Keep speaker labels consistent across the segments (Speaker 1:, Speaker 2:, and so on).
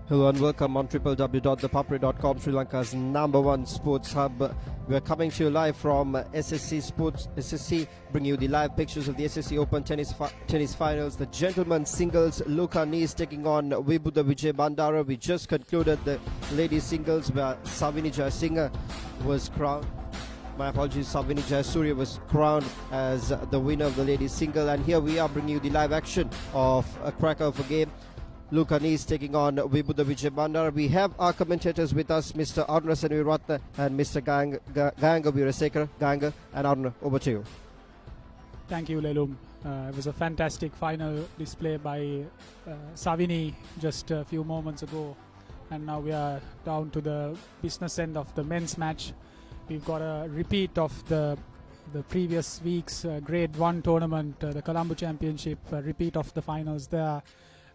Speaker 1: Hello and welcome on www.thepapare.com, Sri Lanka's #1 sports hub. We are coming to you live from SSC, bringing you the live pictures of the SSC Open Tennis Finals. The gentlemen's singles, Luca Knese taking on Vibuda Wijebandara. We just concluded the ladies singles where Savini Jayasinghe was crowned. My apologies, Savini Jayasuriya was crowned as the winner of the ladies single. And here we are bringing you the live action of a cracker of a game. Luca Knese taking on Vibuda Wijebandara. We have our commentators with us, Mr. Aruna Senviratne and Mr. Ganga Virasekara. Ganga and Aruna, over to you.
Speaker 2: Thank you, Lelum. It was a fantastic final display by Savini just a few moments ago. And now we are down to the business end of the men's match. We've got a repeat of the previous week's Grade 1 tournament, the Colombo Championship, a repeat of the finals there.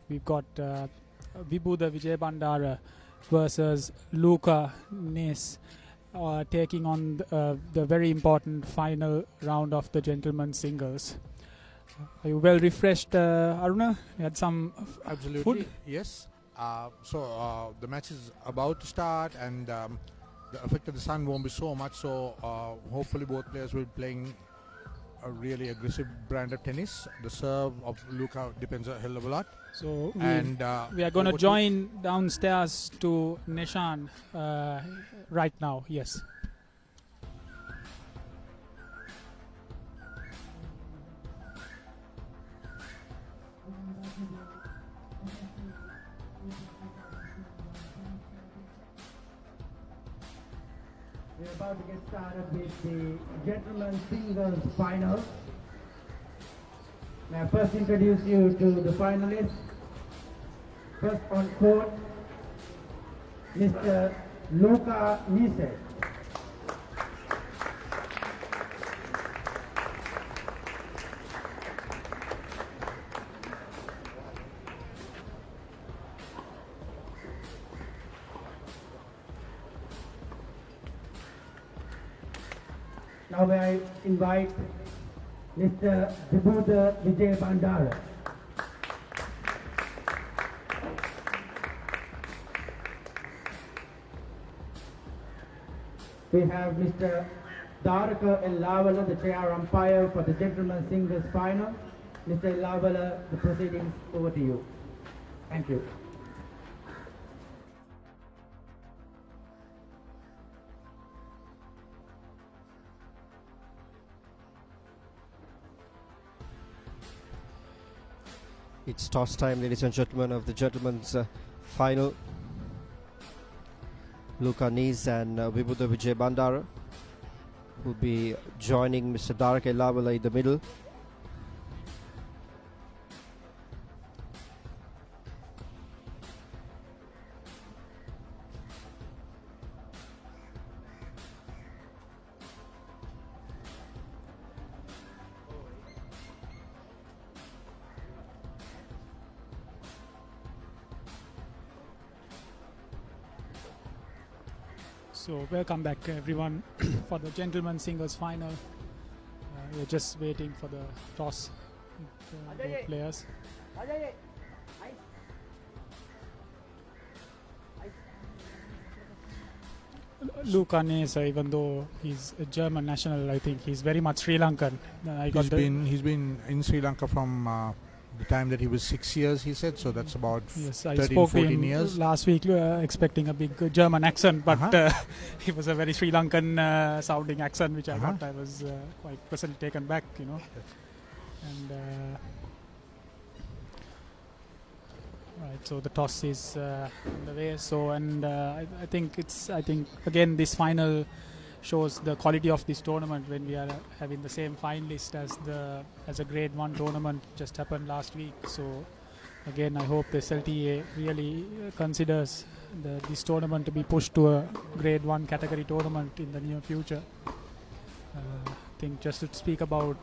Speaker 2: We've got Vibuda Wijebandara versus Luca Knese taking on the very important final round of the gentlemen's singles. Are you well refreshed, Aruna? You had some
Speaker 3: Absolutely,
Speaker 2: food?
Speaker 3: yes. So the match is about to start, and the effect of the sun won't be so much. So hopefully both players will be playing a really aggressive brand of tennis. The serve of Luca depends a hell of a lot.
Speaker 2: So
Speaker 3: we
Speaker 2: are going to join downstairs to Nishan right now. Yes.
Speaker 4: We're about to get started with the gentlemen's singles final. May I first introduce you to the finalists. First on court, Mr. Luca Knese. Now may I invite Mr. Vibuda Wijebandara. We have Mr. Daraka Elavala, the chair umpire for the gentlemen's singles final. Mr. Elavala, the proceedings over to you. Thank you.
Speaker 1: It's toss time, ladies and gentlemen, of the gentlemen's final. Luca Knese and Vibuda Wijebandara will be joining Mr. Daraka Elavala in the middle.
Speaker 2: So welcome back everyone for the gentlemen's singles final. We're just waiting for the toss with both players. Luca Knese, even though he's a German national, I think he's very much Sri Lankan.
Speaker 3: He's been in Sri Lanka from the time that he was 6 years, he said, so that's about 13, 14 years.
Speaker 2: Last week expecting a big German accent, but he was a very Sri Lankan sounding accent, which I thought I was quite pleasantly taken back, you know. And right, so the toss is on the way. So I think again this final shows the quality of this tournament when we are having the same finalist as a Grade 1 tournament just happened last week. So again, I hope the SLTA really considers this tournament to be pushed to a Grade 1 category tournament in the near future. I think just to speak about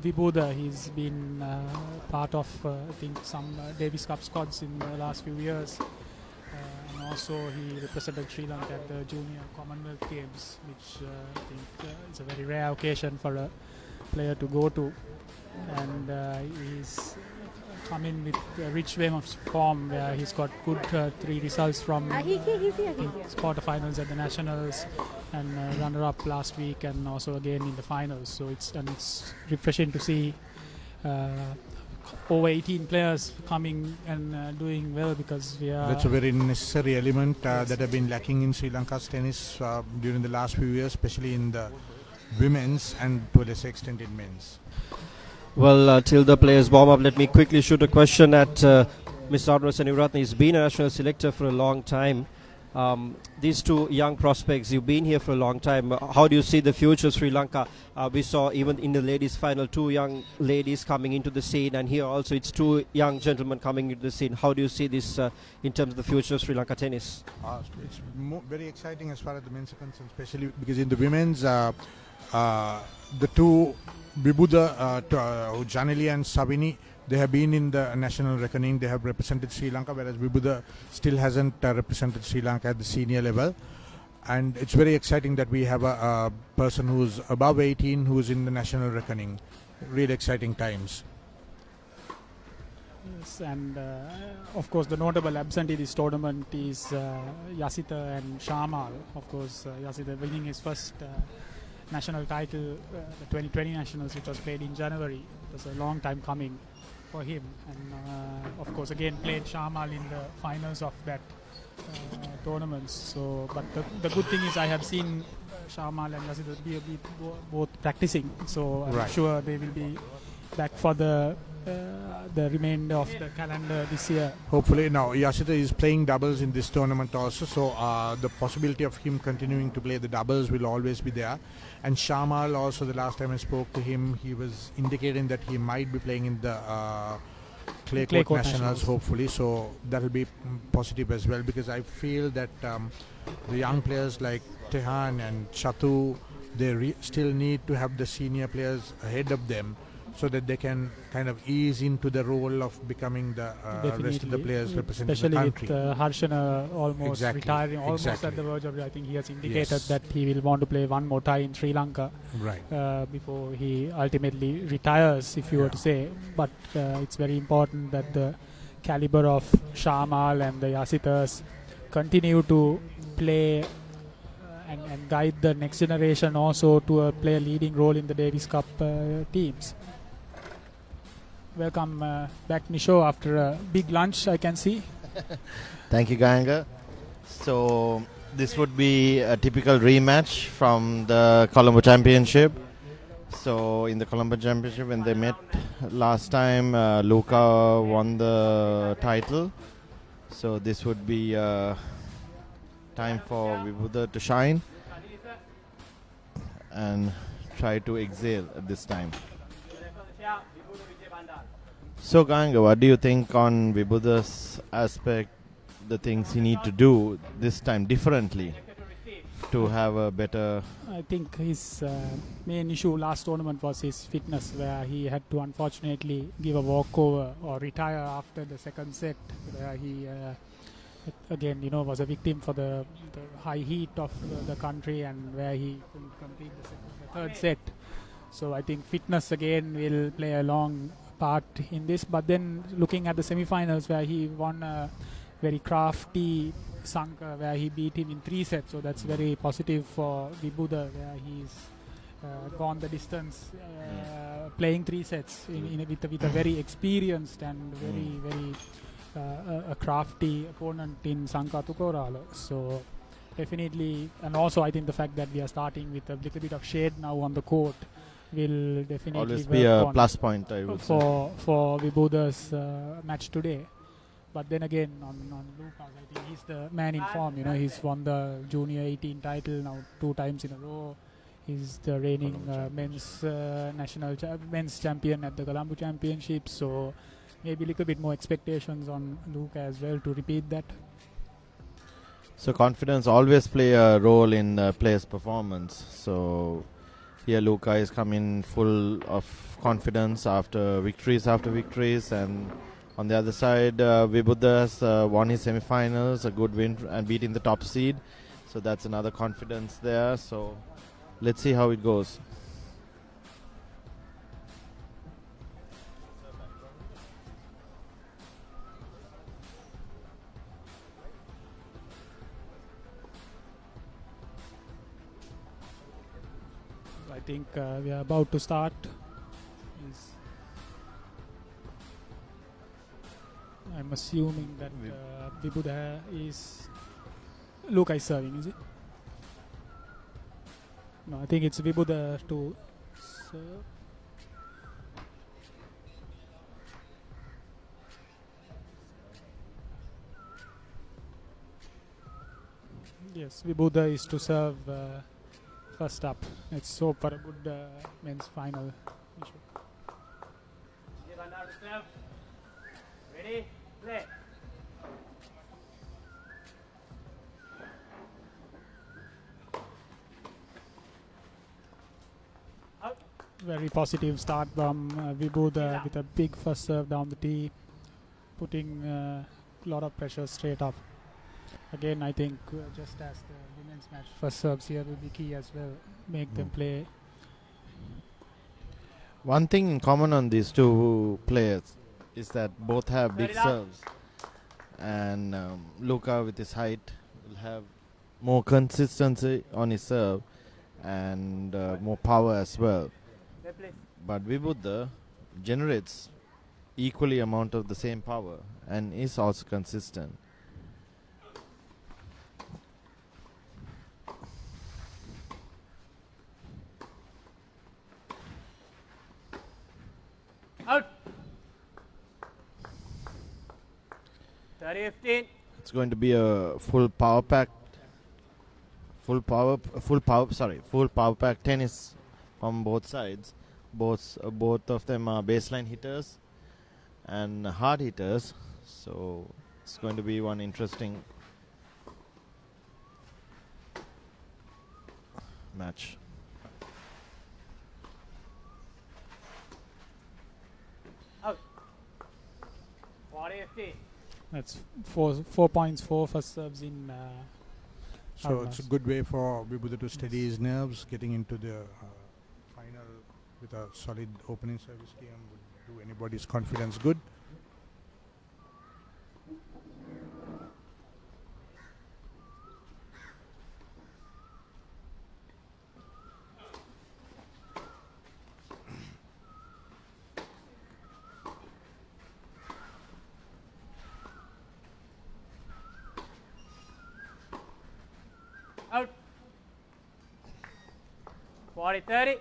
Speaker 2: Vibuda, he's been part of I think some Davis Cup squads in the last few years. And also he represented Sri Lanka at the Junior Commonwealth Games, which I think is a very rare occasion for a player to go to. And he's come in with a rich wave of form where he's got good 3 results from quarterfinals at the Nationals and runner-up last week and also again in the finals. So it's refreshing to see over 18 players coming and doing well, because we are...
Speaker 3: That's a very necessary element that have been lacking in Sri Lanka's tennis during the last few years, especially in the women's and to a lesser extent in men's.
Speaker 1: Well, till the players warm up, let me quickly shoot a question at Mr. Aruna Senivaratne. He's been a national selector for a long time. These 2 young prospects, you've been here for a long time. How do you see the future of Sri Lanka? We saw even in the ladies' final 2 young ladies coming into the scene, and here also it's 2 young gentlemen coming into the scene. How do you see this in terms of the future of Sri Lanka tennis?
Speaker 3: It's very exciting as far as the men's are concerned, especially because in the women's, the 2 Vibuda, Janeli and Savini, they have been in the national reckoning. They have represented Sri Lanka, whereas Vibuda still hasn't represented Sri Lanka at the senior level. And it's very exciting that we have a person who's above 18 who's in the national reckoning. Really exciting times.
Speaker 2: Yes, and of course the notable absentee this tournament is Yasitha and Shamal. Of course, Yasitha winning his first national title, the 2020 Nationals, which was played in January. It was a long time coming for him, and of course again played Shamal in the finals of that tournament. So, but the good thing is I have seen Shamal and Yasitha be both practicing, so I'm sure they will be back for the remainder of the calendar this year.
Speaker 3: Hopefully. Now Yasitha is playing doubles in this tournament also, so the possibility of him continuing to play the doubles will always be there. And Shamal also, the last time I spoke to him, he was indicating that he might be playing in the clay court nationals, hopefully, so that will be positive as well, because I feel that the young players like Tehan and Chatu, they still need to have the senior players ahead of them, so that they can kind of ease into the role of becoming the rest of the players representing
Speaker 2: especially
Speaker 3: the country.
Speaker 2: with Harshana almost retiring, almost at the verge of, I think he has indicated that he will want to play one more tie in Sri Lanka before he ultimately retires, if you were to say. But it's very important that the caliber of Shamal and the Yasithas continue to play and guide the next generation also to play a leading role in the Davis Cup teams. Welcome back, Nisho, after a big lunch, I can see.
Speaker 5: Thank you, Ganga. So this would be a typical rematch from the Colombo Championship. So in the Colombo Championship, when they met last time, Luca won the title. So this would be time for Vibuda to shine and try to excel at this time. So Ganga, what do you think on Vibuda's aspect, the things he need to do this time differently to have a better...
Speaker 2: I think his main issue last tournament was his fitness, where he had to unfortunately give a walkover or retire after the second set, where he again, was a victim for the high heat of the country, and where he couldn't complete the third set. So I think fitness again will play a long part in this. But then looking at the semi-finals, where he won a very crafty Sanka, where he beat him in 3 sets, so that's very positive for Vibuda, where he's gone the distance playing 3 sets with a very experienced and very a crafty opponent in Sanka Tukorala. So definitely, and also I think the fact that we are starting with a little bit of shade now on the court will definitely
Speaker 5: always be a plus point, I would say,
Speaker 2: for Vibuda's match today. But then again, on Lucas, I think he's the man in form. He's won the Junior 18 title now 2 times in a row. He's the reigning men's men's champion at the Colombo Championship. So maybe a little bit more expectations on Luca as well to repeat that.
Speaker 5: So confidence always play a role in players' performance. So here Luca is coming full of confidence after victories, and on the other side, Vibuda has won his semi-finals, a good win and beating the top seed. So that's another confidence there. So let's see how it goes.
Speaker 2: I think we are about to start. I'm assuming that Vibuda is... Luca is serving, is it? No, I think it's Vibuda to serve. Yes, Vibuda is to serve first up. Let's hope for a good men's final.
Speaker 6: Ready? Play.
Speaker 2: Very positive start from Vibuda with a big first serve down the tee, putting a lot of pressure straight up. Again, I think just as the women's match, first serves here will be key as well. Make them play.
Speaker 5: One thing in common on these two players is that both have big serves, and Luca with his height will have more consistency on his serve and more power as well. But Vibuda generates equally amount of the same power and is also consistent.
Speaker 6: Out. 30-15.
Speaker 5: It's going to be a full power pack tennis from both sides. Both of them are baseline hitters and hard hitters, so it's going to be one interesting match.
Speaker 6: Out. 40-15.
Speaker 2: That's 4 points, 4 first serves in.
Speaker 3: So it's a good way for Vibuda to steady his nerves. Getting into the final with a solid opening service game would do anybody's confidence good.
Speaker 6: Out. 40-30.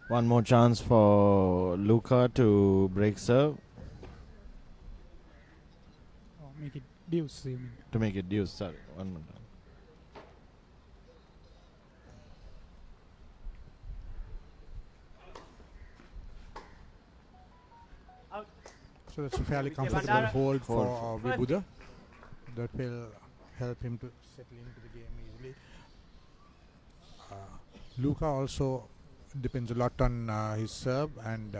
Speaker 5: One more chance for Luca to break serve.
Speaker 2: Make it deuce. You mean.
Speaker 5: To make it deuce, sorry. One more time.
Speaker 6: Out.
Speaker 3: So that's a fairly comfortable
Speaker 6: Wijebandara.
Speaker 3: hold for
Speaker 5: Hold
Speaker 3: Vibuda. That will help him to settle into the game easily. Luca also depends a lot on his serve, and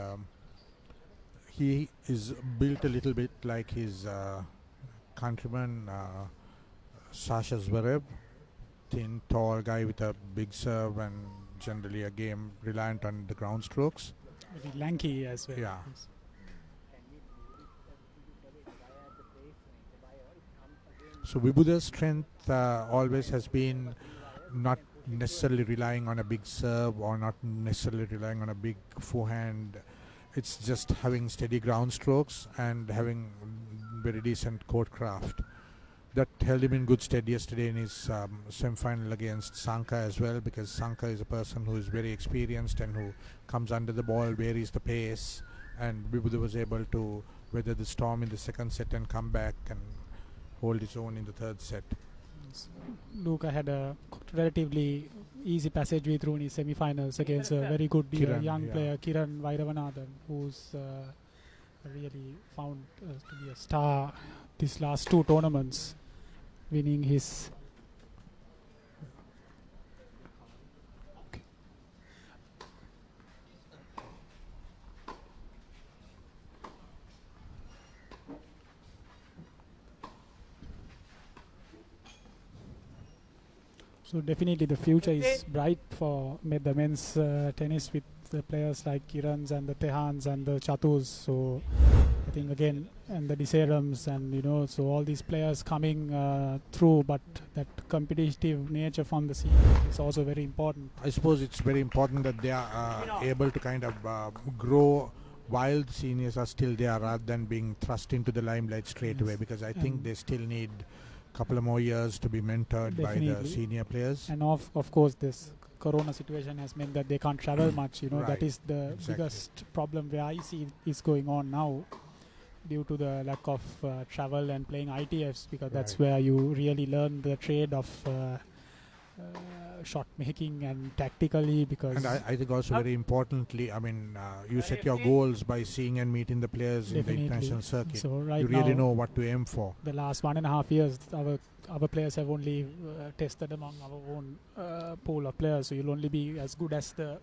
Speaker 3: he is built a little bit like his countryman Sasha Zverev, thin, tall guy with a big serve and generally a game reliant on the ground strokes.
Speaker 2: Very lanky as well.
Speaker 3: Yeah.
Speaker 2: Yes.
Speaker 3: So Vibuda's strength always has been not necessarily relying on a big serve or not necessarily relying on a big forehand. It's just having steady ground strokes and having very decent court craft. That held him in good stead yesterday in his semi-final against Sanka as well, because Sanka is a person who is very experienced and who comes under the ball, varies the pace, and Vibuda was able to weather the storm in the second set and come back and hold his own in the third set.
Speaker 2: Luca had a relatively easy passageway through in his semi-finals against a very good young player, Kiran Vairavanathan, who's really found to be a star these last 2 tournaments, winning his... So definitely the future is bright for the men's tennis with the players like Kirans and the Tehans and the Chatus. So I think again, and the Deserums, and so all these players coming through, but that competitive nature from the scene is also very important.
Speaker 3: I suppose it's very important that they are able to kind of grow while the seniors are still there, rather than being thrust into the limelight straight
Speaker 2: Yes.
Speaker 3: away, because I think
Speaker 2: And
Speaker 3: they still need a couple of more years to be mentored by the
Speaker 2: Definitely.
Speaker 3: senior players.
Speaker 2: And of course, this Corona situation has meant that they can't travel much.
Speaker 3: Right.
Speaker 2: That is the
Speaker 3: Exactly.
Speaker 2: biggest problem where I see is going on now, due to the lack of travel and playing ITFs, because that's
Speaker 3: Right.
Speaker 2: where you really learn the trade of shot making and tactically, because
Speaker 3: And I think also very importantly, I mean, you set your goals by seeing and meeting the players in the
Speaker 2: Definitely.
Speaker 3: international circuit.
Speaker 2: so right
Speaker 3: You really
Speaker 2: now,
Speaker 3: know what to aim for.
Speaker 2: the last 1.5 years, our players have only tested among our own pool of players, so you'll only be as good as the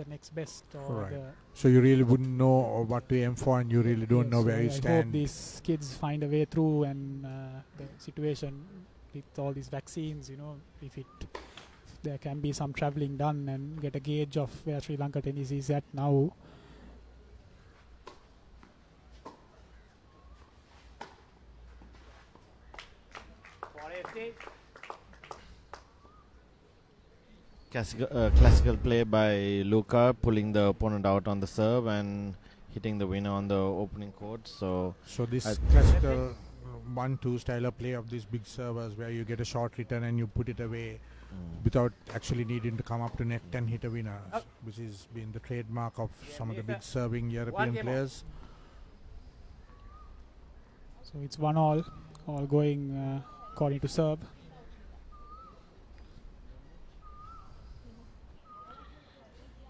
Speaker 2: next best, or
Speaker 3: Right.
Speaker 2: the
Speaker 3: So you really wouldn't know what to aim for, and you really don't know
Speaker 2: so
Speaker 3: where you
Speaker 2: I hope
Speaker 3: stand.
Speaker 2: these kids find a way through, and the situation with all these vaccines, if there can be some travelling done and get a gauge of where Sri Lanka tennis is at now.
Speaker 5: Classical play by Luca, pulling the opponent out on the serve and hitting the winner on the opening court. So
Speaker 3: So this
Speaker 5: I-
Speaker 3: classical 1-2 style of play of these big servers, where you get a short return and you put it away without actually needing to come up to net and hit a winner, which has been the trademark of some of the big serving European
Speaker 6: game
Speaker 3: players.
Speaker 2: So it's 1-all, all going according to serve.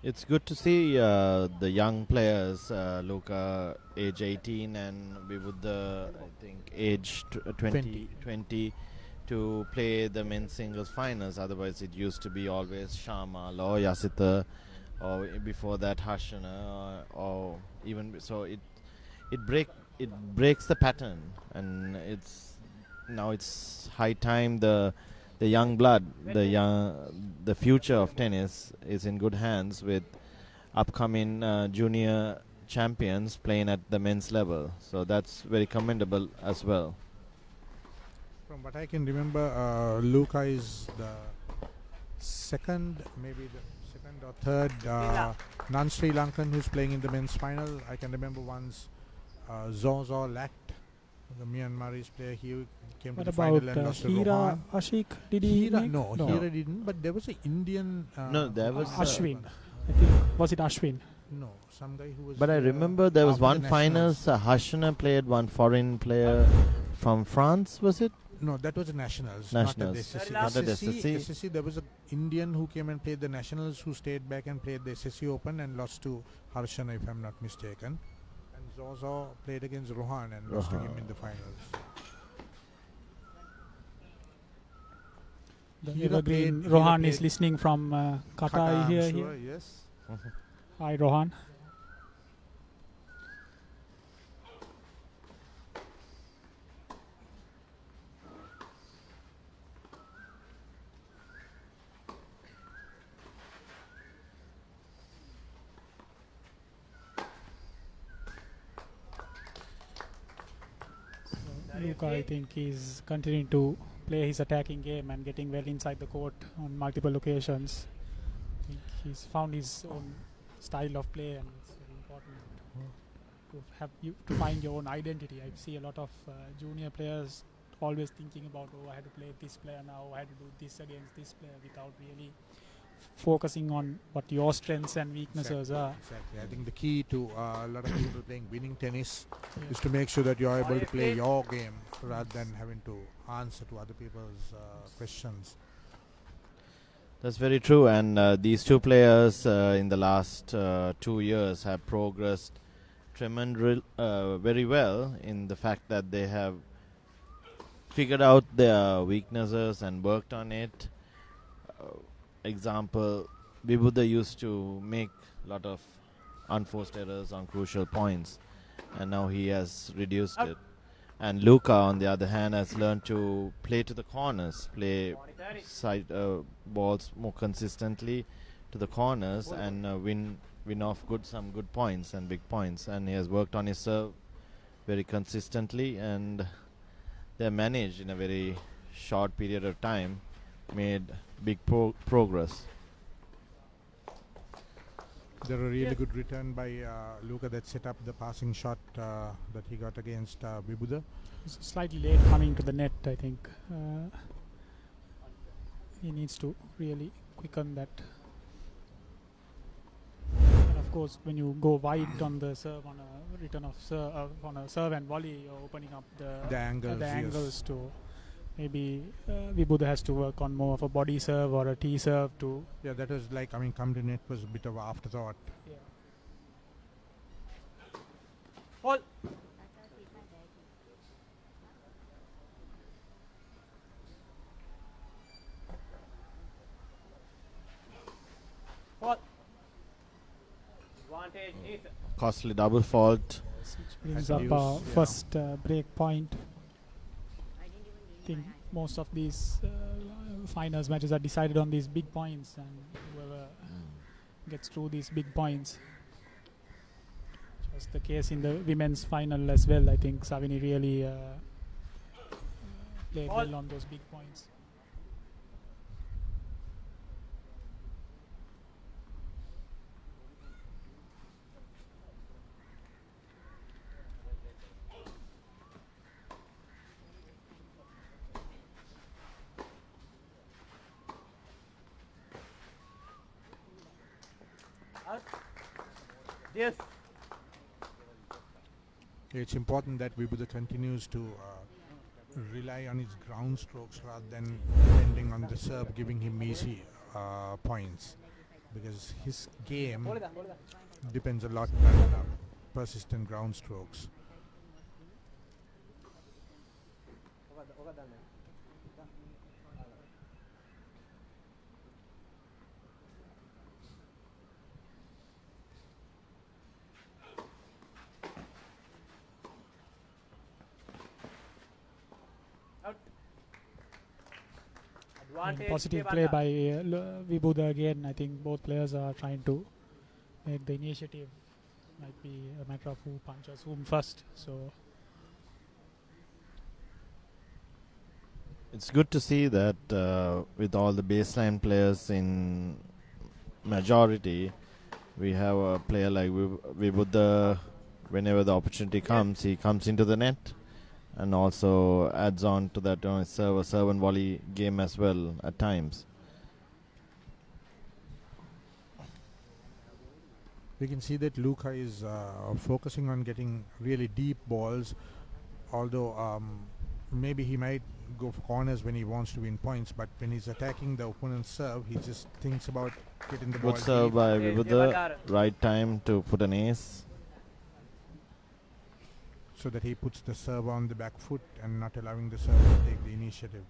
Speaker 5: it's good to see the young players, Luca, age 18, and Vibuda, I think, age 20, to play the men's singles finals. Otherwise, it used to be always Shamal or Yasita, or before that Harshana, or even so. It breaks the pattern, and it's high time the young blood, the future of tennis is in good hands with upcoming junior champions playing at the men's level. So that's very commendable as well.
Speaker 3: From what I can remember, Luca is the second or third non-Sri Lankan who's playing in the men's final. I can remember once Zozo Lact, the Myanmarese player, he came
Speaker 2: What
Speaker 3: to the final
Speaker 2: about
Speaker 3: and lost to
Speaker 2: Hira
Speaker 3: Rohan.
Speaker 2: Ashik? Did he
Speaker 3: Hira,
Speaker 2: make?
Speaker 3: no, Hira didn't, but there was an Indian.
Speaker 5: No, there was
Speaker 2: Ashwin. I think, was it Ashwin?
Speaker 3: No, some guy who was.
Speaker 5: But I remember there was
Speaker 3: after
Speaker 5: one
Speaker 3: the
Speaker 5: finals.
Speaker 3: nationals.
Speaker 5: Harshana played one foreign player from France. Was it?
Speaker 3: No, that was the nationals.
Speaker 5: Nationals.
Speaker 3: Not at the
Speaker 5: Not at
Speaker 3: SSC.
Speaker 5: SSC.
Speaker 3: SSC, there was an Indian who came and played the nationals, who stayed back and played the SSC Open and lost to Harshana, if I'm not mistaken. And Zozo played against Rohan and lost to him in the finals.
Speaker 2: The
Speaker 3: Hira
Speaker 2: evergreen
Speaker 3: played-
Speaker 2: Rohan
Speaker 3: Hira
Speaker 2: is
Speaker 3: played
Speaker 2: listening from Qatar
Speaker 3: Qatar, I'm
Speaker 2: here.
Speaker 3: sure, yes.
Speaker 2: Hi, Rohan. Luca, I think, is continuing to play his attacking game and getting well inside the court on multiple occasions. I think he's found his own style of play, and it's very important to find your own identity. I see a lot of junior players always thinking about, I had to play this player now, I had to do this against this player, without really focusing on what your strengths and weaknesses are.
Speaker 3: Exactly. I think the key to a lot of people playing winning tennis
Speaker 2: Yeah.
Speaker 3: is to make sure that you're able to play your game rather than having to answer to other people's questions.
Speaker 5: That's very true, and these two players in the last 2 years have progressed very well in the fact that they have figured out their weaknesses and worked on it. Example, Vibuda used to make a lot of unforced errors on crucial points, and now he has reduced it. And Luca, on the other hand, has learned to play to the corners, play side balls more consistently to the corners, and win off some good points and big points. And he has worked on his serve very consistently, and they managed in a very short period of time, made big progress.
Speaker 3: There a really good return by Luca that set up the passing shot that he got against Vibuda.
Speaker 2: He's slightly late coming to the net, I think. He needs to really quicken that. And of course, when you go wide on the serve, on a return of on a serve and volley, you're opening up the
Speaker 3: angles, yes.
Speaker 2: angles to maybe Vibuda has to work on more of a body serve or a T serve to.
Speaker 3: Yeah, that was like, I mean, come to net was a bit of an afterthought.
Speaker 2: Yeah.
Speaker 6: Hold. Hold. Advantage is
Speaker 5: Costly double fault.
Speaker 2: Which brings
Speaker 3: Had
Speaker 2: up
Speaker 3: to
Speaker 2: our
Speaker 3: use, yeah.
Speaker 2: first break point. I think most of these finals matches are decided on these big points, and whoever gets through these big points. Which was the case in the women's final as well. I think Savini really played well on those big points.
Speaker 6: out. Yes.
Speaker 3: It's important that Vibuda continues to rely on his ground strokes rather than depending on the serve giving him easy points, because his game depends a lot on persistent ground strokes.
Speaker 2: Positive play by Vibuda again. I think both players are trying to make the initiative. Might be a matter of who punches whom first. So
Speaker 5: it's good to see that with all the baseline players in majority, we have a player like Vibuda. Whenever the opportunity comes, he comes into the net, and also adds on to that serve and volley game as well at times.
Speaker 3: We can see that Luca is focusing on getting really deep balls, although maybe he might go for corners when he wants to win points, but when he's attacking the opponent's serve, he just thinks about getting the ball
Speaker 5: Good serve
Speaker 3: deep.
Speaker 5: by Vibuda, right time to put an ace.
Speaker 3: So that he puts the serve on the back foot and not allowing the serve to take the initiative.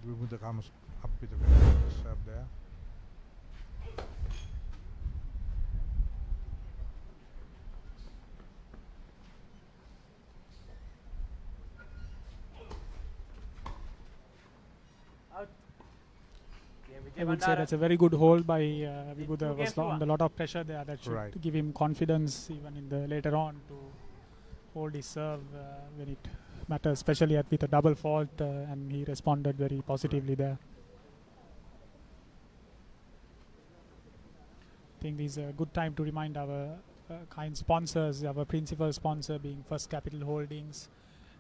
Speaker 3: Vibuda comes up with a very good serve there.
Speaker 6: Out.
Speaker 2: I would say that's a very good hold by Vibuda. Was under a lot of pressure there. That should give him confidence even in the later on to hold his serve when it matters, especially with a double fault, and he responded very positively there. I think this is a good time to remind our kind sponsors, our principal sponsor being First Capital Holdings,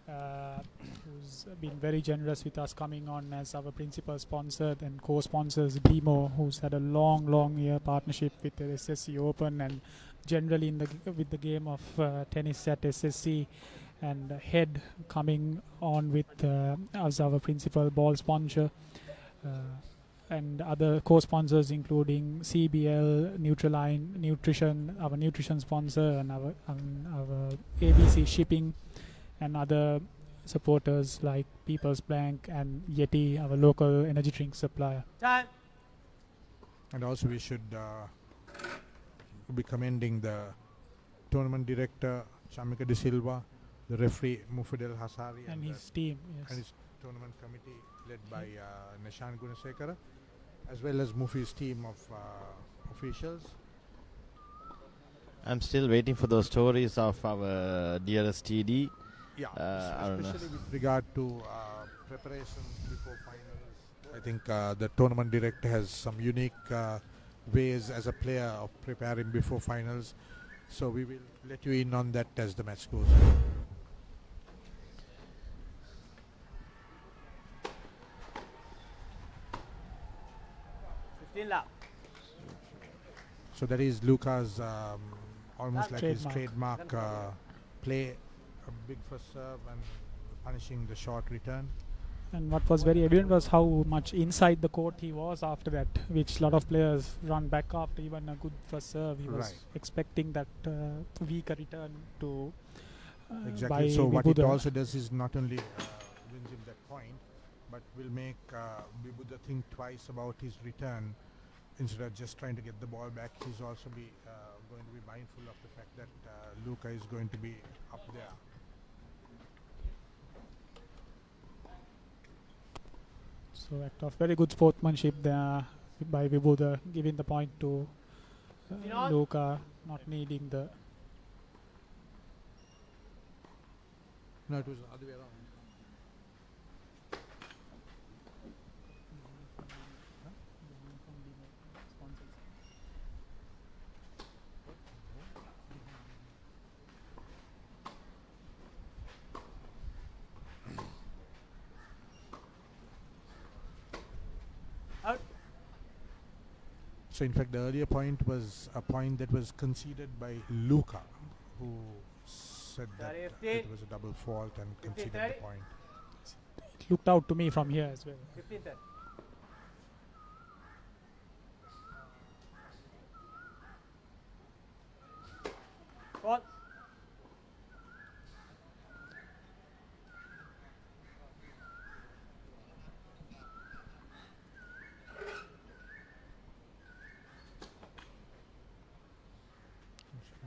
Speaker 2: who's been very generous with us coming on as our principal sponsor, and co-sponsors BMO, who's had a long year partnership with the SSC Open and generally with the game of tennis at SSC, and Head coming on with as our principal ball sponsor, and other co-sponsors including CBL, Nutriline Nutrition, our nutrition sponsor, and our ABC Shipping, and other supporters like People's Bank and Yeti, our local energy drink supplier.
Speaker 6: Time.
Speaker 3: And also we should be commending the tournament director Chamika De Silva, the referee Mufidel Hasari,
Speaker 2: and his team, yes,
Speaker 3: and his tournament committee led by Nishan Gunasekara, as well as Mufi's team of officials.
Speaker 5: I'm still waiting for those stories of our dearest TD.
Speaker 3: Yeah,
Speaker 5: I don't know.
Speaker 3: especially with regard to preparation before finals. I think the tournament director has some unique ways as a player of preparing before finals. So we will let you in on that as the match goes.
Speaker 6: 15 love.
Speaker 3: So that is Luca's almost like his
Speaker 2: Trademark.
Speaker 3: trademark play, a big first serve and punishing the short return.
Speaker 2: And what was very evident was how much inside the court he was after that, which a lot of players run back after even a good first serve. He was
Speaker 3: Right.
Speaker 2: expecting that weaker return to by
Speaker 3: Exactly. So what it
Speaker 2: Vibuda.
Speaker 3: also does is not only wins him that point, but will make Vibuda think twice about his return instead of just trying to get the ball back. He's also going to be mindful of the fact that Luca is going to be up there.
Speaker 2: So act of very good sportsmanship there by Vibuda, giving the point to Luca, not needing the.
Speaker 3: No, it was the other way around.
Speaker 6: Out.
Speaker 3: So in fact, the earlier point was a point that was conceded by Luca, who said that
Speaker 6: Sorry,
Speaker 3: it
Speaker 6: 15.
Speaker 3: was a double fault and
Speaker 6: 15,
Speaker 3: conceded
Speaker 6: 30.
Speaker 3: the point.
Speaker 2: It looked out to me from here as well.
Speaker 6: 15 30. Ball.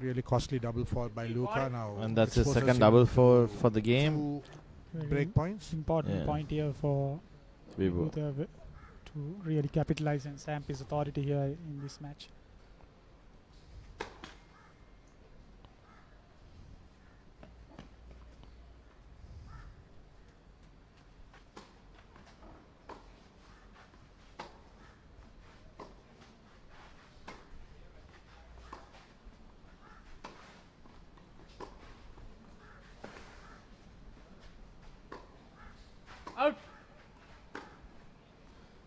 Speaker 3: Really costly double fault by Luca now.
Speaker 5: And that's his
Speaker 3: exposes
Speaker 5: second
Speaker 3: him
Speaker 5: double
Speaker 3: to
Speaker 5: for the game.
Speaker 3: two
Speaker 2: Very
Speaker 3: break points.
Speaker 2: important
Speaker 5: Yeah.
Speaker 2: point here for
Speaker 5: Vibu.
Speaker 2: Vibuda to really capitalize and stamp his authority here in this match.
Speaker 6: Out.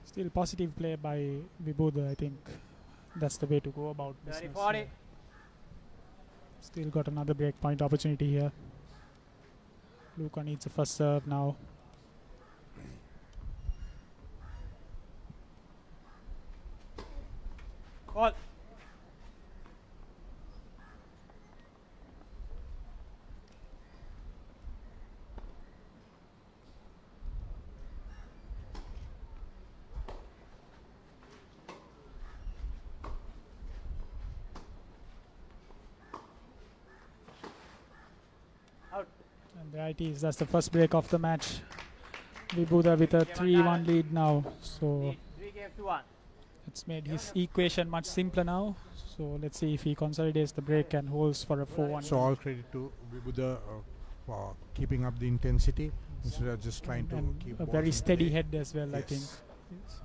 Speaker 2: Still positive play by Vibuda. I think that's the way to go about
Speaker 6: 30
Speaker 2: business.
Speaker 6: 40.
Speaker 2: Still got another break point opportunity here. Luca needs a first serve now.
Speaker 6: Ball. Out.
Speaker 2: And there it is. That's the first break of the match. Vibuda with a 3-1 lead now. So
Speaker 6: 3 games to 1.
Speaker 2: it's made his equation much simpler now. So let's see if he consolidates the break and holds for a 4-1.
Speaker 3: So all credit to Vibuda for keeping up the intensity instead of just trying to
Speaker 2: and
Speaker 3: keep
Speaker 2: a
Speaker 3: balls
Speaker 2: very
Speaker 3: in
Speaker 2: steady
Speaker 3: play.
Speaker 2: head as well, I
Speaker 3: Yes.
Speaker 2: think. Yes.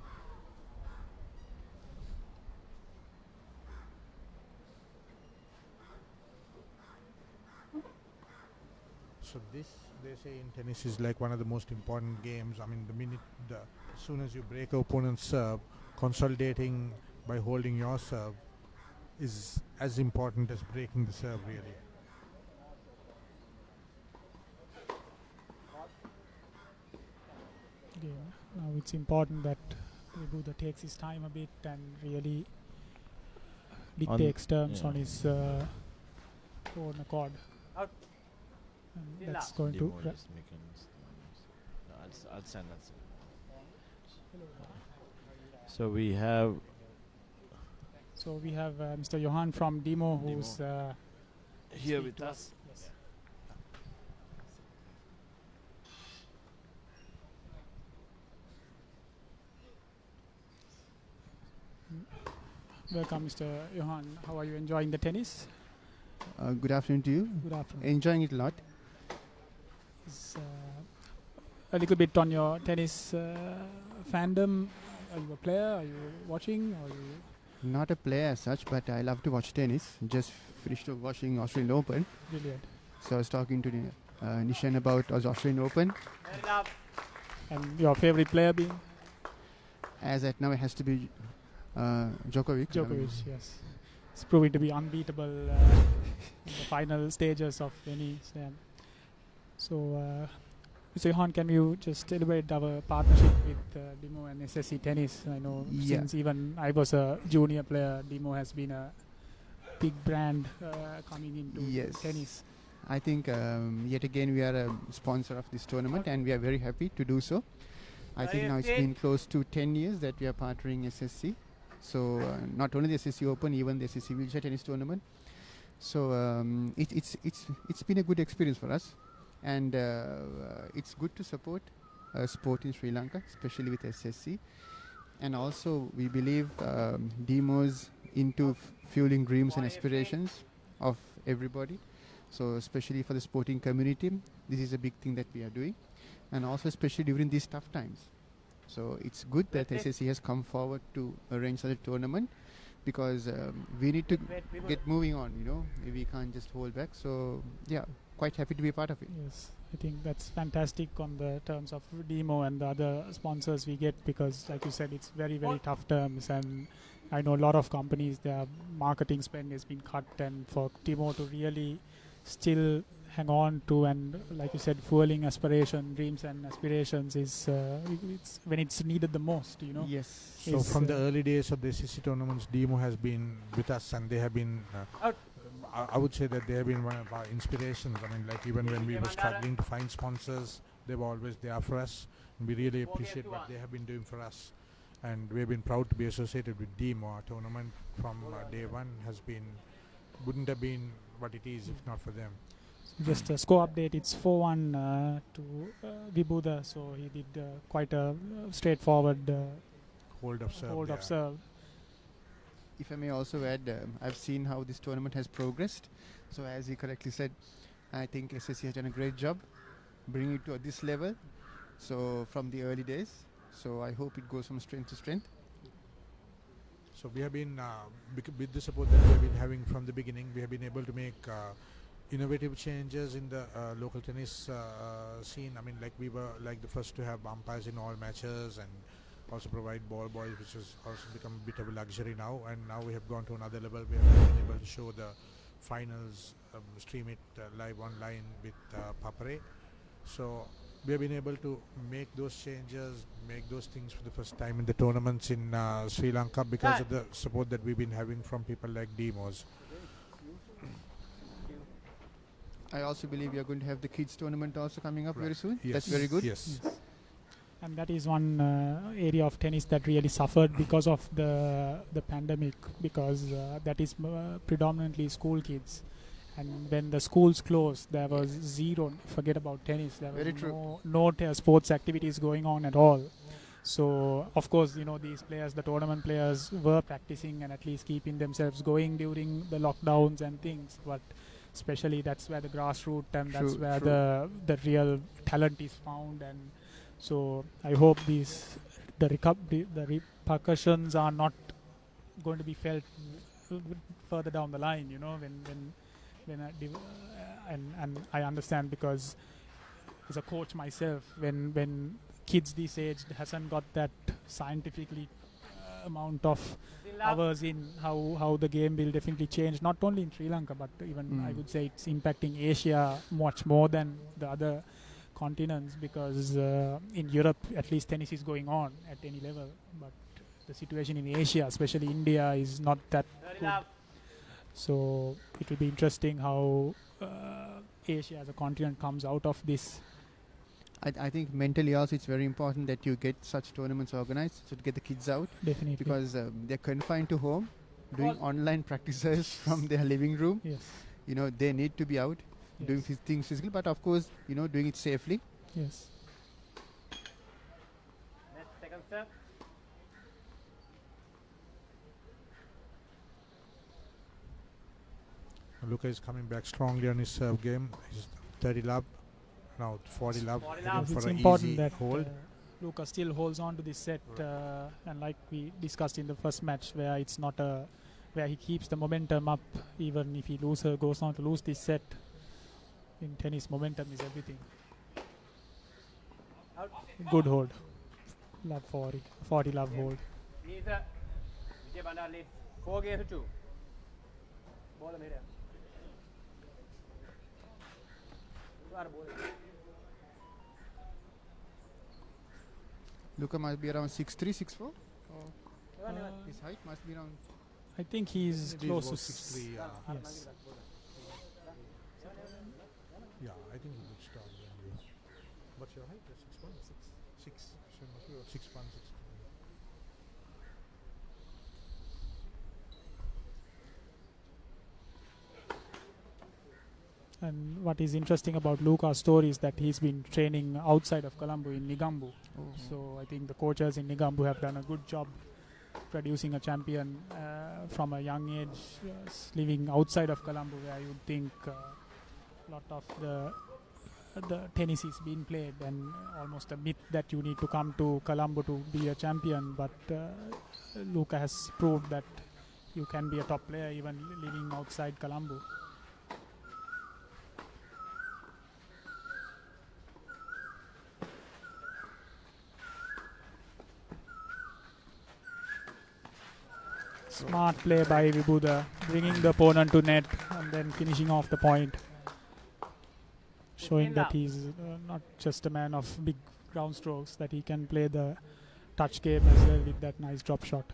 Speaker 3: So this, they say in tennis, is like one of the most important games. I mean, as soon as you break opponent's serve, consolidating by holding your serve is as important as breaking the serve, really.
Speaker 2: Again, now it's important that Vibuda takes his time a bit and really dictates terms
Speaker 5: yeah.
Speaker 2: on his own accord.
Speaker 6: Out.
Speaker 2: And
Speaker 6: Still
Speaker 2: that's
Speaker 6: up.
Speaker 2: going to.
Speaker 5: Demo is making no, I'll send that. So we have
Speaker 2: So we have Mr. Johan from Demo, who's
Speaker 5: here
Speaker 2: speak
Speaker 5: with
Speaker 2: to
Speaker 5: us.
Speaker 2: Yes. Welcome, Mr. Johan. How are you enjoying the tennis?
Speaker 7: Good afternoon to you.
Speaker 2: Good afternoon.
Speaker 7: Enjoying it a lot.
Speaker 2: Is, a little bit on your tennis fandom. Are you a player? Are you watching? Or you
Speaker 7: Not a player as such, but I love to watch tennis. Just finished off watching Australian Open.
Speaker 2: brilliant?
Speaker 7: So I was talking to Nishan about Australian Open.
Speaker 6: Very loud.
Speaker 2: And your favorite player being
Speaker 7: As at now, it has to be Djokovic.
Speaker 2: Djokovic? Yes, it's proving to be unbeatable in the final stages of any slam. So, Mr. Johan, can you just celebrate our partnership with Demo and SSC Tennis? I know
Speaker 7: Yeah.
Speaker 2: since even I was a junior player, Demo has been a big brand coming into
Speaker 7: Yes.
Speaker 2: tennis.
Speaker 7: I think yet again we are a sponsor of this tournament, and we are very happy to do so. I think now it's been close to 10 years that we are partnering SSC. So not only the SSC Open, even the SSC Wheelchair Tennis Tournament. So it's been a good experience for us, and it's good to support sport in Sri Lanka, especially with SSC. And also we believe Demo's into fueling dreams and aspirations of everybody. So especially for the sporting community, this is a big thing that we are doing, and also especially during these tough times. So it's good that SSC has come forward to arrange such a tournament, because we need to get moving on, we can't just hold back. So yeah, quite happy to be a part of it.
Speaker 2: Yes, I think that's fantastic on the terms of Demo and the other sponsors we get, because like you said, it's very, very tough terms, and I know a lot of companies, their marketing spend has been cut, and for Demo to really still hang on to, and like you said, fueling dreams and aspirations is it's when it's needed the most,
Speaker 7: Yes.
Speaker 3: So from the early days of the SSC tournaments, Demo has been with us, and they have been, I would say that they have been one of our inspirations. I mean, like even when we were struggling to find sponsors, they were always there for us. And we really appreciate what they have been doing for us. And we have been proud to be associated with Demo. Our tournament from day one wouldn't have been what it is if not for them.
Speaker 2: Just a score update, it's 4-1 to Vibuda, so he did quite a straightforward
Speaker 3: Hold of serve.
Speaker 2: serve.
Speaker 7: If I may also add, I've seen how this tournament has progressed. So as he correctly said, I think SSC has done a great job bringing it to this level. So from the early days, so I hope it goes from strength to strength.
Speaker 3: So we have been, with the support that we have been having from the beginning, we have been able to make innovative changes in the local tennis scene. I mean, like we were like the first to have umpires in all matches, and also provide ball boys, which has also become a bit of a luxury now. And now we have gone to another level. We have been able to show the finals, stream it live online with ThePapare. So we have been able to make those changes, make those things for the first time in the tournaments in Sri Lanka, because of the support that we've been having from people like Demos.
Speaker 7: I also believe we are going to have the kids tournament also coming up very soon.
Speaker 3: Yes.
Speaker 7: That's very good.
Speaker 3: Yes.
Speaker 2: And that is one area of tennis that really suffered because of the pandemic, because that is predominantly school kids. And when the schools closed, there was zero, forget about tennis, there
Speaker 7: Very
Speaker 2: was
Speaker 7: true.
Speaker 2: no sports activities going on at all. So, of course, these players, the tournament players, were practicing and at least keeping themselves going during the lockdowns and things. But especially that's where the grassroots and that's where the real talent is found. And so I hope the repercussions are not going to be felt further down the line, and I understand, because as a coach myself, when kids this age hasn't got that scientifically amount of hours in, how the game will definitely change, not only in Sri Lanka, but even I would say it's impacting Asia much more than the other continents, because in Europe at least tennis is going on at any level, but the situation in Asia, especially India, is not that good. So it will be interesting how Asia as a continent comes out of this.
Speaker 7: I think mentally also it's very important that you get such tournaments organized, so to get the kids out.
Speaker 2: Definitely.
Speaker 7: Because they're confined to home, doing online practices from their living room.
Speaker 2: Yes.
Speaker 7: They need to be out, doing things physically, but of course, doing it safely.
Speaker 2: Yes.
Speaker 6: Next, second serve.
Speaker 3: Luca is coming back strongly on his serve game. He's 30 love, now 40 love,
Speaker 6: 40
Speaker 3: heading
Speaker 6: love.
Speaker 3: for
Speaker 2: It's
Speaker 3: an
Speaker 2: important
Speaker 3: easy
Speaker 2: that
Speaker 3: hold.
Speaker 2: Luca still holds on to this set, and like we discussed in the first match, where it's not where he keeps the momentum up, even if he goes on to lose this set. In tennis, momentum is everything.
Speaker 6: Out.
Speaker 2: Good hold, love 40 love hold.
Speaker 6: Knese. Wijebandara leads 4 games to 2. Ball the middle.
Speaker 7: Luca must be around 6'3", 6'4".
Speaker 2: Uh,
Speaker 7: His height must be around.
Speaker 2: I think he's
Speaker 3: It is
Speaker 2: close
Speaker 3: about
Speaker 2: to
Speaker 3: 6'3",
Speaker 2: yes.
Speaker 3: Yeah, I think he looks taller than you. What's your height? 6'1"? 6. So must be about 6'1", 6'2".
Speaker 2: And what is interesting about Luca's story is that he's been training outside of Colombo in Nigambu. So I think the coaches in Nigambu have done a good job producing a champion from a young age, living outside of Colombo, where you would think a lot of the tennis is being played, and almost a myth that you need to come to Colombo to be a champion. But Luca has proved that you can be a top player even living outside Colombo. Smart play by Vibuda, bringing the opponent to net and then finishing off the point, showing that he's not just a man of big ground strokes, that he can play the touch game as well with that nice drop shot.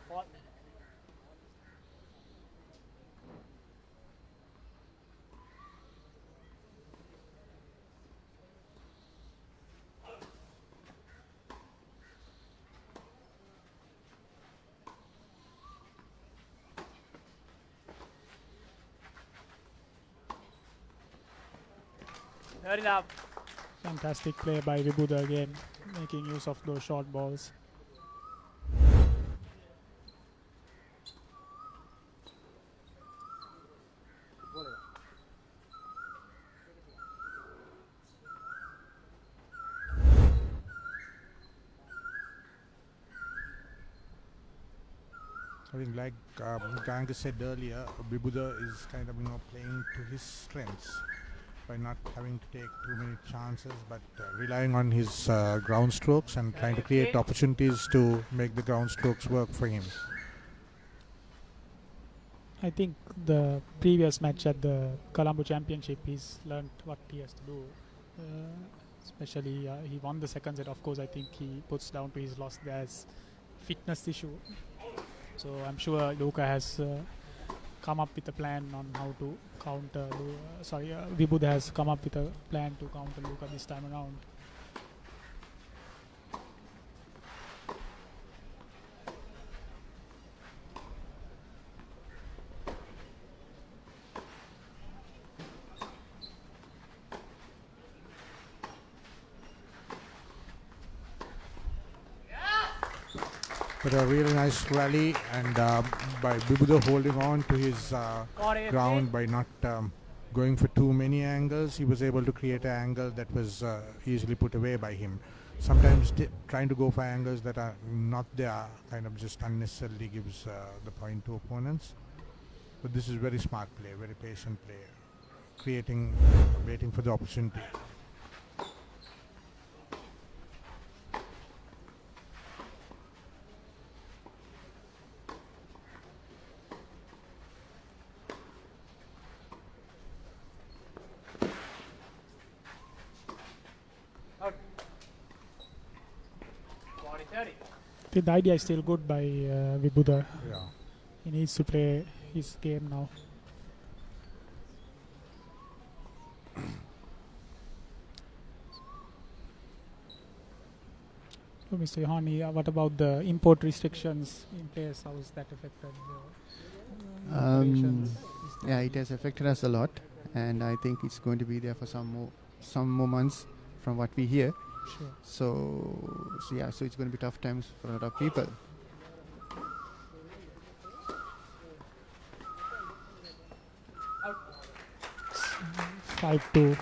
Speaker 6: Ball. Third love.
Speaker 2: Fantastic play by Vibuda again, making use of those short balls.
Speaker 3: I think, like Gangas said earlier, Vibuda is kind of playing to his strengths by not having to take too many chances, but relying on his ground strokes and trying to create opportunities to make the ground strokes work for him.
Speaker 2: I think the previous match at the Colombo Championship, he's learned what he has to do. Especially, he won the second set. Of course, I think he puts down to his loss there's fitness issue. So I'm sure Luca has come up with a plan on how to counter. Vibuda has come up with a plan to counter Luca this time around.
Speaker 3: But a really nice rally, and by Vibuda holding on to his ground by not going for too many angles, he was able to create an angle that was easily put away by him. Sometimes trying to go for angles that are not there kind of just unnecessarily gives the point to opponents. But this is very smart play, very patient play, waiting for the opportunity.
Speaker 6: Out. 40-30.
Speaker 2: The idea is still good by Vibuda.
Speaker 3: Yeah.
Speaker 2: He needs to play his game now. So, Mr. Yohani, what about the import restrictions in place? How is that affected? Operations? Is
Speaker 7: Yeah, it has affected us a lot, and I think it's going to be there for some more months from what we hear.
Speaker 2: Sure.
Speaker 7: So yeah, so it's going to be tough times for a lot of people.
Speaker 2: Five two.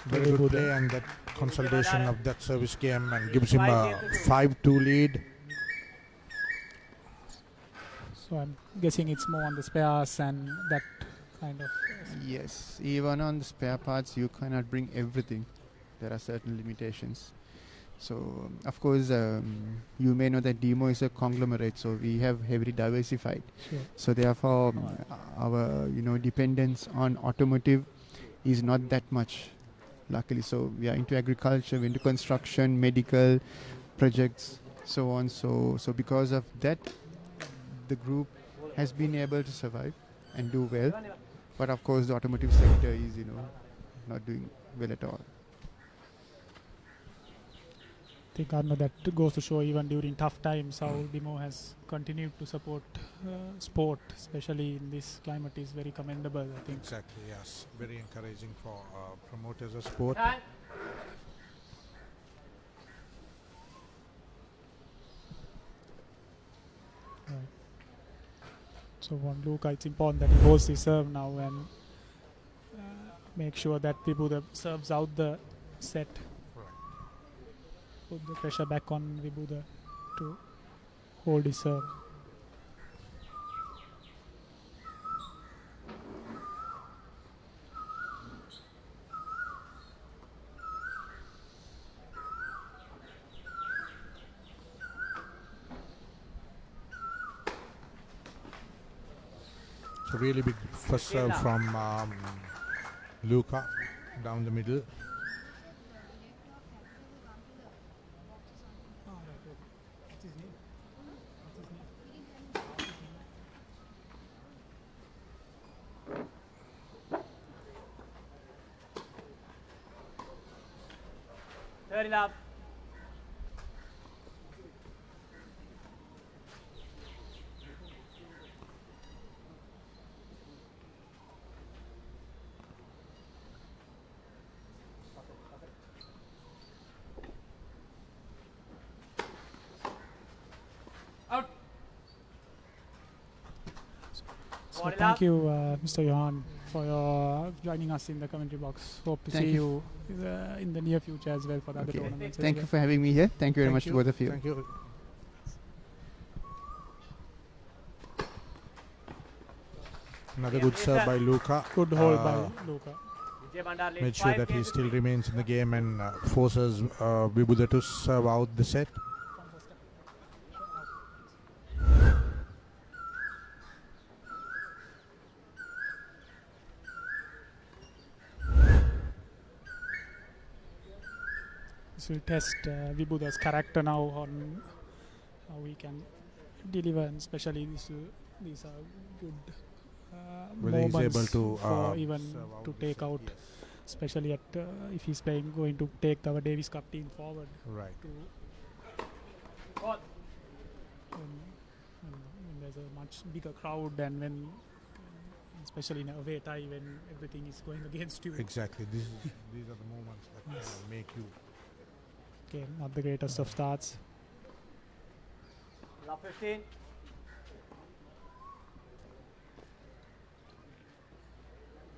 Speaker 3: Very good
Speaker 2: Vibuda.
Speaker 3: play, and that consolidation of that service game and gives him a 5-2 lead.
Speaker 2: So I'm guessing it's more on the spares and that kind of.
Speaker 7: Yes, even on the spare parts, you cannot bring everything. There are certain limitations. So, of course, you may know that Demo is a conglomerate, so we have heavily diversified.
Speaker 2: Sure.
Speaker 7: So, therefore, our dependence on automotive is not that much, luckily. So, we are into agriculture, we're into construction, medical projects, so on. So because of that, the group has been able to survive and do well. But of course, the automotive sector is, not doing well at all.
Speaker 2: I think Arno, that goes to show even during tough times how Demo has continued to support sport, especially in this climate, is very commendable, I think.
Speaker 3: Exactly, yes. Very encouraging for promoters of sport.
Speaker 6: Time.
Speaker 2: Right. So on Luca, it's important that he holds the serve now and make sure that Vibuda serves out the set. Put the pressure back on Vibuda to hold his serve.
Speaker 3: It's a really big first serve from Luca down the middle.
Speaker 6: Third it up. Out.
Speaker 2: So
Speaker 6: Ball it
Speaker 2: thank
Speaker 6: up.
Speaker 2: you, Mr. Johan, for your joining us in the commentary box. Hope to
Speaker 7: Thank
Speaker 2: see
Speaker 7: you.
Speaker 2: you in the near future as well for the other
Speaker 7: Okay.
Speaker 2: tournaments. as
Speaker 7: Thank
Speaker 2: well.
Speaker 7: you for having me here. Thank you very much to both of you.
Speaker 3: Thank you. Another good serve by Luca.
Speaker 2: Good hold by Luca.
Speaker 6: Wijebandara leads
Speaker 3: Made sure
Speaker 6: 5
Speaker 3: that he
Speaker 6: games to
Speaker 3: still
Speaker 6: 2.
Speaker 3: remains in the game and forces Vibuda to serve out the set.
Speaker 2: This will test Vibuda's character now on how he can deliver, and especially these are good
Speaker 3: Whether he's
Speaker 2: moments
Speaker 3: able to
Speaker 2: for even
Speaker 3: serve out
Speaker 2: to
Speaker 3: the
Speaker 2: take
Speaker 3: set,
Speaker 2: out,
Speaker 3: yes.
Speaker 2: especially at if he's going to take our Davis Cup team forward
Speaker 3: Right.
Speaker 2: to
Speaker 6: Ball.
Speaker 2: when there's a much bigger crowd and when especially in a away tie when everything is going against you.
Speaker 3: Exactly. These are the moments that
Speaker 2: Yes.
Speaker 3: make you.
Speaker 2: Okay, not the greatest of starts.
Speaker 6: Love 15.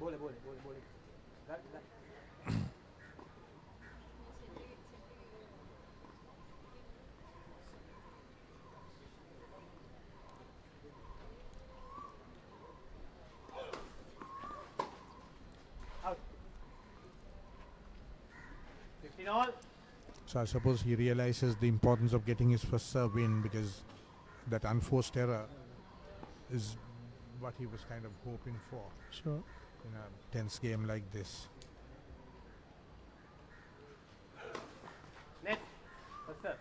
Speaker 6: Bole. That. Out. 15 all.
Speaker 3: So I suppose he realizes the importance of getting his first serve in, because that unforced error is what he was kind of hoping for
Speaker 2: Sure.
Speaker 3: in a tense game like this.
Speaker 6: Net. First serve.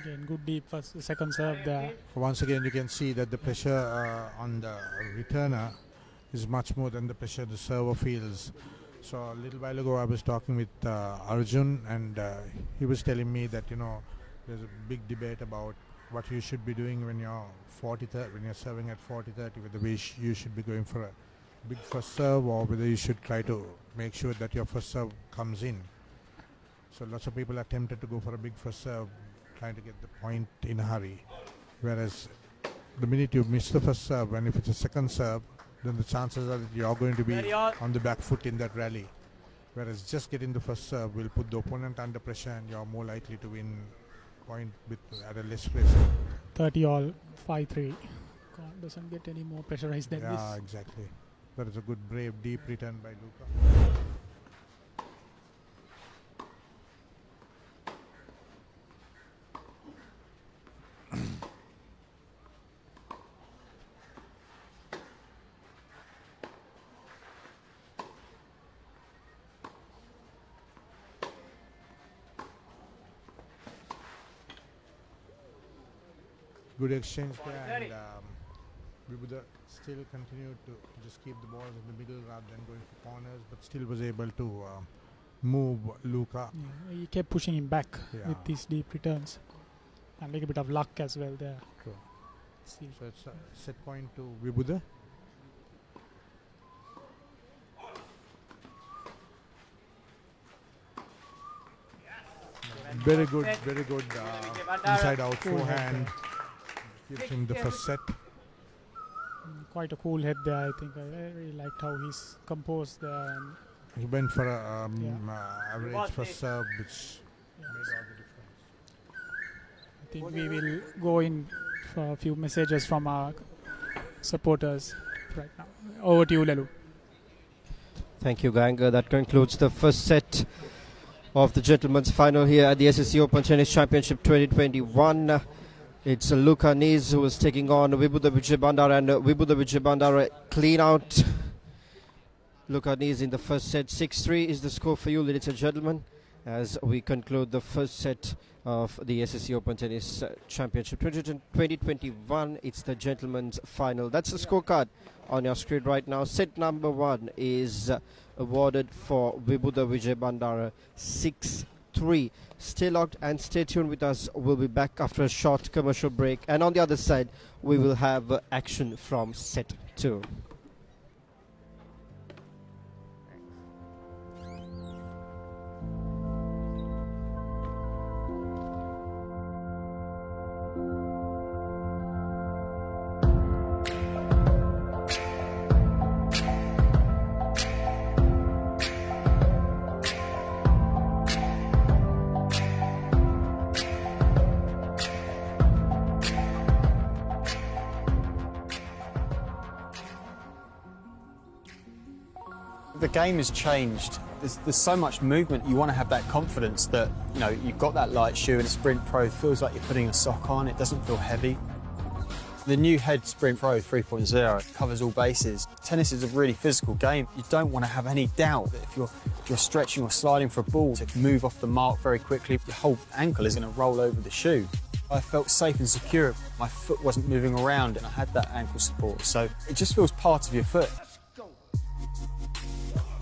Speaker 2: Again, good deep second serve there.
Speaker 3: Once again, you can see that the pressure on the returner is much more than the pressure the server feels. So a little while ago, I was talking with Arjun, and he was telling me that there's a big debate about what you should be doing when you're when you're serving at 40-30, whether you should be going for a big first serve or whether you should try to make sure that your first serve comes in. So lots of people are tempted to go for a big first serve, trying to get the point in a hurry. Whereas the minute you miss the first serve, and if it's a second serve, then the chances are that you're going to be on the back foot in that rally. Whereas just getting the first serve will put the opponent under pressure, and you're more likely to win point at a less pressure.
Speaker 2: 30 all, 5-3. Doesn't get any more pressurized than this.
Speaker 3: Yeah, exactly. That is a good, brave, deep return by Luca. Good exchange there, and Vibuda still continued to just keep the balls in the middle rather than going for corners, but still was able to move Luca.
Speaker 2: Yeah, he kept pushing him back with these deep returns, and a little bit of luck as well there.
Speaker 3: Cool. So it's a set point to Vibuda. Very good inside out forehand. Gives him the first set.
Speaker 2: Quite a cool head there, I think. I really liked how he's composed there. And
Speaker 3: he went for a average first serve, which made all the difference.
Speaker 2: I think we will go in for a few messages from our supporters right now. Over to you, Lelu.
Speaker 1: Thank you, Gang. That concludes the first set of the gentlemen's final here at the SSC Open Tennis Championship 2021. It's Luca Knese who is taking on Vibuda Wijebandara, and Vibuda Wijebandara clean out Luca Knese in the first set. 6-3 is the score for you, ladies and gentlemen, as we conclude the first set of the SSC Open Tennis Championship 2021. It's the gentlemen's final. That's the scorecard on your screen right now. Set number 1 is awarded for Vibuda Wijebandara, 6-3. Stay locked and stay tuned with us. We'll be back after a short commercial break, and on the other side we will have action from set 2.
Speaker 8: The game has changed. There's so much movement. You want to have that confidence that, you've got that light shoe, and Sprint Pro feels like you're putting a sock on. It doesn't feel heavy. The new Head Sprint Pro 3.0 covers all bases. Tennis is a really physical game. You don't want to have any doubt that if you're stretching or sliding for a ball to move off the mark very quickly, your whole ankle is going to roll over the shoe. I felt safe and secure. My foot wasn't moving around, and I had that ankle support. So it just feels part of your foot.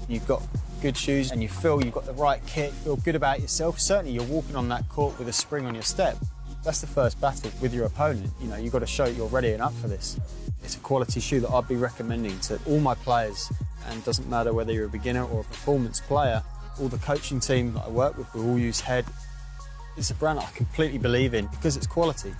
Speaker 8: You've got good shoes and you feel you've got the right kit, feel good about yourself. Certainly you're walking on that court with a spring on your step. That's the first battle with your opponent. You've got to show you're ready and up for this. It's a quality shoe that I'd be recommending to all my players, and it doesn't matter whether you're a beginner or a performance player. All the coaching team that I work with, we all use Head. It's a brand that I completely believe in because it's quality.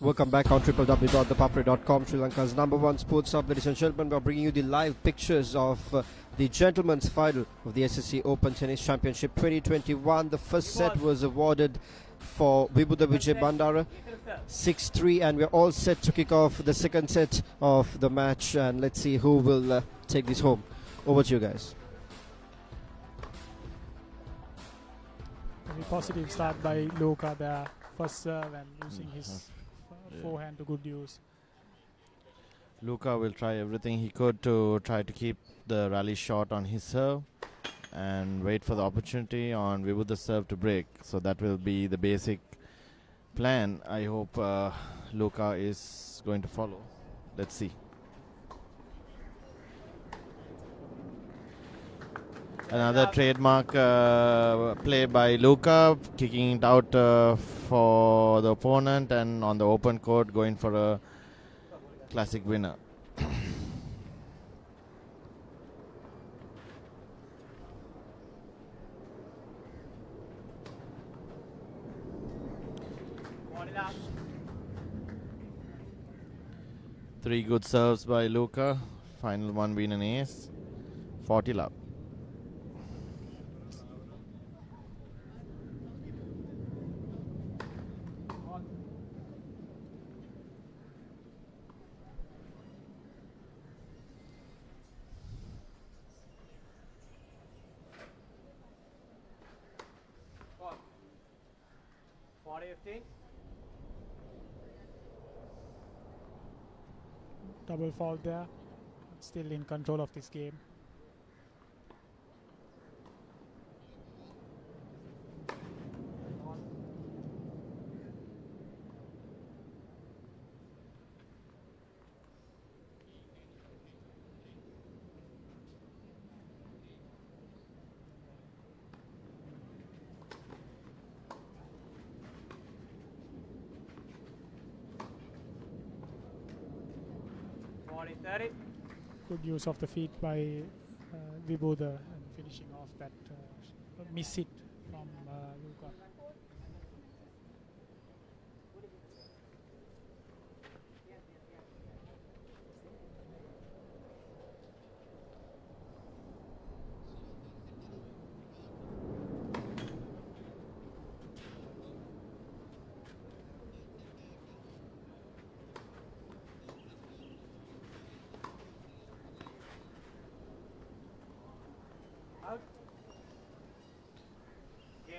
Speaker 1: Welcome back on www.thepapare.com, Sri Lanka's #1 sports hub. Ladies and gentlemen, we are bringing you the live pictures of the gentlemen's final of the SSC Open Tennis Championship 2021. The first set was awarded for Vibuda Wijebandara 6-3, and we're all set to kick off the second set of the match, and let's see who will take this home. Over to you guys.
Speaker 2: Very positive start by Luca there. First serve and using his forehand to good use.
Speaker 5: Luca will try everything he could to try to keep the rally short on his serve and wait for the opportunity on Vibuda's serve to break. So that will be the basic plan. I hope Luca is going to follow. Let's see. Another trademark play by Luca, kicking it out for the opponent, and on the open court going for a classic winner. Three good serves by Luca. Final one being an ace. 40 love.
Speaker 2: Double fault there. Still in control of this game. Good use of the feet by Vibuda and finishing off that miss hit from Luca.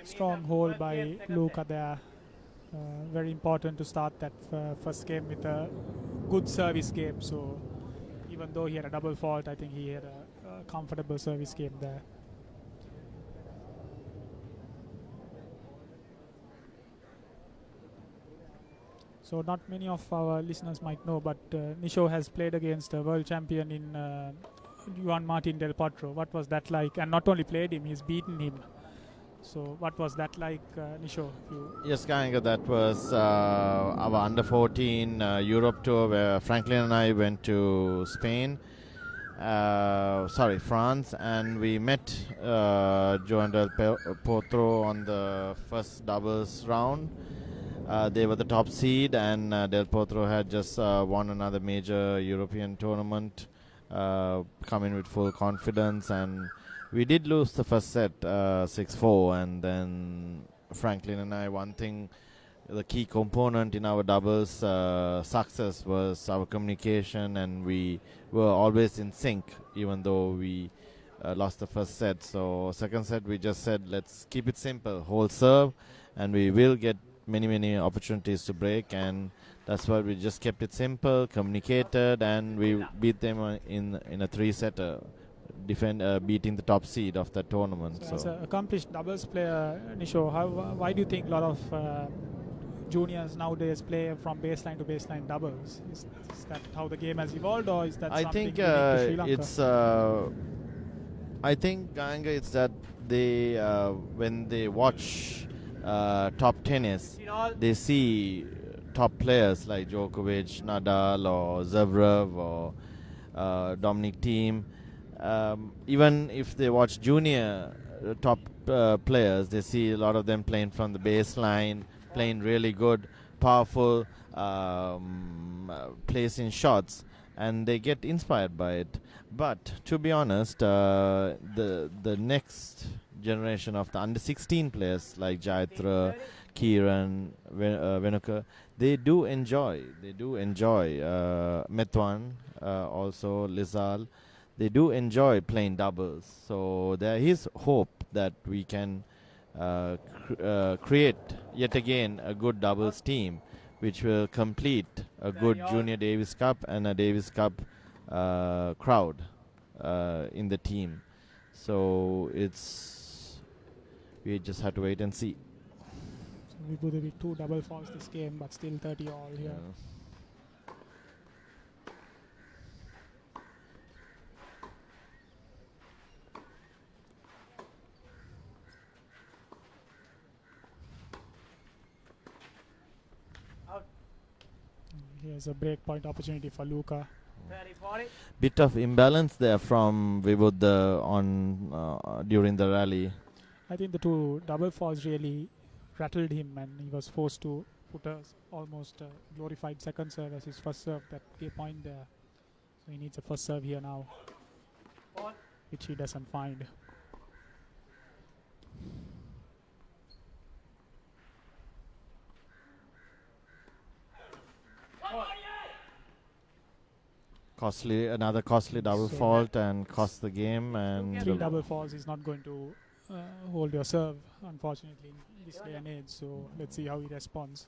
Speaker 2: Strong hold by Luca there. Very important to start that first game with a good service game. So even though he had a double fault, I think he had a comfortable service game there. So not many of our listeners might know, but Nisho has played against a world champion in Juan Martin Del Potro. What was that like? And not only played him, he's beaten him. So what was that like, Nisho?
Speaker 5: Yes, Kanga, that was our under-14 Europe tour where Franklin and I went to Spain, France, and we met Joan Del Potro on the first doubles round. They were the top seed, and Del Potro had just won another major European tournament, come in with full confidence, and we did lose the first set 6-4, and then Franklin and I, one thing, the key component in our doubles success was our communication, and we were always in sync even though we lost the first set. So second set we just said, let's keep it simple, hold serve, and we will get many opportunities to break, and that's why we just kept it simple, communicated, and we beat them in a three-setter, beating the top seed of that tournament.
Speaker 2: So as an accomplished doubles player, Nisho, why do you think a lot of juniors nowadays play from baseline to baseline doubles? Is that how the game has evolved, or is that something unique to Sri Lanka?
Speaker 5: It's I think, Ganga, it's that they when they watch top tennis, they see top players like Djokovic, Nadal, or Zverev, or Dominic Thiem. Even if they watch junior top players, they see a lot of them playing from the baseline, playing really good, powerful, placing shots, and they get inspired by it. But to be honest, the next generation of the under 16 players like Jaitra, Kieran, Venuka, they do enjoy Metwan, also Lizal. They do enjoy playing doubles. So there is hope that we can create yet again a good doubles team, which will complete a good Junior Davis Cup and a Davis Cup crowd in the team. So we just have to wait and see.
Speaker 2: So Vibuda with 2 double falls this game, but still 30 all here. Here's a break point opportunity for Luca.
Speaker 5: Bit of imbalance there from Vibuda on during the rally.
Speaker 2: I think the 2 double falls really rattled him, and he was forced to put a almost glorified second serve as his first serve. That gave point there. So he needs a first serve here now, which he doesn't find.
Speaker 5: Another costly double fault and cost the game. And
Speaker 2: 3 double falls is not going to hold your serve, unfortunately, in this day and age. So let's see how he responds.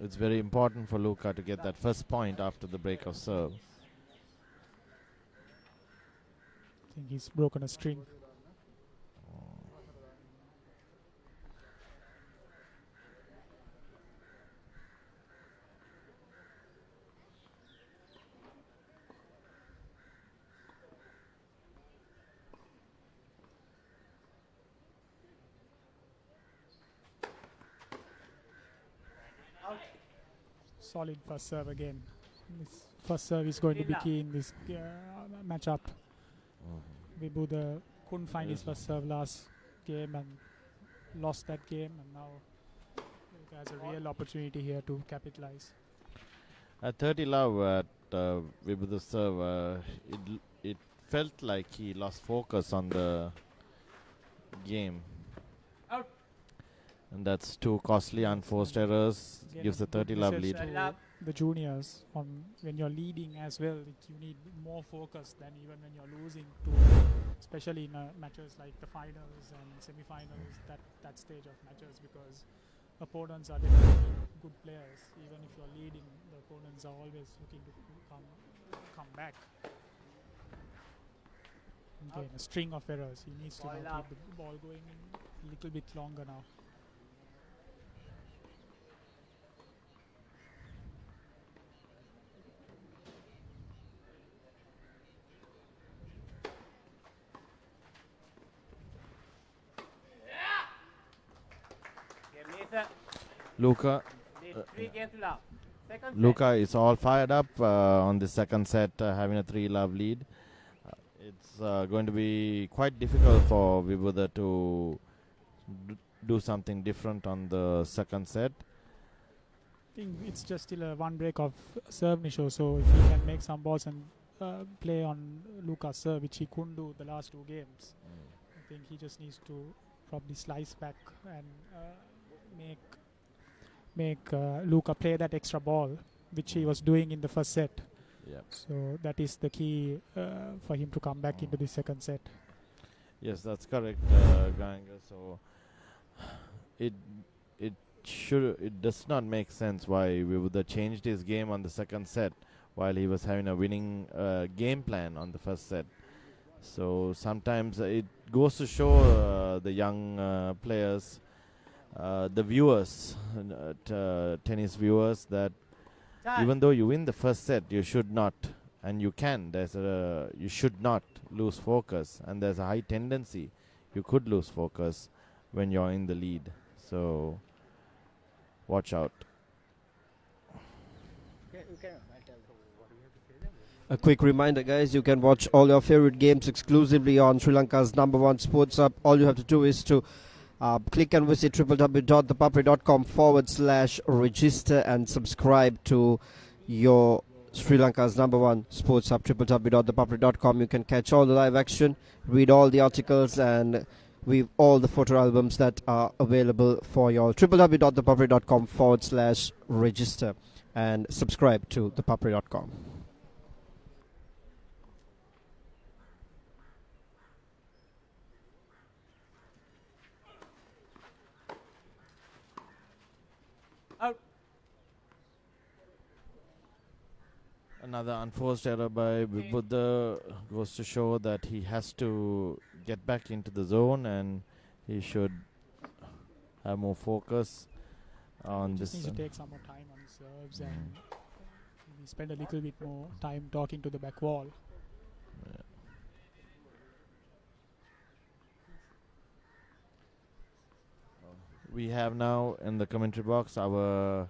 Speaker 5: It's very important for Luca to get that first point after the break of serve.
Speaker 2: I think he's broken a string. Solid first serve again. This first serve is going to be key in this matchup. Vibuda couldn't find his first serve last game and lost that game, and now he has a real opportunity here to capitalize.
Speaker 5: At 30 love at Vibuda's serve, it felt like he lost focus on the game.
Speaker 6: Out.
Speaker 5: And that's 2 costly unforced errors.
Speaker 2: Again,
Speaker 5: Gives the 30 love lead.
Speaker 2: to the juniors, when you're leading as well, you need more focus than even when you're losing, especially in matches like the finals and semi-finals, that stage of matches, because opponents are definitely good players. Even if you're leading, the opponents are always looking to come back. Again, a string of errors. He needs to now keep the ball going a little bit longer now.
Speaker 5: Luca is all fired up on the second set, having a 3 love lead. It's going to be quite difficult for Vibuda to do something different on the second set.
Speaker 2: I think it's just still a 1 break of serve Nisho, so if he can make some balls and play on Luca's serve, which he couldn't do the last 2 games, I think he just needs to probably slice back and make Luca play that extra ball, which he was doing in the first set.
Speaker 5: Yep.
Speaker 2: So that is the key for him to come back into the second set.
Speaker 5: Yes, that's correct, Ganga. So it does not make sense why Vibuda changed his game on the second set while he was having a winning game plan on the first set. So sometimes it goes to show the young players, the viewers, tennis viewers, that even though you win the first set, you should not, and you can. You should not lose focus, and there's a high tendency you could lose focus when you're in the lead. So watch out.
Speaker 1: A quick reminder, guys, you can watch all your favorite games exclusively on Sri Lanka's #1 sports app. All you have to do is to Click and visit www.thepapare.com/register and subscribe to your Sri Lanka's #1 sports hub, www.thepapare.com. You can catch all the live action, read all the articles, and view all the photo albums that are available for you all. www.thepapare.com/register and subscribe to thepapare.com.
Speaker 6: Out.
Speaker 5: Another unforced error by Vibuda goes to show that he has to get back into the zone and he should have more focus on
Speaker 2: Just
Speaker 5: this.
Speaker 2: needs to take some more time on his serves and maybe spend a little bit more time talking to the back wall.
Speaker 5: We have now in the commentary box our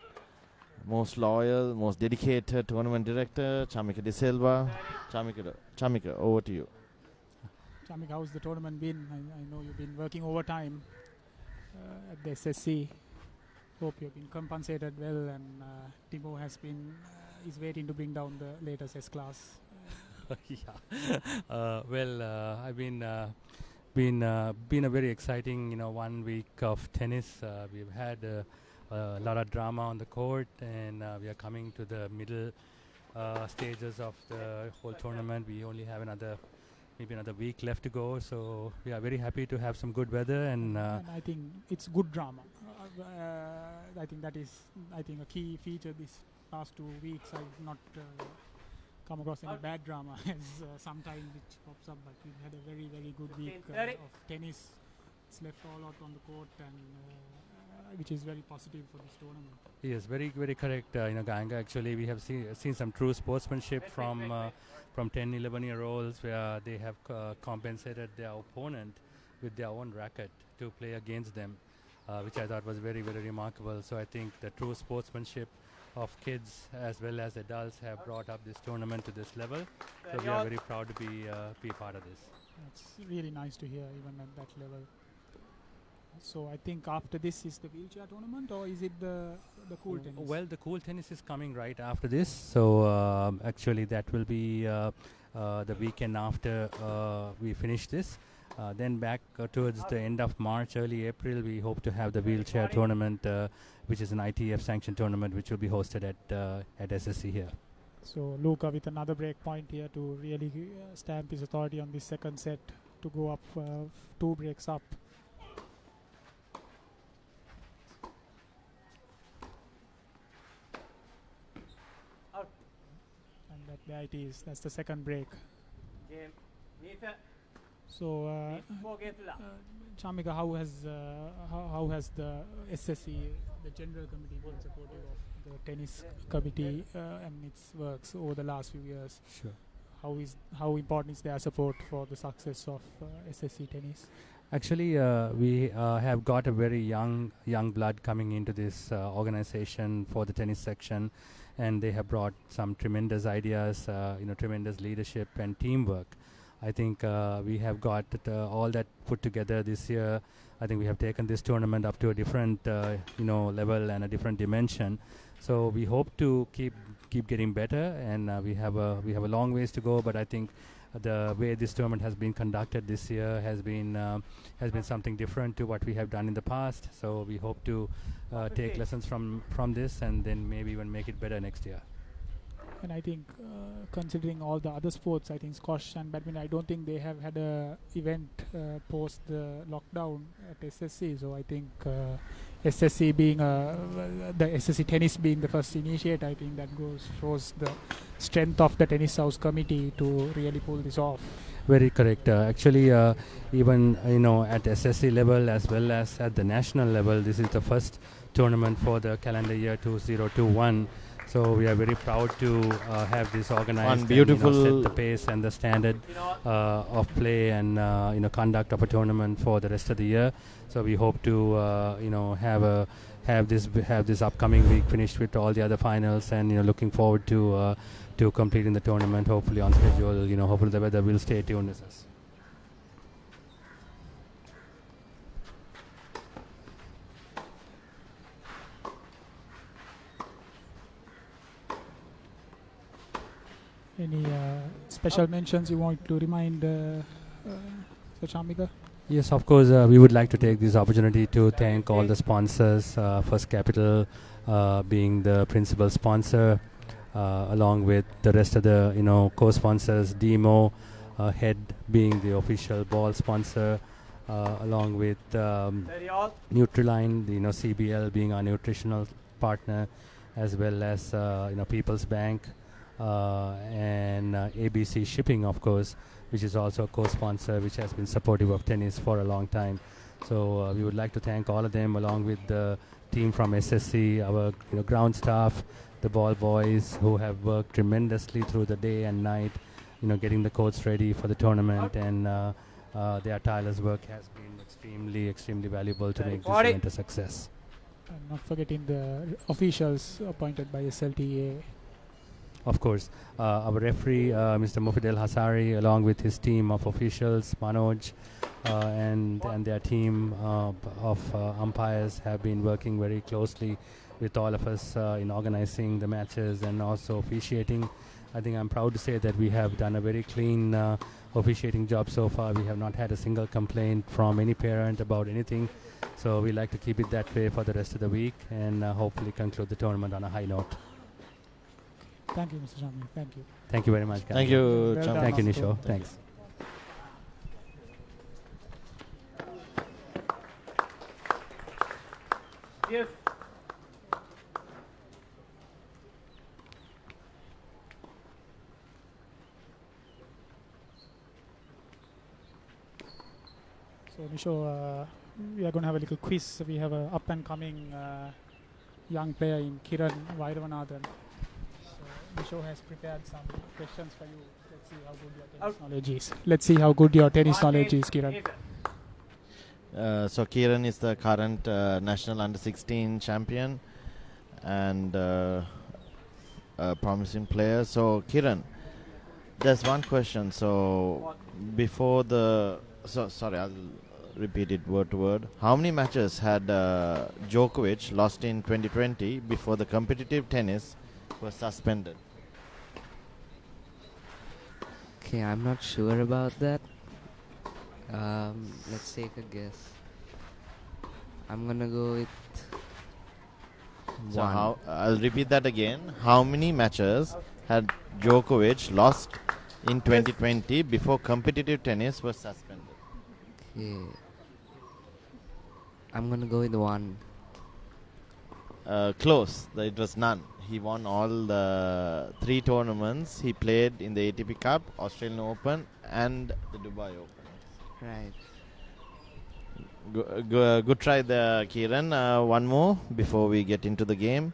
Speaker 5: most loyal, most dedicated tournament director, Chamika De Silva. Chamika, over to you.
Speaker 2: Chamika, how's the tournament been? I know you've been working overtime at the SSC. Hope you've been compensated well, and Timo has been is waiting to bring down the latest S class.
Speaker 9: Yeah. I've been a very exciting 1 week of tennis. We've had a lot of drama on the court, and we are coming to the middle stages of the whole tournament. We only have maybe another week left to go, so we are very happy to have some good weather, and
Speaker 2: I think it's good drama. I think that is a key feature this past 2 weeks. I've not come across any bad drama as sometimes it pops up, but we've had a very, very good week of tennis. It's left all out on the court, and which is very positive for this tournament.
Speaker 9: Yes, very, very correct, Ganga. Actually, we have seen some true sportsmanship from 10, 11-year-olds where they have compensated their opponent with their own racket to play against them, which I thought was very, very remarkable. So I think the true sportsmanship of kids as well as adults have brought up this tournament to this level. So we are very proud to be part of this.
Speaker 2: It's really nice to hear, even at that level. So I think after this is the wheelchair tournament, or is it the cool tennis?
Speaker 9: Well, the cool tennis is coming right after this. So actually that will be the weekend after we finish this. Then back towards the end of March, early April, we hope to have the wheelchair tournament, which is an ITF sanctioned tournament, which will be hosted at SSC here.
Speaker 2: So Luca with another break point here to really stamp his authority on this second set to go up 2 breaks up. And there it is. That's the second break.
Speaker 6: Game. Neither.
Speaker 2: So,
Speaker 6: 4 games left.
Speaker 2: Chamika, how has the SSC, the general committee, been supportive of the tennis committee and its works over the last few years?
Speaker 9: Sure.
Speaker 2: How important is their support for the success of SSC tennis?
Speaker 9: Actually, we have got a very young blood coming into this organization for the tennis section, and they have brought some tremendous ideas, tremendous leadership and teamwork. I think we have got all that put together this year. I think we have taken this tournament up to a different, level and a different dimension. So we hope to keep getting better, and we have a long ways to go. But I think the way this tournament has been conducted this year has been something different to what we have done in the past. So we hope to take lessons from this, and then maybe even make it better next year.
Speaker 2: And I think considering all the other sports, I think squash and badminton, I don't think they have had a event post the lockdown at SSC. So I think SSC being the SSC tennis being the first initiate, I think that shows the strength of the tennis house committee to really pull this off.
Speaker 9: Very correct. Actually, even at SSC level as well as at the national level, this is the first tournament for the calendar year 2021. So we are very proud to have this organized,
Speaker 5: beautiful
Speaker 9: and, set the pace and the standard of play and conduct of a tournament for the rest of the year. So we hope to have this upcoming week finished with all the other finals, and looking forward to completing the tournament hopefully on schedule. Hopefully the weather will stay tuned with us.
Speaker 2: Any special mentions you want to remind Sachamika?
Speaker 9: Yes, of course. We would like to take this opportunity to thank all the sponsors. First Capital being the principal sponsor, along with the rest of the co-sponsors. Demo, Head being the official ball sponsor, along with Nutriline, CBL being our nutritional partner, as well as People's Bank and ABC Shipping, of course, which is also a co-sponsor, which has been supportive of tennis for a long time. So we would like to thank all of them, along with the team from SSC, our ground staff, the ball boys, who have worked tremendously through the day and night, getting the courts ready for the tournament, and their tireless work has been extremely valuable to make this event a success.
Speaker 2: And not forgetting the officials appointed by SLTA.
Speaker 9: Of course, our referee, Mr. Mufid El Hasari, along with his team of officials, Manoj, and their team of umpires, have been working very closely with all of us in organizing the matches and also officiating. I think I'm proud to say that we have done a very clean officiating job so far. We have not had a single complaint from any parent about anything. So we like to keep it that way for the rest of the week and hopefully conclude the tournament on a high note.
Speaker 2: Thank you, Mr. Shammi. Thank you.
Speaker 9: Thank you very much, guys.
Speaker 5: Thank you,
Speaker 2: Well
Speaker 5: Cham.
Speaker 2: done.
Speaker 9: Thank you, Nisho. Thanks.
Speaker 6: Yes.
Speaker 2: So, Nisho, we are going to have a little quiz. We have an up-and-coming young player in Kiran Vairavanadan. So, Nisho has prepared some questions for you. Let's see how good your tennis knowledge is. Let's see how good your tennis knowledge is, Kiran.
Speaker 5: So Kiran is the current national under-16 champion and a promising player. So Kiran, there's one question. So before sorry, I'll repeat it word to word. How many matches had Djokovic lost in 2020 before the competitive tennis was suspended?
Speaker 10: Okay, I'm not sure about that. Let's take a guess. I'm gonna go with
Speaker 5: So
Speaker 10: one.
Speaker 5: I'll repeat that again. How many matches had Djokovic lost in 2020 before competitive tennis was suspended?
Speaker 10: Okay. I'm gonna go with one.
Speaker 5: Close. It was none. He won all the 3 tournaments he played in the ATP Cup, Australian Open, and the Dubai Open.
Speaker 10: Right.
Speaker 5: Good try there, Kiran. One more before we get into the game.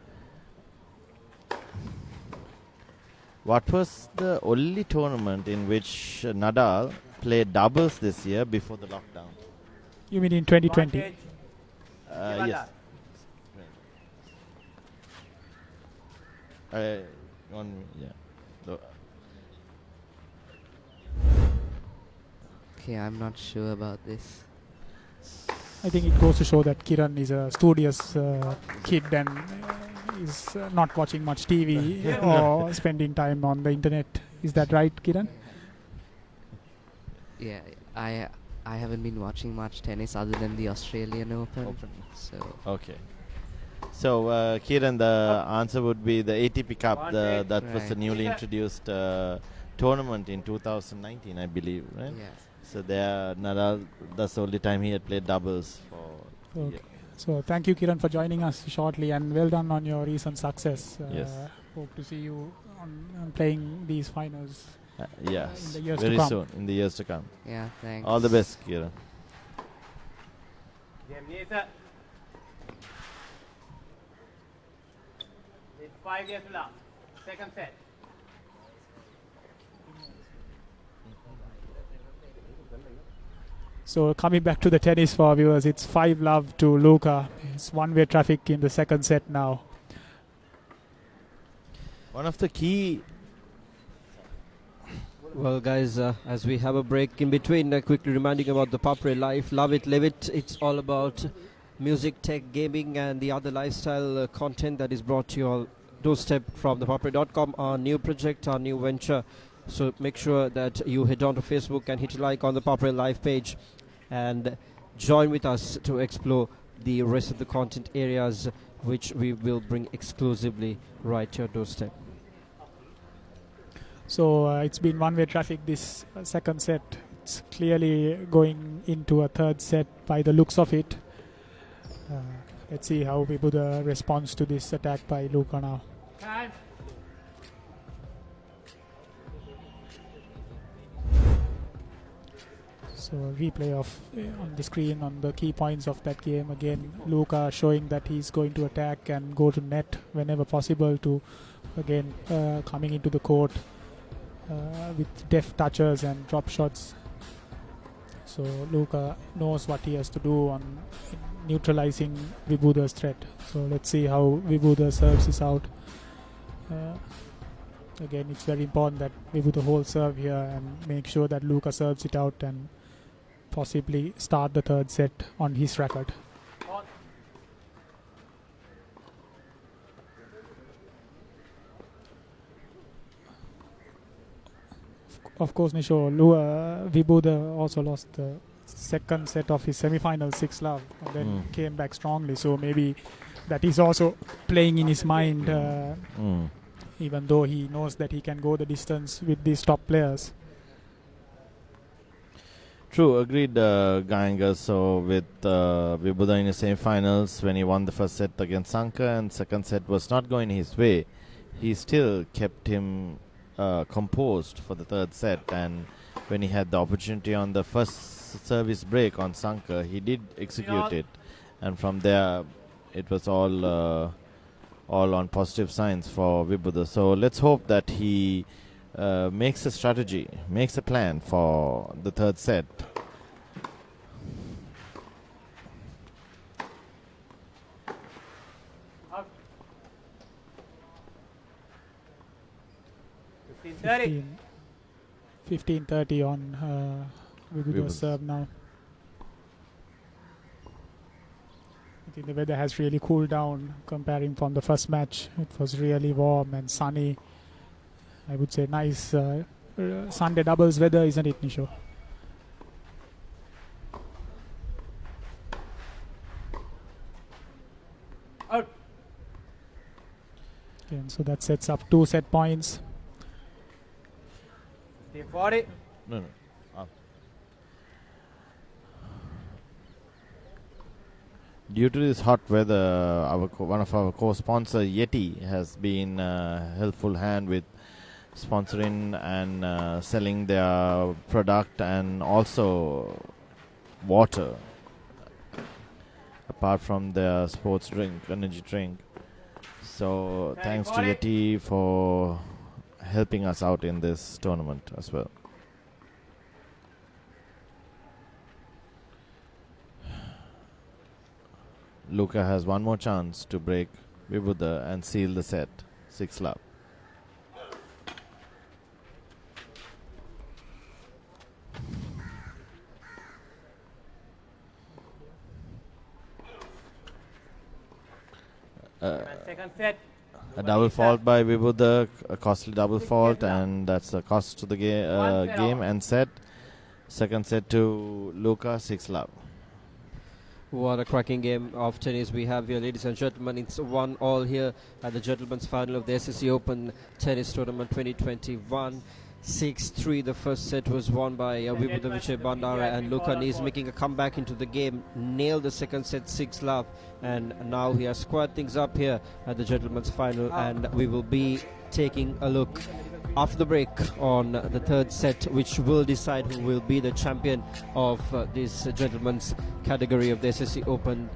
Speaker 5: What was the only tournament in which Nadal played doubles this year before the lockdown?
Speaker 2: You mean in 2020?
Speaker 5: Yes.
Speaker 10: Okay, I'm not sure about this.
Speaker 2: I think it goes to show that Kiran is a studious kid and is not watching much TV or spending time on the internet. Is that right, Kiran?
Speaker 10: Yeah, I haven't been watching much tennis other than the Australian Open. So
Speaker 5: Okay. So, Kiran, the answer would be the ATP Cup. That was the
Speaker 10: Right.
Speaker 5: newly introduced tournament in 2019, I believe, right?
Speaker 10: yeah.
Speaker 5: So there, Nadal, that's the only time he had played doubles for.
Speaker 2: Okay. So thank you, Kiran, for joining us shortly, and well done on your recent success.
Speaker 5: Yes.
Speaker 2: Hope to see you on playing these finals.
Speaker 5: Yes,
Speaker 2: in the years to
Speaker 5: very
Speaker 2: come.
Speaker 5: soon, in the years to come.
Speaker 10: Yeah, thanks.
Speaker 5: All the best, Kiran.
Speaker 6: Game Knese. With 5 games left. Second set.
Speaker 2: So coming back to the tennis for our viewers, it's 5-love to Luca. It's one-way traffic in the second set now.
Speaker 5: One of the key.
Speaker 1: Well, guys, as we have a break in between, quickly reminding about the ThePapare Life. Love it, live it. It's all about music, tech, gaming, and the other lifestyle content that is brought to you all doorstep from ThePapare.com, our new project, our new venture. So make sure that you head on to Facebook and hit like on the ThePapare live page and join with us to explore the rest of the content areas which we will bring exclusively right to your doorstep.
Speaker 2: So it's been one-way traffic this second set. It's clearly going into a third set by the looks of it. Let's see how Vibuda responds to this attack by Luca now.
Speaker 6: Time.
Speaker 2: So replay of on the screen on the key points of that game. Again, Luca showing that he's going to attack and go to net whenever possible to, again, coming into the court with deft touches and drop shots. So Luca knows what he has to do on neutralizing Vibuda's threat. So let's see how Vibuda serves this out. Again, it's very important that Vibuda hold serve here and make sure that Luca serves it out and possibly start the third set on his record. Of course, Nisho, Vibuda also lost the second set of his semi-final 6-love and then came back strongly. So maybe that is also playing in his mind, even though he knows that he can go the distance with these top players.
Speaker 5: True, agreed, Ganga. So with Vibuda in the semi-finals, when he won the first set against Sanka and second set was not going his way, he still kept him composed for the third set, and when he had the opportunity on the first service break on Sanka, he did execute it, and from there it was all on positive signs for Vibuda. So let's hope that he makes a strategy, makes a plan for the third set.
Speaker 6: Out.
Speaker 2: 15-30 on Vibuda's serve now. I think the weather has really cooled down comparing from the first match. It was really warm and sunny. I would say nice Sunday doubles weather, isn't it, Nisho?
Speaker 6: Out.
Speaker 2: Okay, so that sets up 2 set points.
Speaker 6: 40.
Speaker 5: No. Due to this hot weather, one of our co-sponsor Yeti has been a helpful hand with sponsoring and selling their product and also water, apart from their sports drink, energy drink. So thanks to Yeti for helping us out in this tournament as well. Luca has one more chance to break Vibuda and seal the set. 6-love.
Speaker 6: Second set.
Speaker 5: A double fault by Vibuda, a costly double fault, and that's a cost to the game and set. Second set to Luca, 6-love.
Speaker 1: What a cracking game of tennis we have here, ladies and gentlemen. It's 1-1 here at the gentlemen's final of the SSC Open Tennis Tournament 2021. 6-3. The first set was won by Vibuda Wijebandara, and Luca Knese making a comeback into the game. Nailed the second set 6-love, and now he has squared things up here at the gentlemen's final, and we will be taking a look after the break on the third set, which will decide who will be the champion of this gentlemen's category of the SSC Open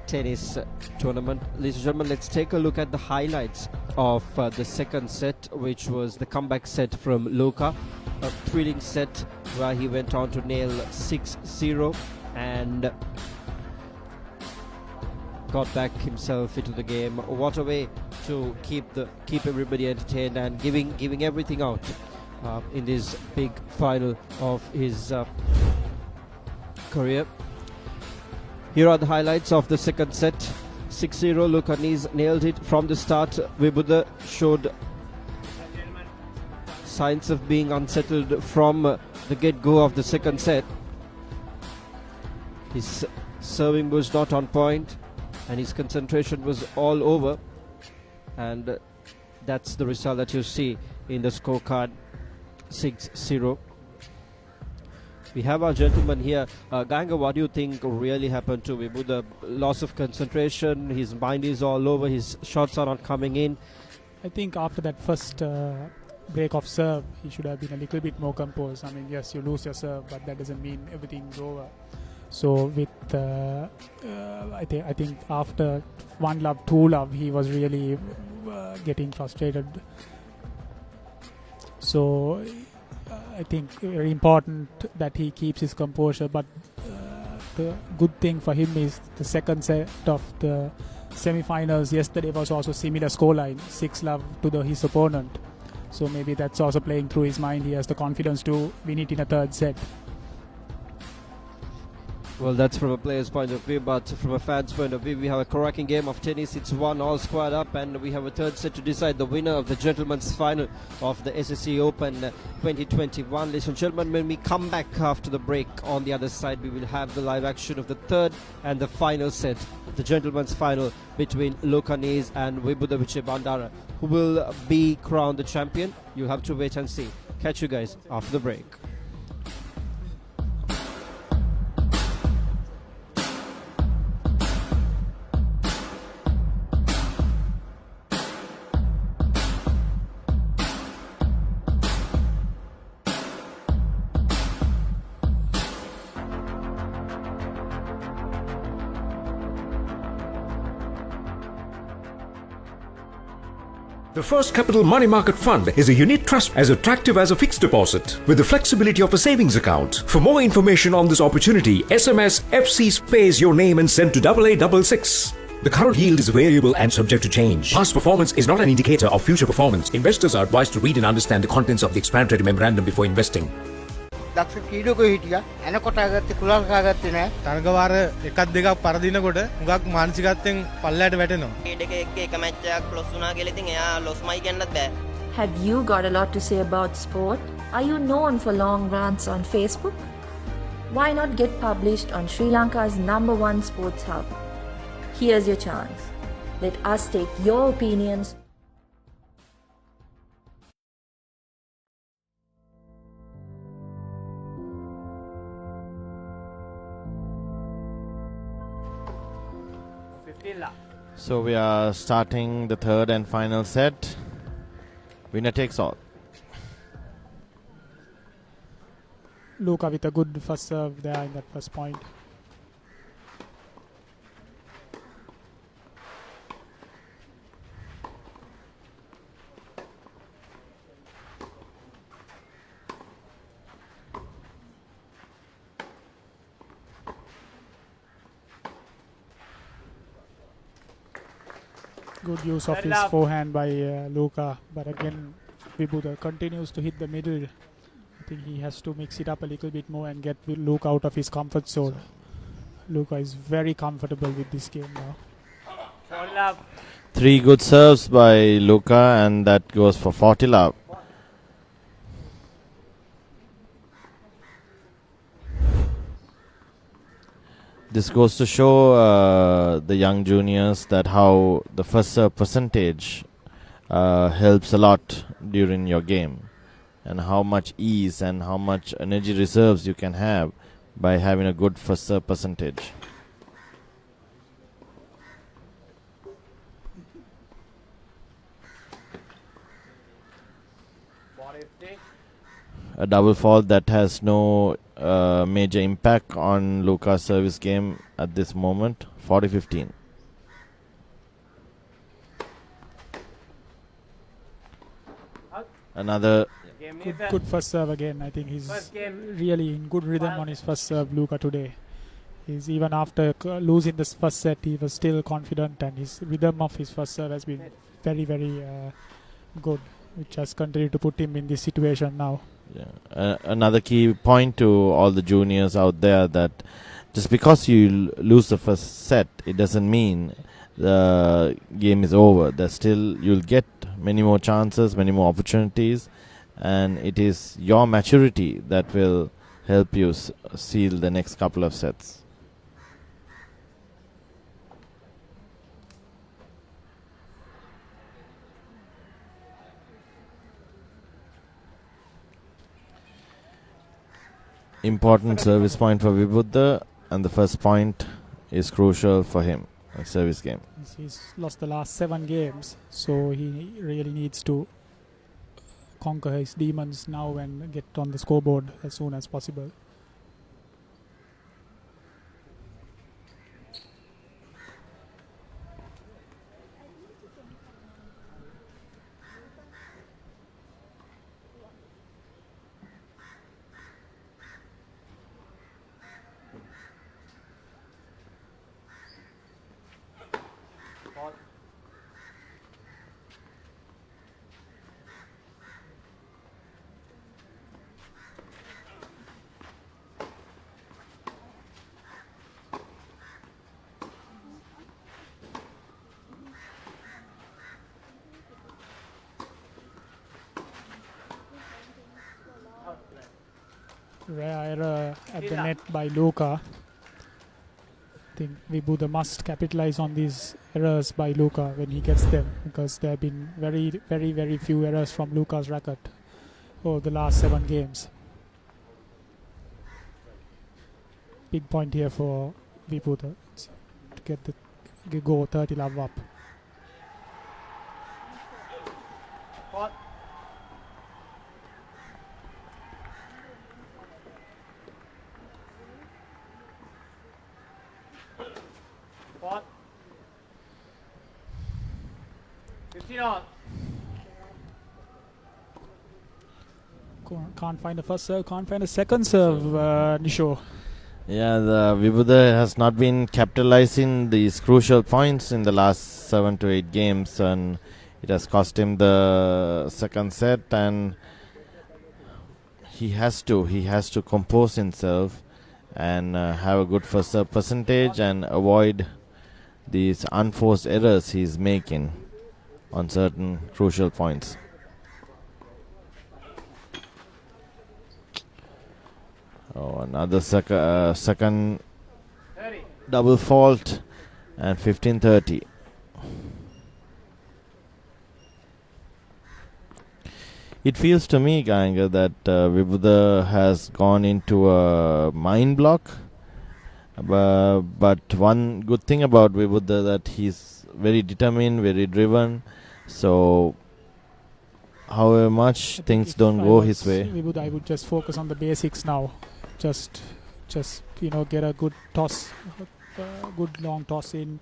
Speaker 1: Tennis Tournament. Ladies and gentlemen, let's take a look at the highlights of the second set, which was the comeback set from Luca. A thrilling set where he went on to nail 6-0 and got back himself into the game. What a way to keep everybody entertained and giving everything out in this big final of his career. Here are the highlights of the second set. 6-0. Luca Knese nailed it from the start. Vibuda showed signs of being unsettled from the get-go of the second set. His serving was not on point and his concentration was all over, and that's the result that you see in the scorecard. 6-0. We have our gentleman here. Ganga, what do you think really happened to Vibuda? Loss of concentration, his mind is all over, his shots are not coming in.
Speaker 2: I think after that first break of serve, he should have been a little bit more composed. I mean, yes, you lose your serve, but that doesn't mean everything's over. So with I think after 1 love, 2 love, he was really getting frustrated. So I think very important that he keeps his composure. But the good thing for him is the second set of the semi-finals yesterday was also similar scoreline, 6 love to his opponent. So maybe that's also playing through his mind. He has the confidence to win it in a third set.
Speaker 1: Well, that's from a player's point of view, but from a fan's point of view, we have a cracking game of tennis. It's 1 all squared up, and we have a third set to decide the winner of the gentleman's final of the SSC Open 2021. Ladies and gentlemen, when we come back after the break, on the other side, we will have the live action of the third and the final set, the gentleman's final between Luca Knese and Vibuda Wijebandara. Who will be crowned the champion? You'll have to wait and see. Catch you guys after the break.
Speaker 11: The First Capital Money Market Fund is a unit trust as attractive as a fixed deposit with the flexibility of a savings account. For more information on this opportunity, SMS FC space your name and send to 8866. The current yield is variable and subject to change. Past performance is not an indicator of future performance. Investors are advised to read and understand the contents of the explanatory memorandum before investing.
Speaker 12: දක්ෂ කීඩකෝ හිටියා එනකොට ආගත්තේ කුලල් කාගත්තේ නෑ තරගවාර එකක් දෙකක් පරදිනකොට හුඟක් මානසිකත්වයෙන් පල්ලයට වැටෙනවා කීඩක එක්ක එක මැච් එකක් ලොස් වුණා කියලා ඉතින් එයා ලොස්මයි කියන්නත් බෑ.
Speaker 13: Have you got a lot to say about sport? Are you known for long rants on Facebook? Why not get published on Sri Lanka's #1 sports hub? Here's your chance. Let us take your opinions.
Speaker 5: So we are starting the third and final set. Winner takes all.
Speaker 2: Luca with a good first serve there in that first point. Good use of his forehand by Luca, but again Vibuda continues to hit the middle. I think he has to mix it up a little bit more and get Luca out of his comfort zone. Luca is very comfortable with this game now.
Speaker 5: 3 good serves by Luca, and that goes for 40 love. This goes to show the young juniors that how the first serve percentage helps a lot during your game, and how much ease and how much energy reserves you can have by having a good first serve percentage. A double fault that has no major impact on Luca's service game at this moment. 40-15. Another
Speaker 2: good first serve again. I think he's really in good rhythm on his first serve, Luca, today. He's even after losing this first set, he was still confident, and his rhythm of his first serve has been very, very good, which has continued to put him in this situation now.
Speaker 5: Yeah. Another key point to all the juniors out there, that just because you lose the first set, it doesn't mean the game is over. There's still, you'll get many more chances, many more opportunities, and it is your maturity that will help you seal the next couple of sets. Important service point for Vibuda, and the first point is crucial for him, a service game.
Speaker 2: He's lost the last 7 games, so he really needs to conquer his demons now and get on the scoreboard as soon as possible. Rare error at the net by Luca. I think Vibuda must capitalize on these errors by Luca when he gets them, because there have been very few errors from Luca's racket over the last 7 games. Big point here for Vibuda to get the go 30 love up. Can't find the first serve, can't find the second serve, Nisho.
Speaker 5: Yeah, the Vibuda has not been capitalizing these crucial points in the last 7 to 8 games, and it has cost him the second set, and he has to compose himself and have a good first serve percentage and avoid these unforced errors he's making on certain crucial points. Oh, another second double fault, and 15-30. It feels to me, Ganga, that Vibuda has gone into a mind block. But one good thing about Vibuda that he's very determined, very driven. So, however much things don't go his way,
Speaker 2: Vibuda, I would just focus on the basics now. Just get a good toss, good long toss in,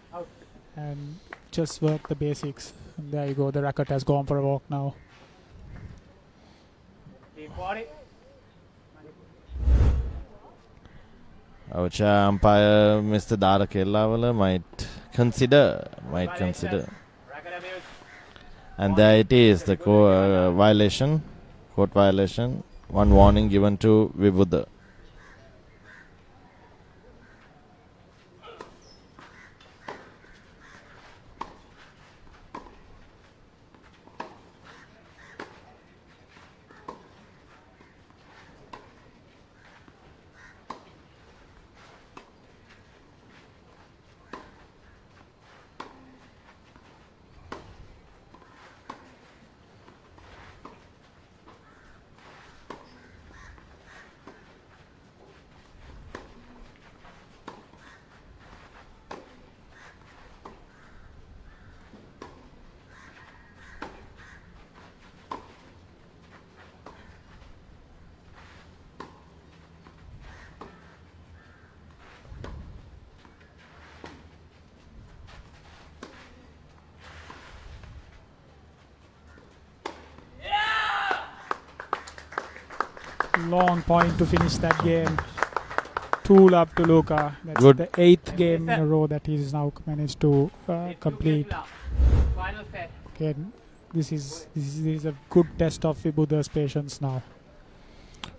Speaker 2: and just work the basics. And there you go. The racket has gone for a walk now.
Speaker 5: our chair umpire, Mr. Dara might consider. And there it is, the court violation. One warning given to Vibuda.
Speaker 2: Long point to finish that game. 2-love to Luca. That's
Speaker 5: Good.
Speaker 2: the 8th game in a row that he's now managed to complete. Okay, this is a good test of Vibuda's patience now.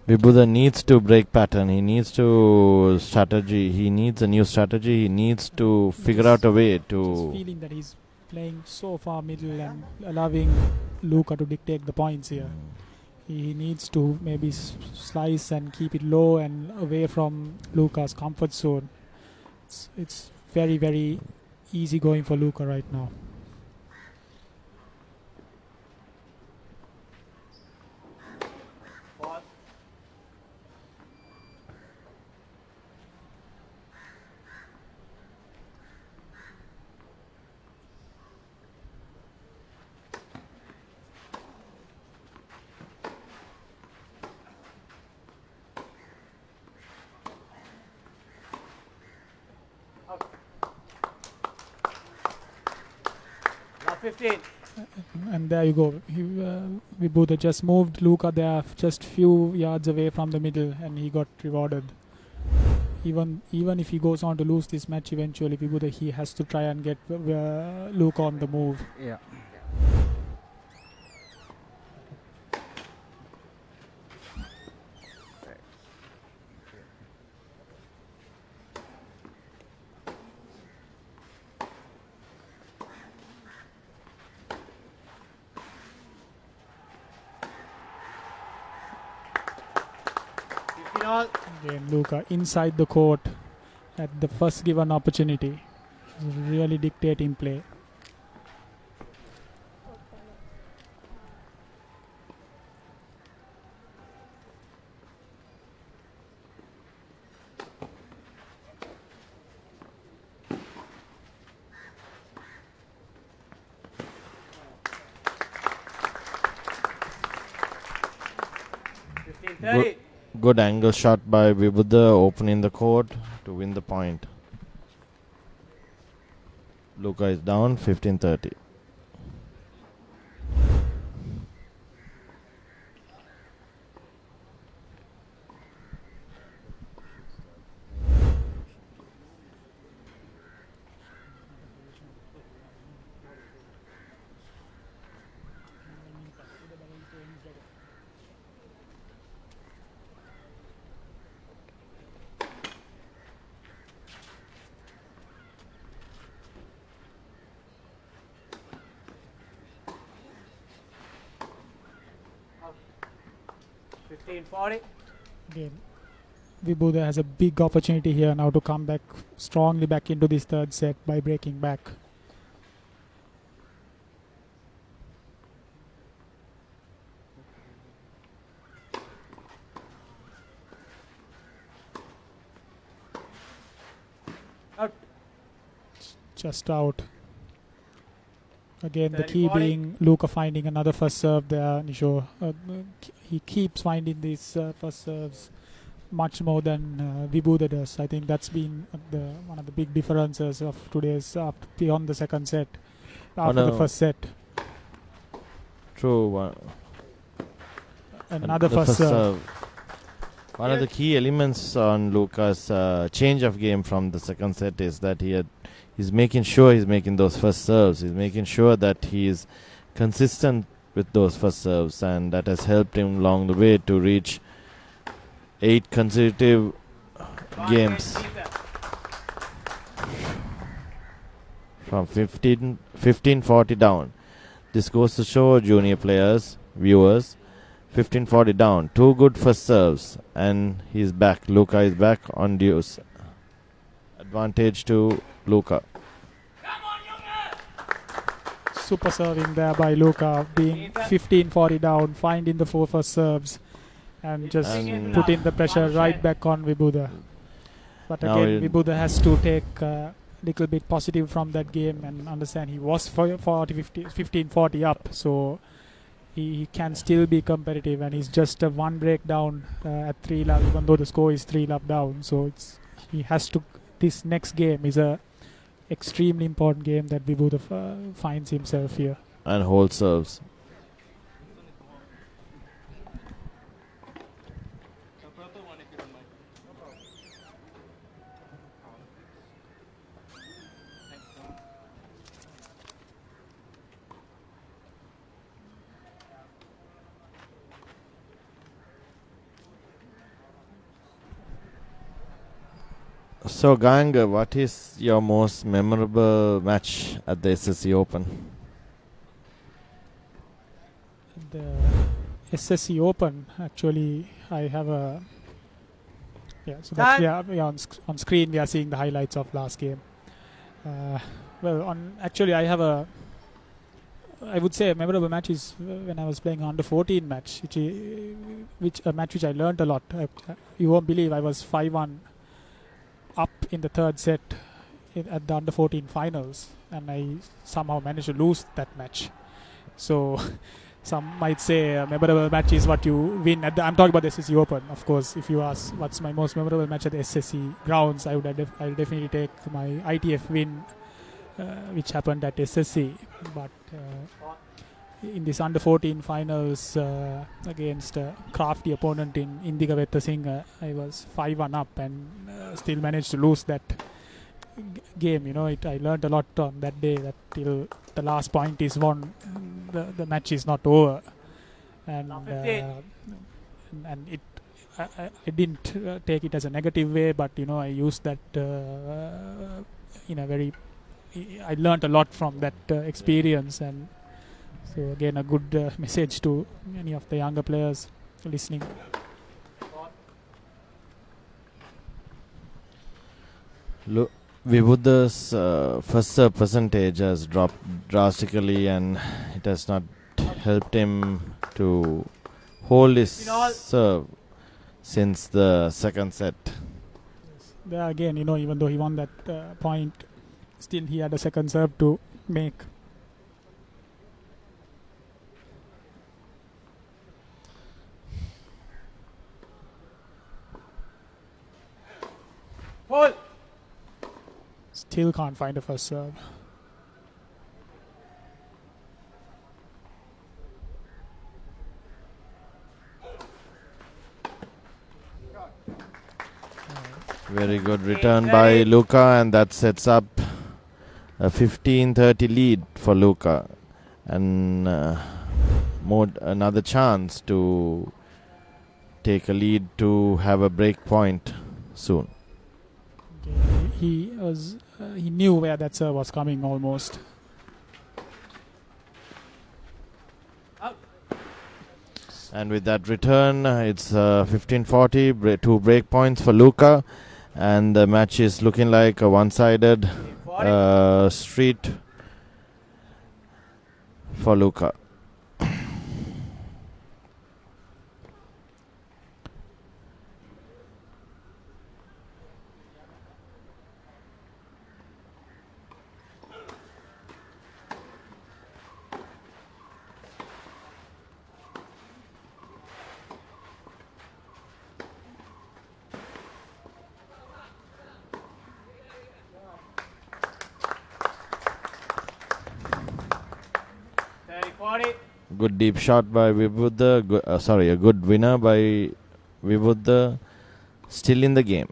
Speaker 5: Vibuda needs to break pattern. He needs to strategy. He needs a new strategy. He needs to figure out a way to.
Speaker 2: Just feeling that he's playing so far middle and allowing Luca to dictate the points here. He needs to maybe slice and keep it low and away from Luca's comfort zone. It's very, very easy going for Luca right now.
Speaker 6: Love 15.
Speaker 2: And there you go. Vibuda just moved Luca there just few yards away from the middle and he got rewarded. Even if he goes on to lose this match eventually, Vibuda, he has to try and get Luca on the move.
Speaker 14: Yeah.
Speaker 2: Again, Luca inside the court at the first given opportunity. Really dictating play.
Speaker 5: Good angle shot by Vibuda, opening the court to win the point. Luca is down 15-30.
Speaker 2: Again, Vibuda has a big opportunity here now to come back strongly back into this third set by breaking back.
Speaker 6: Out.
Speaker 2: Just out. Again, the key being Luca finding another first serve there, Nisho. He keeps finding these first serves much more than Vibuda does. I think that's been one of the big differences of today's beyond the second set, after the first set.
Speaker 5: True.
Speaker 2: Another first serve.
Speaker 5: One of the key elements on Luca's change of game from the second set is that he's making sure he's making those first serves. He's making sure that he's consistent with those first serves, and that has helped him along the way to reach 8 consecutive games from 15-40 down. This goes to show junior players, viewers, 15-40 down. 2 good first serves, and he's back. Luca is back on deuce. Advantage to Luca.
Speaker 2: Super serving there by Luca, being 15-40 down, finding the 4 first serves and just putting the pressure right back on Vibuda. But again, Vibuda has to take a little bit positive from that game and understand he was 15-40 up, so he can still be competitive, and he's just a 1 break down at 3 love, even though the score is 3 love down. So he has to. This next game is a extremely important game that Vibuda finds himself here.
Speaker 5: And hold serves. So, Gang, what is your most memorable match at the SSC Open?
Speaker 2: The SSC Open, actually, I have a... Yeah, so that's, we are on screen, we are seeing the highlights of last game. Actually, I have I would say a memorable match is when I was playing under 14 match, which I learned a lot. You won't believe I was 5-1 up in the third set at the under 14 finals, and I somehow managed to lose that match. So some might say a memorable match is what you win at I'm talking about the SSC Open, of course. If you ask what's my most memorable match at the SSC grounds, I'll definitely take my ITF win, which happened at SSC. But in this under 14 finals against a crafty opponent in Indiga Vettasinghe, I was 5-1 up and still managed to lose that game. I learned a lot on that day, that till the last point is won, the match is not over. And I didn't take it as a negative way, but I used that in a very... I learned a lot from that experience, and so again a good message to many of the younger players listening.
Speaker 5: Vibuda's first serve percentage has dropped drastically, and it has not helped him to hold his serve since the second set.
Speaker 2: There again, even though he won that point, still he had a second serve to make.
Speaker 6: Ball.
Speaker 2: Still can't find a first serve.
Speaker 5: Very good return by Luca, and that sets up a 15-30 lead for Luca, and another chance to take a lead to have a break point soon.
Speaker 2: He knew where that serve was coming almost.
Speaker 5: And with that return, it's 15-40, 2 break points for Luca, and the match is looking like a one-sided street for Luca. Good deep shot by Vibuda. A good winner by Vibuda. Still in the game.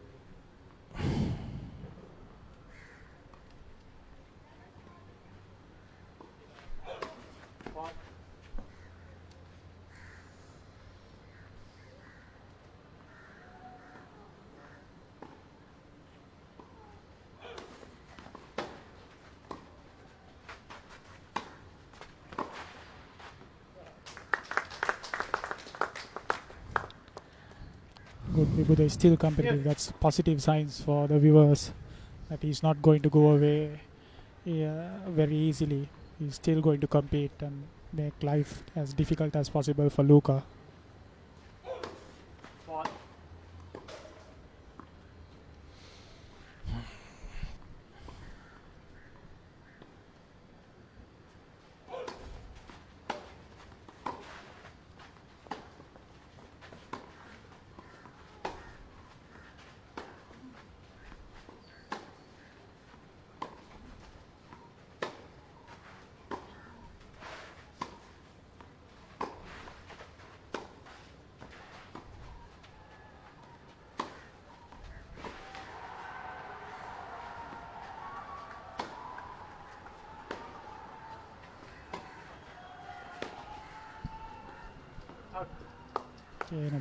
Speaker 2: Good, Vibuda is still competitive. That's positive signs for the viewers, that he's not going to go away very easily. He's still going to compete and make life as difficult as possible for Luca.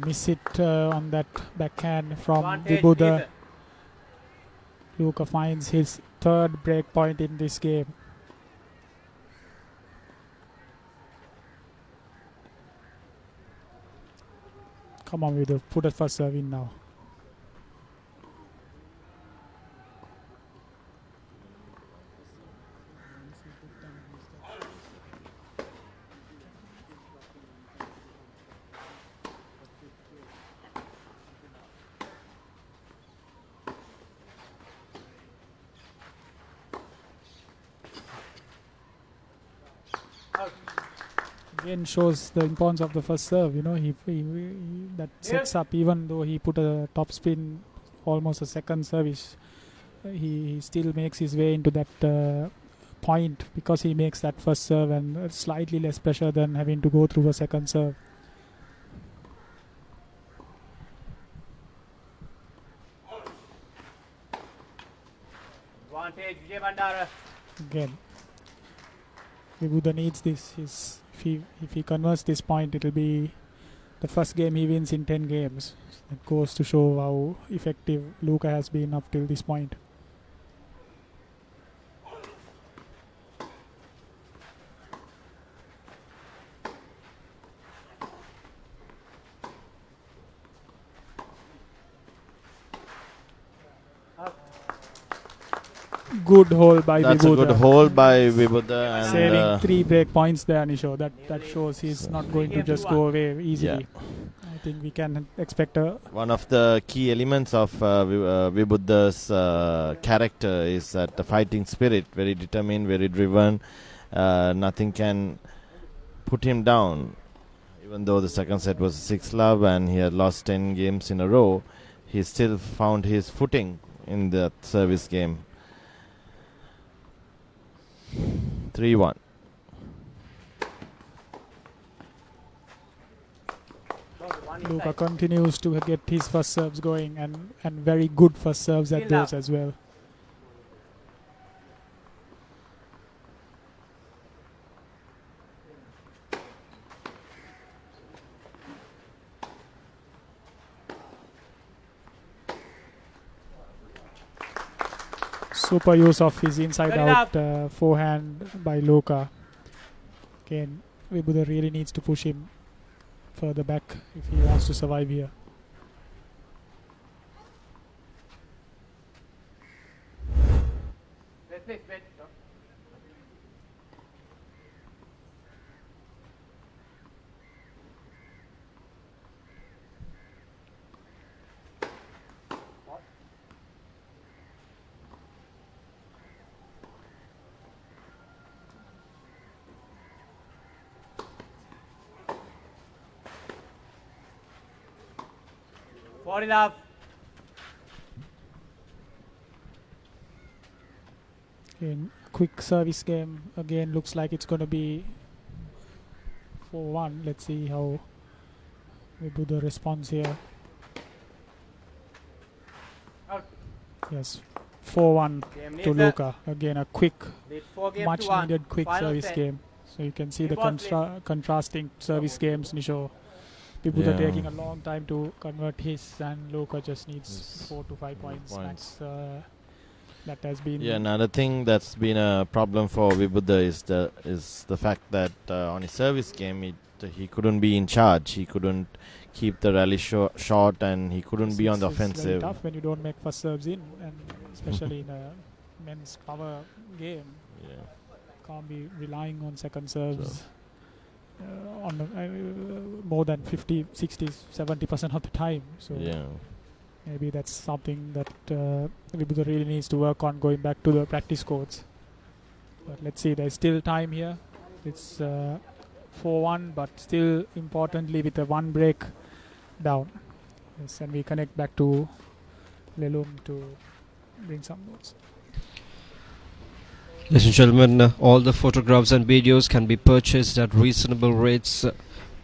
Speaker 2: Miss it on that backhand from Vibuda. Luca finds his third break point in this game. Come on, Vibuda, put a first serve in now. Again shows the importance of the first serve. You know, he that sets up, even though he put a top spin, almost a second service, he still makes his way into that point because he makes that first serve and slightly less pressure than having to go through a second serve.
Speaker 6: Advantage Wijebandara.
Speaker 2: Again, Vibuda needs this. If he converts this point, it will be the first game he wins in 10 games. It goes to show how effective Luca has been up till this point. Good hole by
Speaker 5: That's
Speaker 2: Vibuda.
Speaker 5: a good hole by Vibuda. And
Speaker 2: Saving 3 break points there, Nisho. That shows he's not going to just go away easily.
Speaker 5: Yeah.
Speaker 2: I think we can expect a...
Speaker 5: One of the key elements of Vibuda's character is that the fighting spirit, very determined, very driven. Nothing can put him down. Even though the second set was 6-love and he had lost 10 games in a row, he still found his footing in that service game. 3-1.
Speaker 2: Luca continues to get his first serves going and very good first serves at those as well. Super use of his inside out forehand by Luca. Again, Vibuda really needs to push him further back if he wants to survive here.
Speaker 6: Please. 4-love.
Speaker 2: Again, quick service game. Again, looks like it's going to be 4-1. Let's see how Vibuda responds here.
Speaker 6: Out.
Speaker 2: Yes, 4-1 to Luca. Again, a quick, much needed quick service game. So you can see the contrasting service games, Nisho. Vibuda taking a long time to convert his, and Luca just needs 4 to 5 points max. That has been...
Speaker 5: Yeah, another thing that's been a problem for Vibuda is the fact that on his service game, he couldn't be in charge. He couldn't keep the rally short, and he couldn't be on the offensive.
Speaker 2: It's very tough when you don't make first serves in, and especially in a men's power game.
Speaker 5: Yeah.
Speaker 2: Can't be relying on second serves on more than 50, 60, 70% of the time. So maybe that's something that Vibuda really needs to work on, going back to the practice courts. But let's see, there's still time here. It's 4-1, but still importantly with a 1 break down. Yes, and we connect back to Lelum to bring some notes.
Speaker 1: Ladies and gentlemen, all the photographs and videos can be purchased at reasonable rates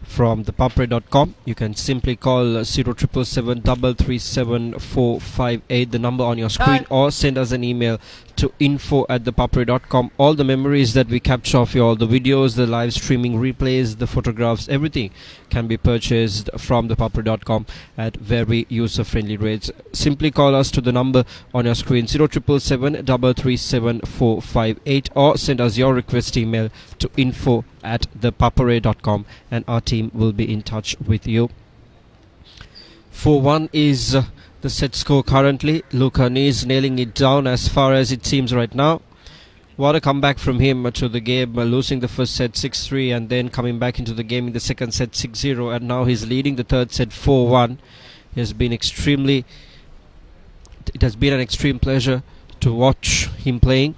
Speaker 1: from ThePapare.com. You can simply call 0777 337 458, the number on your screen, or send us an email to info@thepapare.com. All the memories that we capture of you, all the videos, the live streaming replays, the photographs, everything can be purchased from thepapare.com at very user-friendly rates. Simply call us to the number on your screen, 0777 337 458, or send us your request email to info@thepapare.com, and our team will be in touch with you. 4-1 is the set score currently. Luca Knese nailing it down as far as it seems right now. What a comeback from him to the game, losing the first set 6-3 and then coming back into the game in the second set 6-0, and now he's leading the third set 4-1. It has been an extreme pleasure to watch him playing.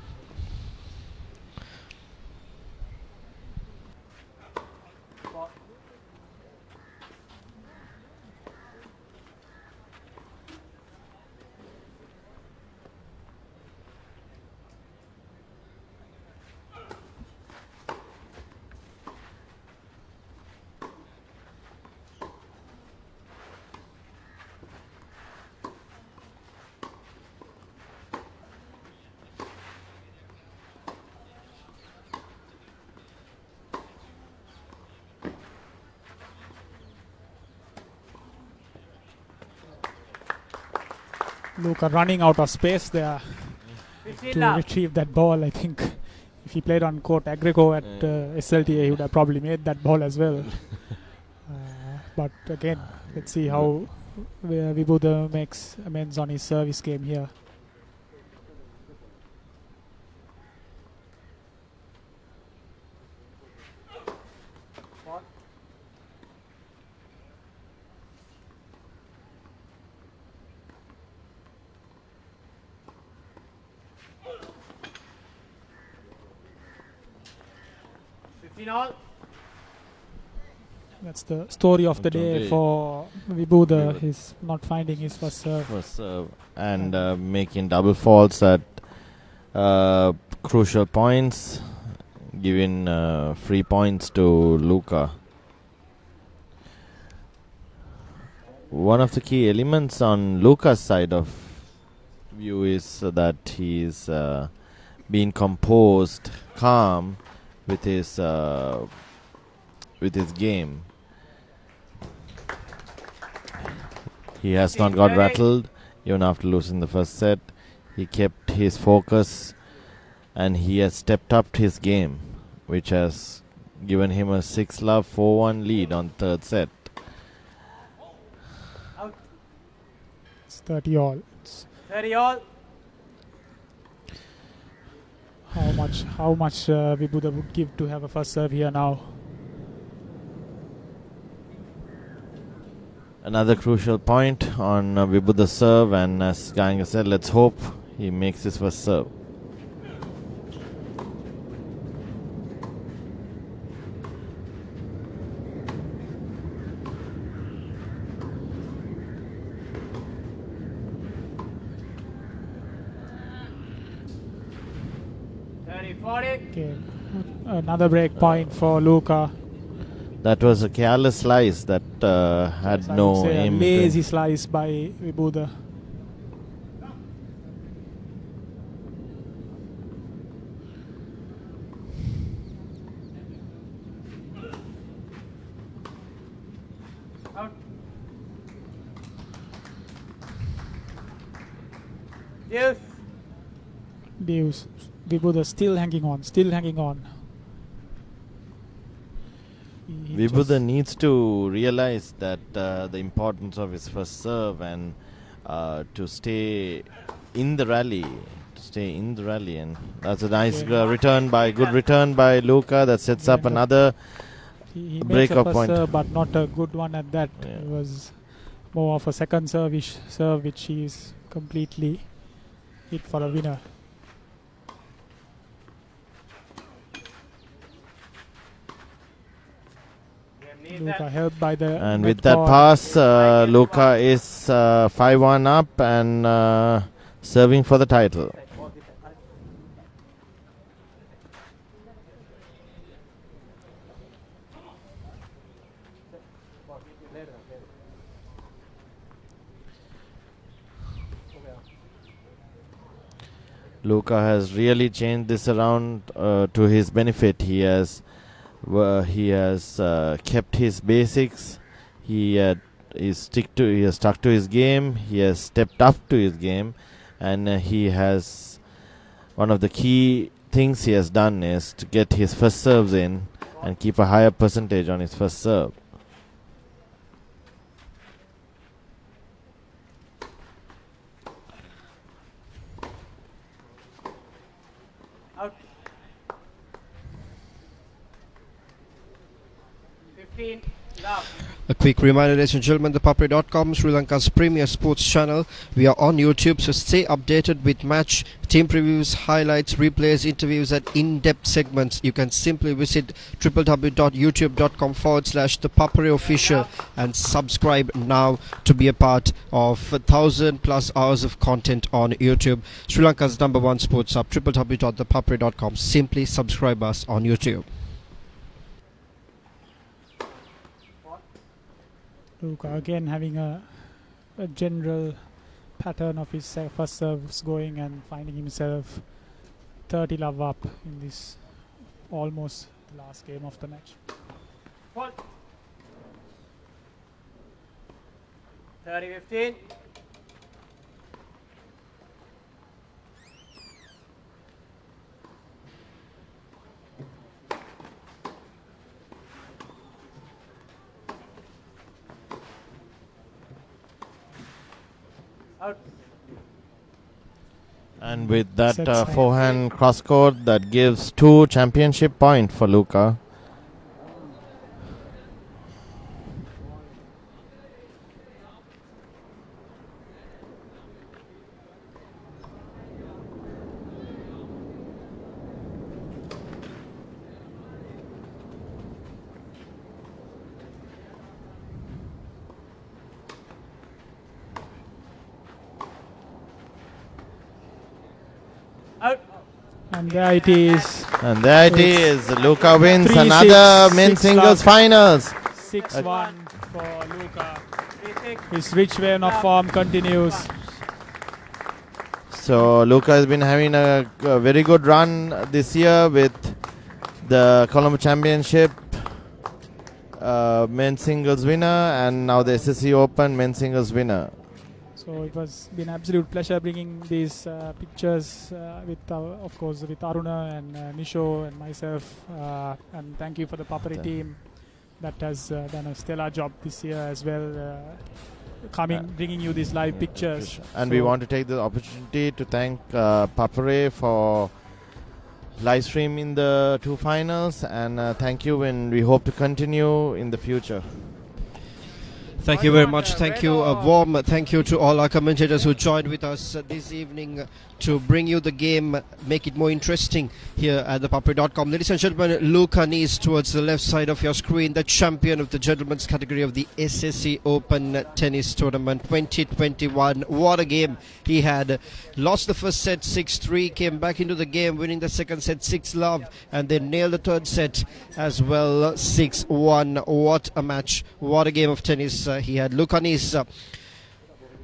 Speaker 2: Luca running out of space there to retrieve that ball. I think if he played on court Agrego at SLTA, he would have probably made that ball as well. But again, let's see how Vibuda makes amends on his service game here. That's the story of the day for Vibuda. He's not finding his first serve.
Speaker 5: And making double faults at crucial points, giving free points to Luca. One of the key elements on Luca's side of view is that he's been composed, calm with his game. He has not got rattled even after losing the first set. He kept his focus and he has stepped up his game, which has given him a 6-love 4-1 lead on third set.
Speaker 2: It's 30 all.
Speaker 6: 30 all.
Speaker 2: How much Vibuda would give to have a first serve here now?
Speaker 5: Another crucial point on Vibuda's serve, and as Ganga said, let's hope he makes his first serve.
Speaker 2: Okay. Another break point for Luca.
Speaker 5: That was a careless slice that had no aim.
Speaker 2: Lazy slice by Vibuda. Deuce. Vibuda still hanging on.
Speaker 5: Vibuda needs to realize that the importance of his first serve and to stay in the rally. And that's a nice return by Luca that sets up another break-up point.
Speaker 2: Serve, but not a good one at that. Yeah. It was more of a second serve which he's completely hit for a winner. Luca helped by the
Speaker 5: and with that pass, Luca is 5-1 up and serving for the title. Luca has really changed this around to his benefit. He has kept his basics. He has stuck to his game. He has stepped up to his game, and he has one of the key things he has done is to get his first serves in and keep a higher percentage on his first serve.
Speaker 6: Out. 15 love.
Speaker 1: A quick reminder, ladies and gentlemen, ThePapare.com, Sri Lanka's premier sports channel. We are on YouTube, so stay updated with match, team previews, highlights, replays, interviews, and in-depth segments. You can simply visit www.youtube.com/ThePapare official and subscribe now to be a part of 1,000+ hours of content on YouTube. Sri Lanka's #1 sports hub, www.ThePapare.com. Simply subscribe us on YouTube.
Speaker 2: Luca again having a general pattern of his first serves going and finding himself 30 love up in this almost last game of the match.
Speaker 6: 30-15. Out.
Speaker 5: And with that forehand cross-court, that gives 2 championship points for Luca.
Speaker 6: Out.
Speaker 2: And there it is.
Speaker 5: And there it is. Luca wins
Speaker 2: 3-6,
Speaker 5: another men's
Speaker 2: 6
Speaker 5: singles
Speaker 2: love.
Speaker 5: finals.
Speaker 2: 6-1 for Luca. His rich vein of form continues.
Speaker 5: So Luca has been having a very good run this year with the Colombo Championship men's singles winner and now the SSC Open men's singles winner.
Speaker 2: So it was been absolute pleasure bringing these pictures with, of course, with Aruna and Nisho and myself. And thank you for the Papare team that has done a stellar job this year as well, bringing you these live pictures.
Speaker 5: And we want to take the opportunity to thank Papare for live streaming the 2 finals, and thank you, and we hope to continue in the future.
Speaker 1: Thank you very much. Thank you. A warm thank you to all our commentators who joined with us this evening to bring you the game, make it more interesting here at ThePapare.com. Ladies and gentlemen, Luca Knese towards the left side of your screen, the champion of the gentlemen's category of the SSC Open Tennis Tournament 2021. What a game he had. Lost the first set 6-3, came back into the game, winning the second set 6-love, and then nailed the third set as well 6-1. What a match. What a game of tennis he had. Luca Knese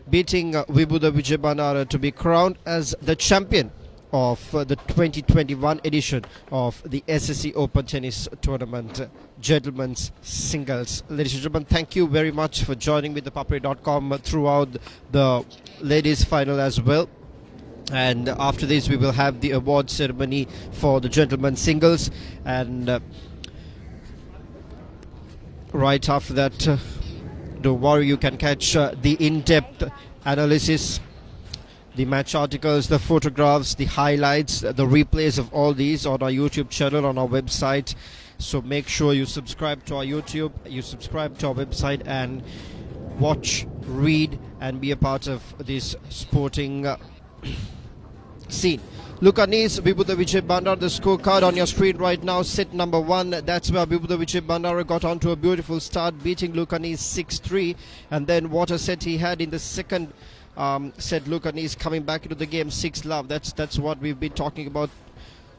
Speaker 1: beating Vibuda Wijebandara to be crowned as the champion of the 2021 edition of the SSC Open Tennis Tournament Gentlemen's Singles. Ladies and gentlemen, thank you very much for joining with ThePapare.com throughout the ladies final as well. And after this we will have the award ceremony for the gentlemen's singles, and right after that, don't worry, you can catch the in-depth analysis, the match articles, the photographs, the highlights, the replays of all these on our YouTube channel, on our website. So make sure you subscribe to our YouTube, you subscribe to our website, and watch, read, and be a part of this sporting scene. Luca Knese, Vibuda Wijebandara, the scorecard on your screen right now. Set number 1, that's where Vibuda Wijebandara got onto a beautiful start, beating Luca Knese 6-3. And then what a set he had in the second set. Luca Knese coming back into the game 6-love. That's what we've been talking about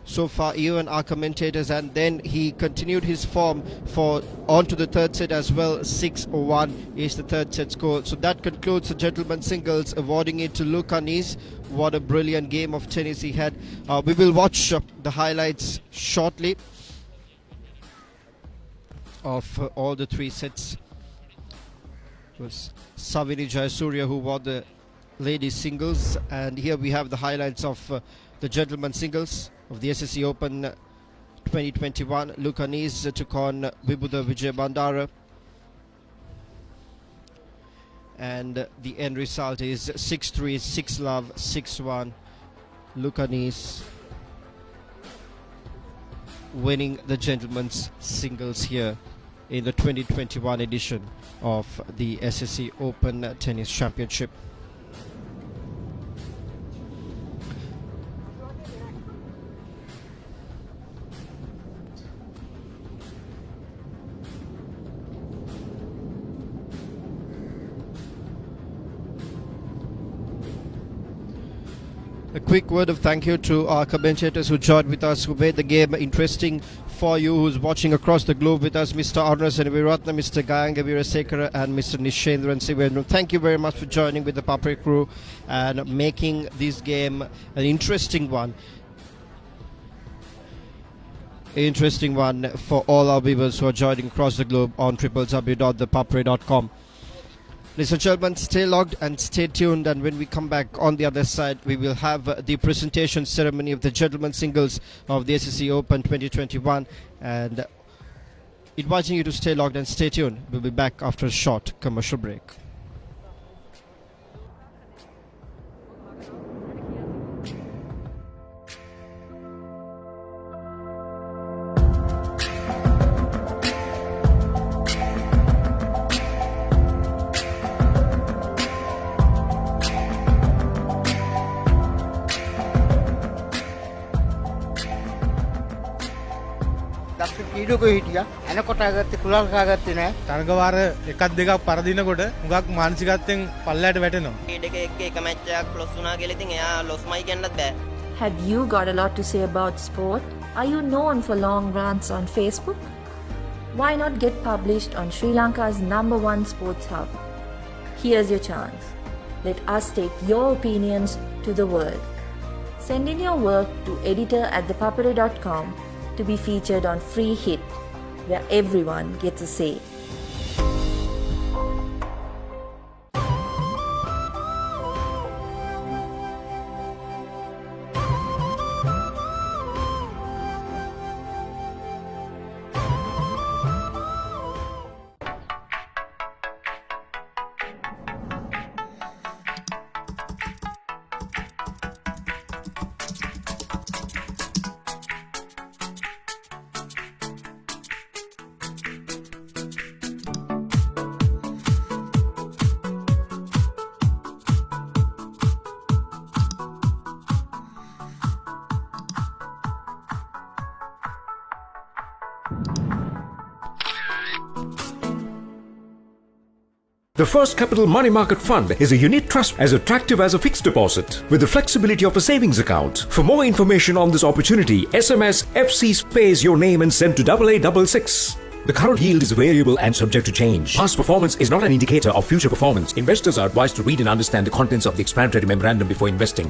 Speaker 1: so far, even our commentators, and then he continued his form for on to the third set as well. 6-1 is the third set score. So that concludes the gentlemen's singles, awarding it to Luca Knese. What a brilliant game of tennis he had. We will watch the highlights shortly of all the three sets. It was Savini Jayasuriya who won the ladies singles, and here we have the highlights of the gentlemen's singles of the SSC Open 2021. Luca Knese took on Vibuda Wijebandara, and the end result is 6-3, 6-love, 6-1. Luca Knese winning the gentlemen's singles here in the 2021 edition of the SSC Open Tennis Championship. A quick word of thank you to our commentators who joined with us, who made the game interesting for you, who's watching across the globe with us, Mr. Arnas and Viratna, Mr. Gayanga Virasekara and Mr. Nishendran Sivendran. Thank you very much for joining with the ThePapare crew and making this game an interesting one. Interesting one for all our viewers who are joining across the globe on www.thepapare.com. Ladies and gentlemen, stay logged and stay tuned, and when we come back on the other side, we will have the presentation ceremony of the gentlemen's singles of the SSC Open 2021, and inviting you to stay logged and stay tuned. We'll be back after a short commercial break.
Speaker 12: ඊඩුක හිටියා එනකොට ආගත්තේ කුලල් කාගත්තේ නෑ තරගවාර එකක් දෙකක් පරදිනකොට හුඟක් මානසිකත්වයෙන් පල්ලයට වැටෙනවා ඊඩක එක match එකක් ක්ලොස් වුණා කියලා ඉතින් එයා ලොස්මයි කියන්නත් බෑ.
Speaker 13: Have you got a lot to say about sport? Are you known for long rants on Facebook? Why not get published on Sri Lanka's #1 sports hub? Here's your chance. Let us take your opinions to the world. Send in your work to editor@thepapare.com to be featured on Free Hit, where everyone gets a say.
Speaker 11: The First Capital Money Market Fund is a unit trust as attractive as a fixed deposit with the flexibility of a savings account. For more information on this opportunity, SMS FC space your name and send to 8866. The current yield is variable and subject to change. Past performance is not an indicator of future performance. Investors are advised to read and understand the contents of the explanatory memorandum before investing.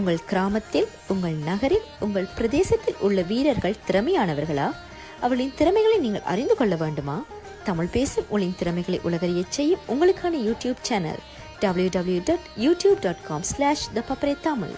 Speaker 14: உங்கள் கிராமத்தில், உங்கள் நகரில், உங்கள் பிரதேசத்தில் உள்ள வீரர்கள் திறமையானவர்களா? அவர்களின் திறமைகளை நீங்கள் அறிந்து கொள்ள வேண்டுமா? தமிழ் பேசும் உங்களின் திறமைகளை உலகறியச் செய்யும் உங்களுக்கான யூடியூப் சேனல் www.youtube.com/thepapare.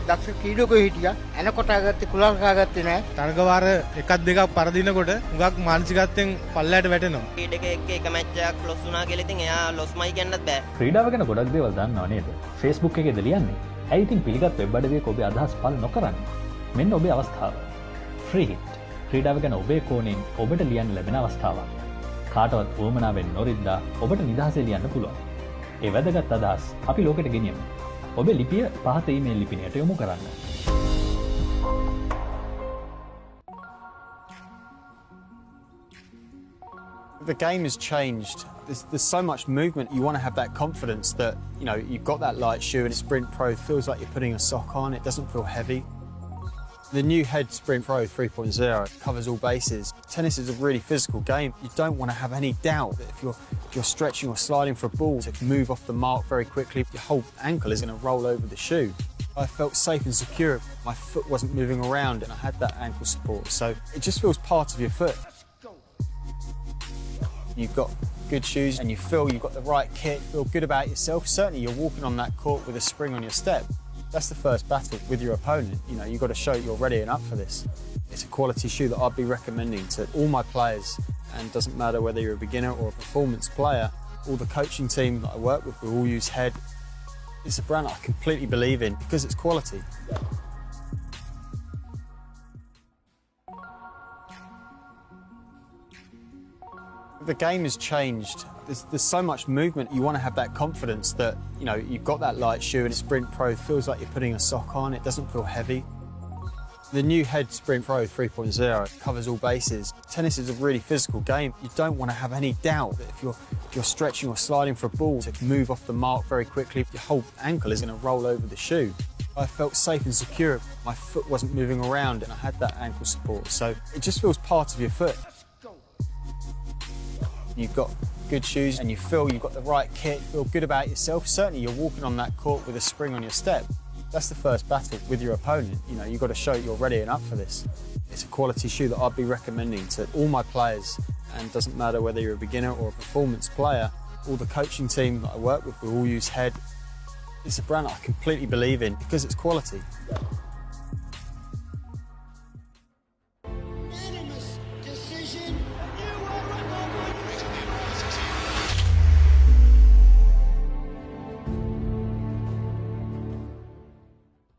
Speaker 12: දක්ෂ ක්‍රීඩකයෝ හිටියා. එනකොට ආගත්තේ කුලල් කාගත්තේ නැහැ. තරගවාර එකක් දෙකක් පරදිනකොට හුඟක් මානසිකත්වයෙන් පල්ලයට වැටෙනවා.
Speaker 15: ක්‍රීඩකයෙක් එක මැච් එකක් ලොස් වුණා කියලා ඉතින් එයා ලොස්මයි කියන්නත් බෑ.
Speaker 16: ක්‍රීඩාව ගැන ගොඩක් දේවල් දන්නවා නේද? Facebook එකේද ලියන්නේ? ඇයි ඉතින් පිළිගත් වෙබ් අඩවියක ඔබේ අදහස් පළ නොකරන්නේ? මෙන්න ඔබේ අවස්ථාව. Free hit. ක්‍රීඩාව ගැන ඔබේ කෝණයෙන් ඔබට ලියන්න ලැබෙන අවස්ථාවක්. කාටවත් උවමනාවෙන් නොරිද්දා ඔබට නිදහසේ ලියන්න පුළුවන්. ඒ වැදගත් අදහස් අපි ලෝකෙට ගෙනියමු. ඔබේ ලිපිය පහත ඊමේල් ලිපිනයට යොමු කරන්න.
Speaker 8: The game has changed. There's so much movement. You want to have that confidence that, you know, you've got that light shoe and Sprint Pro feels like you're putting a sock on. It doesn't feel heavy. The new Head Sprint Pro 3.0 covers all bases. Tennis is a really physical game. You don't want to have any doubt that if you're stretching or sliding for a ball to move off the mark very quickly, your whole ankle is going to roll over the shoe. I felt safe and secure. My foot wasn't moving around and I had that ankle support. So it just feels part of your foot. You've got good shoes and you feel you've got the right kit, feel good about yourself. Certainly you're walking on that court with a spring on your step. That's the first battle with your opponent. You know, you've got to show you're ready and up for this. It's a quality shoe that I'd be recommending to all my players, and it doesn't matter whether you're a beginner or a performance player. All the coaching team that I work with, we all use Head. It's a brand I completely believe in because it's quality. The game has changed. There's so much movement. You want to have that confidence that, you know, you've got that light shoe and Sprint Pro feels like you're putting a sock on. It doesn't feel heavy. The new Head Sprint Pro 3.0 covers all bases. Tennis is a really physical game. You don't want to have any doubt that if you're stretching or sliding for a ball to move off the mark very quickly, your whole ankle is going to roll over the shoe. I felt safe and secure. My foot wasn't moving around and I had that ankle support. So it just feels part of your foot. You've got good shoes and you feel you've got the right kit, feel good about yourself. Certainly you're walking on that court with a spring on your step. That's the first battle with your opponent. You know, you've got to show you're ready and up for this. It's a quality shoe that I'd be recommending to all my players, and it doesn't matter whether you're a beginner or a performance player. All the coaching team that I work with, we all use Head. It's a brand I completely believe in because it's quality.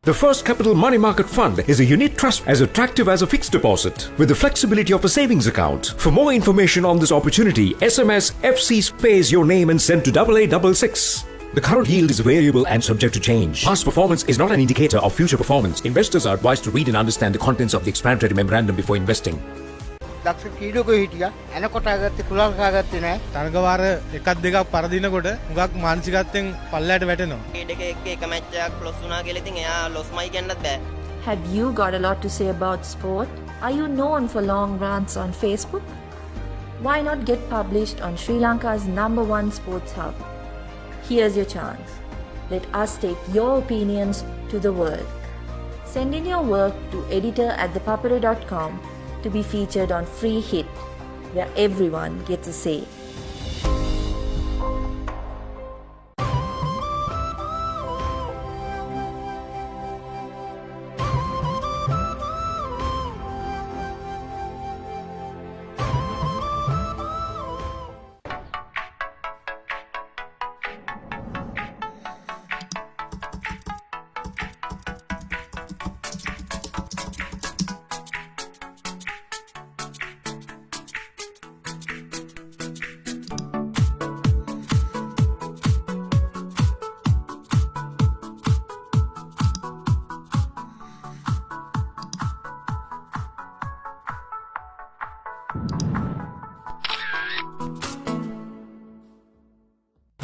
Speaker 11: The First Capital Money Market Fund is a unit trust as attractive as a fixed deposit with the flexibility of a savings account. For more information on this opportunity, SMS FC space your name and send to 8866. The current yield is variable and subject to change. Past performance is not an indicator of future performance. Investors are advised to read and understand the contents of the explanatory memorandum before investing.
Speaker 12: දක්ෂ ක්‍රීඩකයෝ හිටියා. එනකොට ආගත්තේ කුලල් කාගත්තේ නැහැ. තරගවාර එකක් දෙකක් පරදිනකොට හුඟක් මානසිකත්වයෙන් පල්ලයට වැටෙනවා.
Speaker 15: ක්‍රීඩකයෙක් එක match එකක් ලොස් වුණා කියලා ඉතින් එයා ලොස්මයි කියන්නත් බෑ.
Speaker 13: Have you got a lot to say about sport? Are you known for long rants on Facebook? Why not get published on Sri Lanka's #1 sports hub? Here's your chance. Let us take your opinions to the world. Send in your work to editor@thepapare.com to be featured on Free Hit, where everyone gets a say.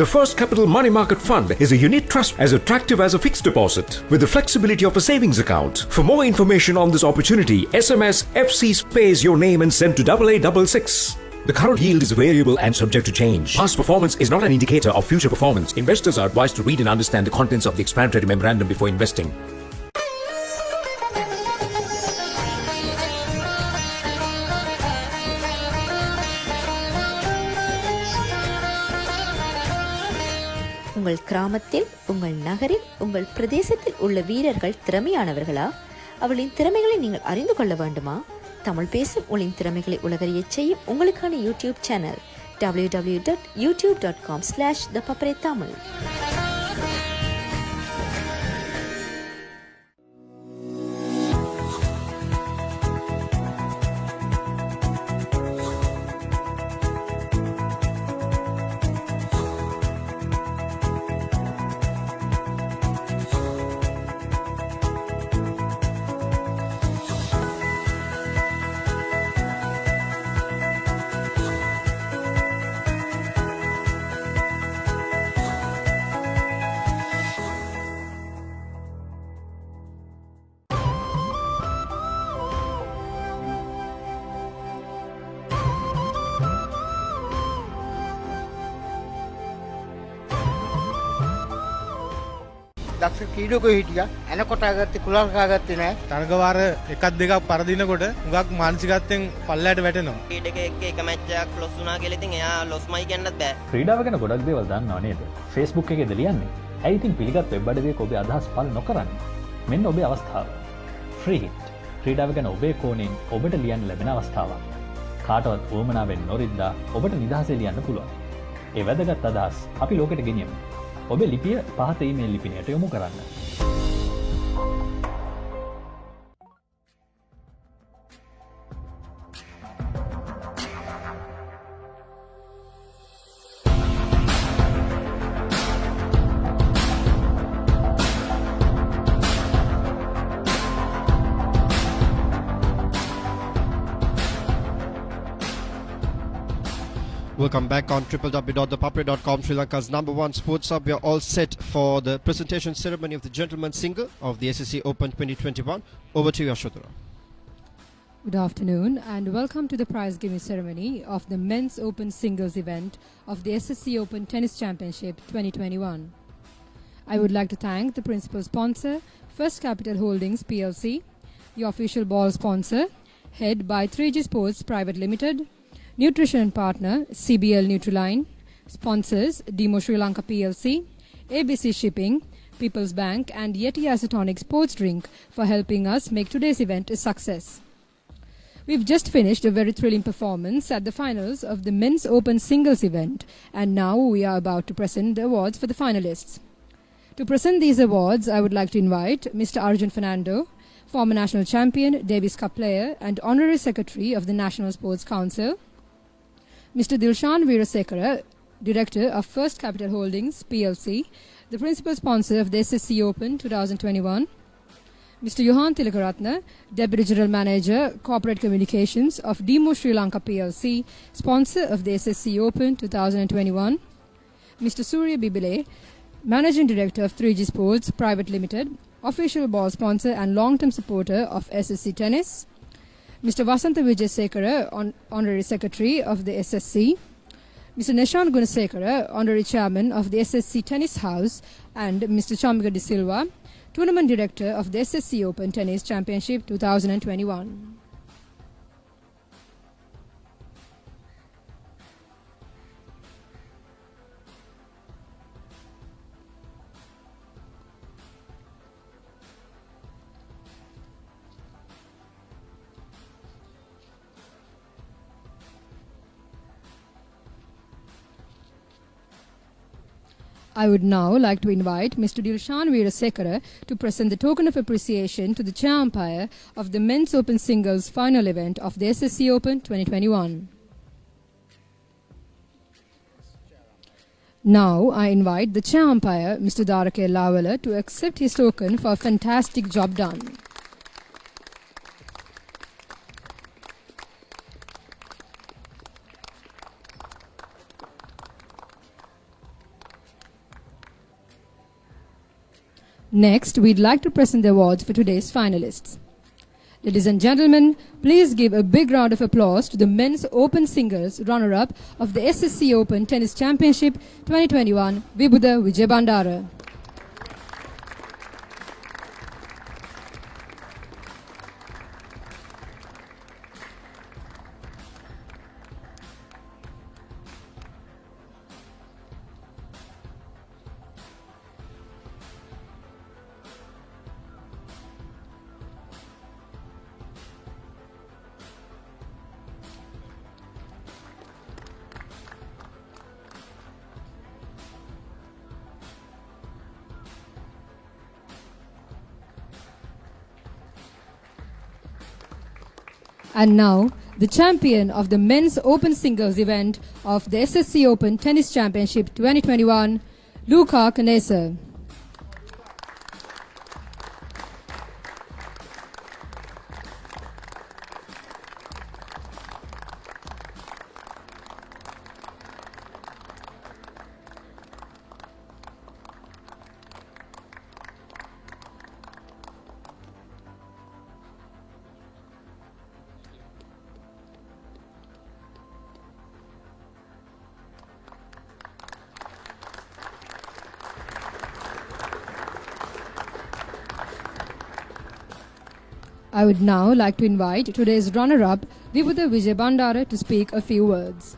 Speaker 11: The First Capital Money Market Fund is a unit trust as attractive as a fixed deposit with the flexibility of a savings account. For more information on this opportunity, SMS FC space your name and send to 8866. The current yield is variable and subject to change. Past performance is not an indicator of future performance. Investors are advised to read and understand the contents of the explanatory memorandum before investing.
Speaker 14: உங்கள் உங்கள் கிராமத்தில், உங்கள் நகரில், உங்கள் பிரதேசத்தில் உள்ள வீரர்கள் திறமையானவர்களா? அவர்களின் திறமைகளை நீங்கள் அறிந்து கொள்ள வேண்டுமா? தமிழ் பேசும் உங்களின் திறமைகளை உலகறியச் செய்யும் உங்களுக்கான யூடியூப் சேனல் www.youtube.com/ThePapare Tamil.
Speaker 12: දක්ෂ ක්‍රීඩකයෝ හිටියා. එනකොට ආගත්තේ කුලල් කාගත්තේ නැහැ. තරගවාර එකක් දෙකක් පරදිනකොට හුඟක් මානසිකත්වයෙන් පල්ලයට වැටෙනවා.
Speaker 15: ක්‍රීඩකයෙක් එක මැච් එකක් ලොස් වුණා කියලා ඉතින් එයා ලොස්මයි කියන්නත් බෑ.
Speaker 16: ක්‍රීඩාව ගැන ගොඩක් දේවල් දන්නව නේද? Facebook එකේද ලියන්නේ? ඇයි ඉතින් පිළිගත් වෙබ් අඩවියක ඔබේ අදහස් පළ නොකරන්නේ? මෙන්න ඔබේ අවස්ථාව. Free hit. ක්‍රීඩාව ගැන ඔබේ කෝණයෙන් ඔබට ලියන්න ලැබෙන අවස්ථාවක්. කාටවත් උවමනාවෙන් නොරිද්දා ඔබට නිදහසේ ලියන්න පුළුවන්. ඒ වැදගත් අදහස් අපි ලෝකෙට ගෙනියමු. ඔබේ ලිපිය පහත ඊමේල් ලිපිනයට යොමු කරන්න.
Speaker 1: Welcome back on www.ThePapare.com, Sri Lanka's #1 sports hub. We are all set for the presentation ceremony of the gentlemen's single of the SSC Open 2021. Over to you, Ashwatara.
Speaker 17: Good afternoon and welcome to the prize giving ceremony of the men's open singles event of the SSC Open Tennis Championship 2021. I would like to thank the principal sponsor, First Capital Holdings PLC, the official ball sponsor, head by 3G Sports Private Limited, nutrition partner CBL Nutriline, sponsors Demo Sri Lanka PLC, ABC Shipping, People's Bank and Yeti Isotonic Sports Drink for helping us make today's event a success. We've just finished a very thrilling performance at the finals of the men's open singles event and now we are about to present the awards for the finalists. To present these awards, I would like to invite Mr. Arjun Fernando, former national champion, Davis Cup player and honorary secretary of the National Sports Council, Mr. Dilshan Veerasekara, Director of First Capital Holdings PLC, the principal sponsor of the SSC Open 2021, Mr. Johan Tilakaratna, Deputy General Manager, Corporate Communications of Demo Sri Lanka PLC, sponsor of the SSC Open 2021, Mr. Surya Bibile, Managing Director of 3G Sports Private Limited, official ball sponsor and long-term supporter of SSC Tennis, Mr. Vasantha Wijesekara, Honorary Secretary of the SSC, Mr. Nishan Gunasekara, Honorary Chairman of the SSC Tennis House, and Mr. Chamiga De Silva, Tournament Director of the SSC Open Tennis Championship 2021. I would now like to invite Mr. Dilshan Veerasekara to present the token of appreciation to the chair umpire of the men's open singles final event of the SSC Open 2021. Now I invite the chair umpire, Mr. Darake Lavala, to accept his token for a fantastic job done. Next, we'd like to present the awards for today's finalists. Ladies and gentlemen, please give a big round of applause to the men's open singles runner-up of the SSC Open Tennis Championship 2021, Vibuda Wijebandara. And now, the champion of the men's open singles event of the SSC Open Tennis Championship 2021, Luca Knese. I would now like to invite today's runner-up, Vibuda Wijebandara, to speak a few words.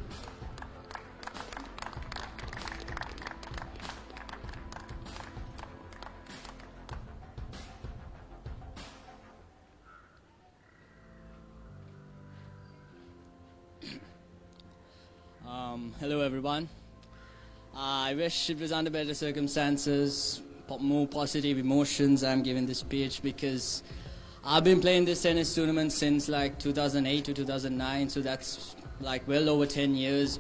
Speaker 18: Hello everyone. I wish it was under better circumstances, more positive emotions. I'm giving this speech because I've been playing this tennis tournament since like 2008 to 2009, so that's like well over 10 years.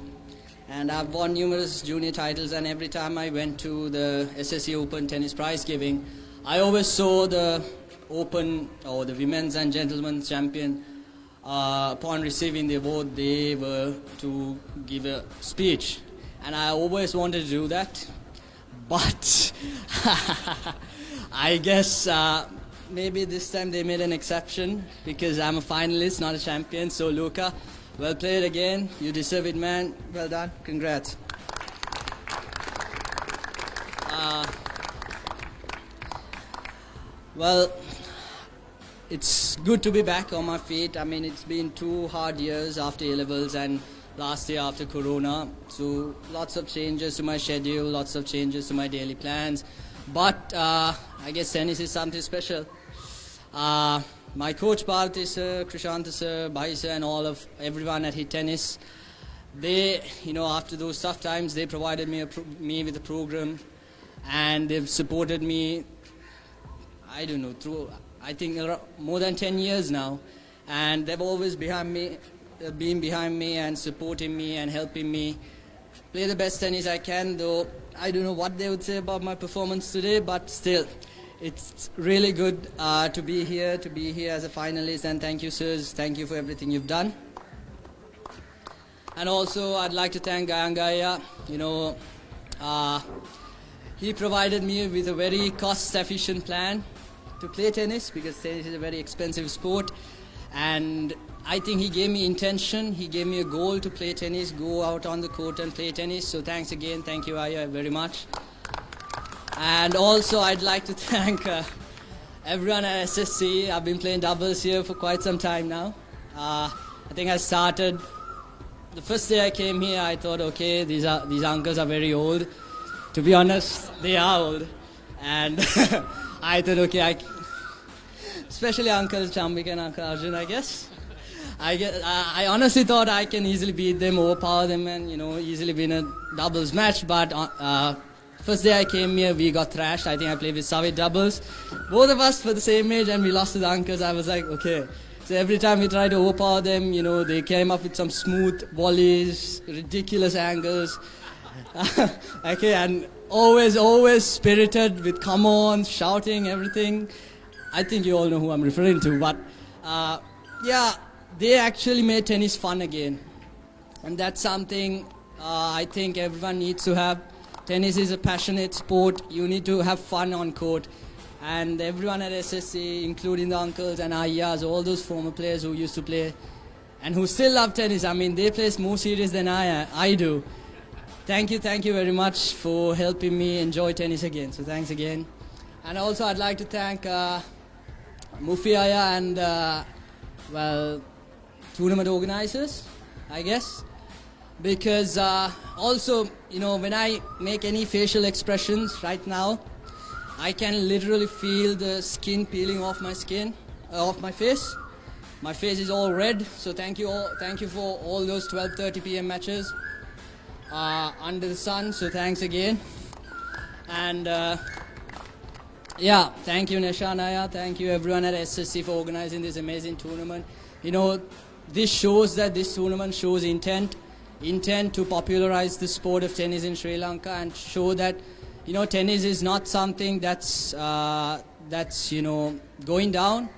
Speaker 18: And I've won numerous junior titles, and every time I went to the SSC Open Tennis Prize giving, I always saw the Open or the Women's and Gentlemen's Champion. Upon receiving the award, they were to give a speech, and I always wanted to do that, but I guess maybe this time they made an exception because I'm a finalist, not a champion. So Luca, well played again. You deserve it, man. Well done. Congrats. Well, it's good to be back on my feet. I mean, it's been 2 hard years after A-levels and last year after Corona. So lots of changes to my schedule, lots of changes to my daily plans. But I guess tennis is something special. My coach Bharati sir, Krishanta sir, Bhai sir, and everyone at Hit Tennis, they, after those tough times, they provided me with a program, and they've supported me, I don't know, through, I think, more than 10 years now. And they've always been behind me and supporting me and helping me play the best tennis I can, though I don't know what they would say about my performance today, but still, it's really good to be here as a finalist, and thank you, sirs. Thank you for everything you've done. And also, I'd like to thank Gayangaya. He provided me with a very cost-efficient plan to play tennis, because tennis is a very expensive sport, and I think he gave me intention, he gave me a goal to play tennis, go out on the court and play tennis. So thanks again, thank you Aya very much. And also I'd like to thank everyone at SSC. I've been playing doubles here for quite some time now. I think I started, the first day I came here I thought, okay, these uncles are very old. To be honest, they are old. And I thought, okay, especially Uncle Chambik and Uncle Arjun, I guess. I honestly thought I can easily beat them, overpower them, and easily win a doubles match. But first day I came here, we got thrashed. I think I played with Savit doubles. Both of us were the same age, and we lost to the uncles. I was like, okay. So every time we tried to overpower them, they came up with some smooth volleys, ridiculous angles. Okay, and always spirited with come on, shouting, everything. I think you all know who I'm referring to, but yeah. They actually made tennis fun again, and that's something I think everyone needs to have. Tennis is a passionate sport. You need to have fun on court, and everyone at SSC, including the uncles and ayahs, all those former players who used to play and who still love tennis. I mean, they play more serious than I do. Thank you very much for helping me enjoy tennis again. So thanks again. And also I'd like to thank Mufi Aya and tournament organizers, I guess, because also, when I make any facial expressions right now, I can literally feel the skin peeling off my face. My face is all red, so thank you for all those 12:30 p.m. matches under the sun, so thanks again. And thank you Neshanaya, thank you everyone at SSC for organizing this amazing tournament. this shows that this tournament shows intent to popularize the sport of tennis in Sri Lanka and show that, you know, tennis is not something that's you know, going down.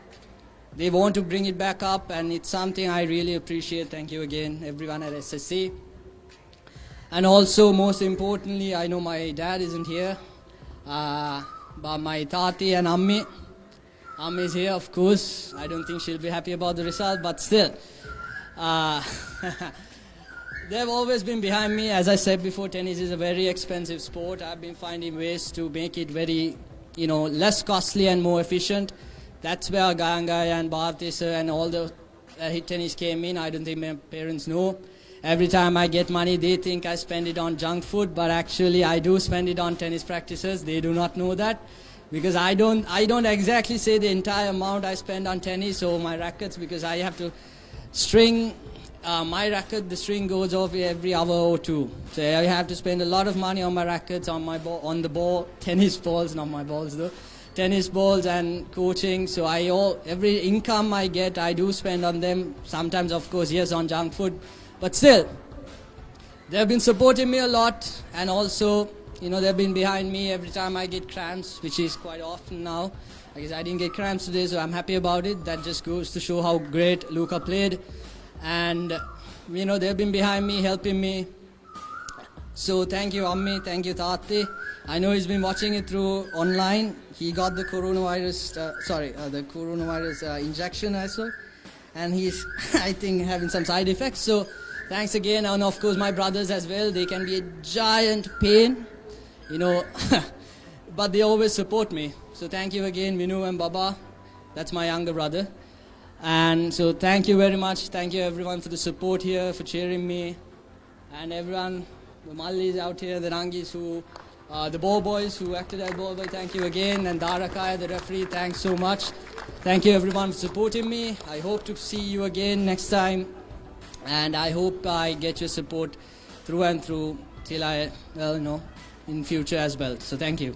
Speaker 18: They want to bring it back up, and it's something I really appreciate. Thank you again, everyone at SSC. And also, most importantly, I know my dad isn't here, but my tati and ammi. Ammi is here, of course. I don't think she'll be happy about the result, but still. They've always been behind me. As I said before, tennis is a very expensive sport. I've been finding ways to make it very, you know, less costly and more efficient. That's where Gayangai and Bhartisa and all the hit tennis came in. I don't think my parents know. Every time I get money, they think I spend it on junk food, but actually I do spend it on tennis practices. They do not know that, because I don't exactly say the entire amount I spend on tennis or my rackets, because I have to string my racket. The string goes off every hour or two, so I have to spend a lot of money on my rackets, on my ball, on the ball, tennis balls, not my balls though. Tennis balls and coaching, so every income I get, I do spend on them. Sometimes, of course, yes, on junk food, but still, they've been supporting me a lot, and also, you know, they've been behind me every time I get cramps, which is quite often now. I guess I didn't get cramps today, so I'm happy about it. That just goes to show how great Luca played, and you know, they've been behind me, helping me. So thank you, Ammi, thank you, Tati. I know he's been watching it through online. He got the coronavirus, the coronavirus injection as well, and he's, I think, having some side effects. So thanks again, and of course my brothers as well. They can be a giant pain, you know, but they always support me. So thank you again, Minu and Baba. That's my younger brother. And so thank you very much. Thank you everyone for the support here, for cheering me, and everyone. The Mallis out here, the Rangis, the ball boys who acted as ball boy, thank you again. And Darakaya, the referee, thanks so much. Thank you everyone for supporting me. I hope to see you again next time. And I hope I get your support through and through till I, well, you know, in future as well. So thank you.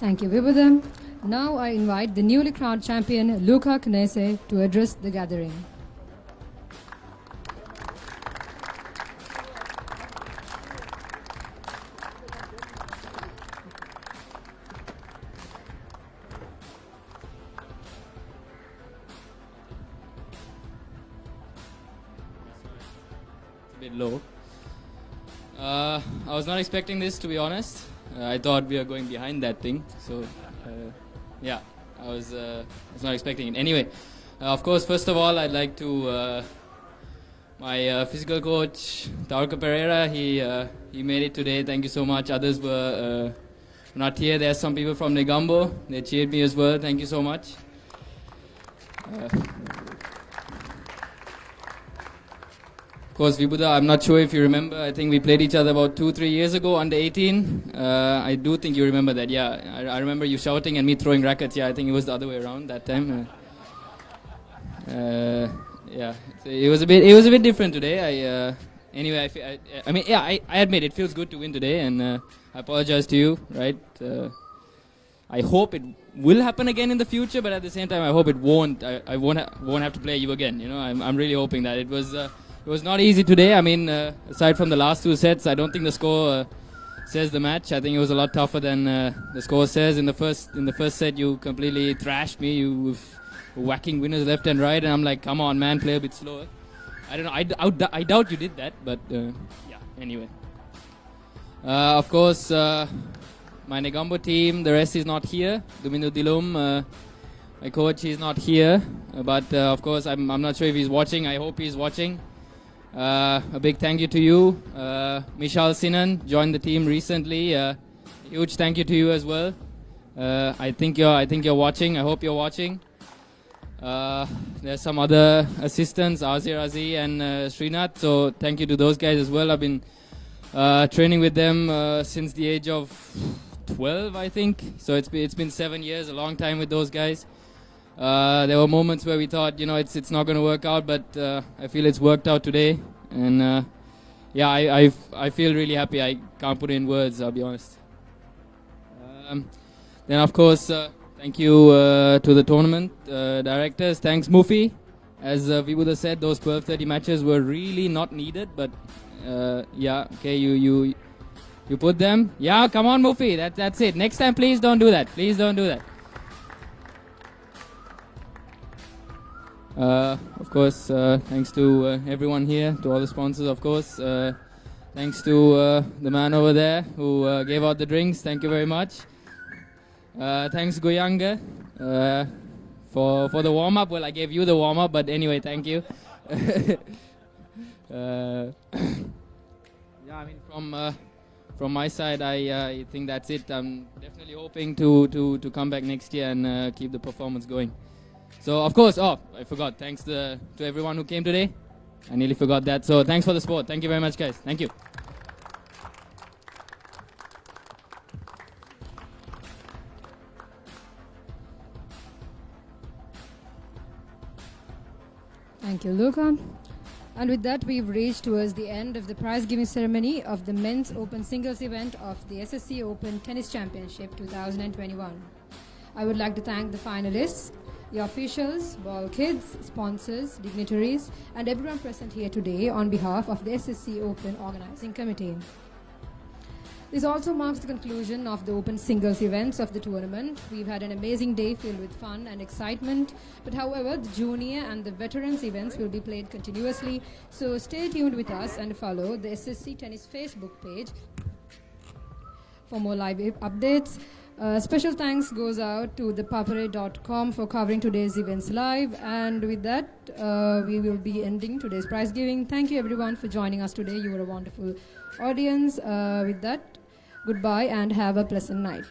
Speaker 17: Thank you, Vibuda. Now I invite the newly crowned champion Luca Knese to address the gathering.
Speaker 19: A bit low. I was not expecting this, to be honest. I thought we were going behind that thing, so yeah, I was not expecting it. Anyway, of course, first of all, I'd like to my physical coach Taurka Pereira. He made it today. Thank you so much. Others were not here. There are some people from Negombo. They cheered me as well. Thank you so much. Of course, Vibuda, I'm not sure if you remember. I think we played each other about 2-3 years ago, under 18. I do think you remember that. Yeah, I remember you shouting and me throwing rackets. Yeah, I think it was the other way around that time. Yeah, it was a bit different today. Anyway, I mean, yeah, I admit it feels good to win today, and I apologize to you, right? I hope it will happen again in the future, but at the same time, I hope it won't. I won't have to play you again. You know, I'm really hoping that it was not easy today. I mean, aside from the last two sets, I don't think the score says the match. I think it was a lot tougher than the score says. In the first set, you completely thrashed me. You were whacking winners left and right, and I'm like, come on, man, play a bit slower. I don't know. I doubt you did that, but yeah. Anyway, of course, my Negombo team, the rest is not here. Dumindu Dilum, my coach, he's not here, but of course, I'm not sure if he's watching. I hope he's watching. A big thank you to you. Mishal Sinan joined the team recently. Huge thank you to you as well. I think you're watching. I hope you're watching. There's some other assistants, Azir Azi and Srinath. So thank you to those guys as well. I've been training with them since the age of 12, I think. So it's been 7 years, a long time with those guys. There were moments where we thought, you know, it's not going to work out, but I feel it's worked out today, and yeah, I feel really happy. I can't put it in words, I'll be honest. Then of course, Thank you to the tournament directors. Thanks, Mufi. As Vibuda said, those 12:30 matches were really not needed, but yeah, okay, you put them. Yeah, come on, Mufi. That's it. Next time, please don't do that. Please don't do that. Of course, thanks to everyone here, to all the sponsors, of course. Thanks to the man over there who gave out the drinks. Thank you very much. Thanks, Goyanga, for the warm-up. Well, I gave you the warm-up, but anyway, thank you. Yeah, I mean, from my side, I think that's it. I'm definitely hoping to come back next year and keep the performance going. So, of course, I forgot. Thanks to everyone who came today. I nearly forgot that. So, thanks for the support. Thank you very much, guys. Thank you.
Speaker 17: Thank you, Luca. And with that, we've reached towards the end of the prize giving ceremony of the Men's Open Singles event of the SSC Open Tennis Championship 2021. I would like to thank the finalists, the officials, ball kids, sponsors, dignitaries, and everyone present here today on behalf of the SSC Open Organizing Committee. This also marks the conclusion of the Open Singles events of the tournament. We've had an amazing day filled with fun and excitement, but however, the junior and the veterans events will be played continuously, so stay tuned with us and follow the SSC Tennis Facebook page for more live updates. Special thanks goes out to ThePapare.com for covering today's events live, and with that, we will be ending today's prize giving. Thank you everyone for joining us today. You were a wonderful audience. With that, goodbye and have a pleasant night.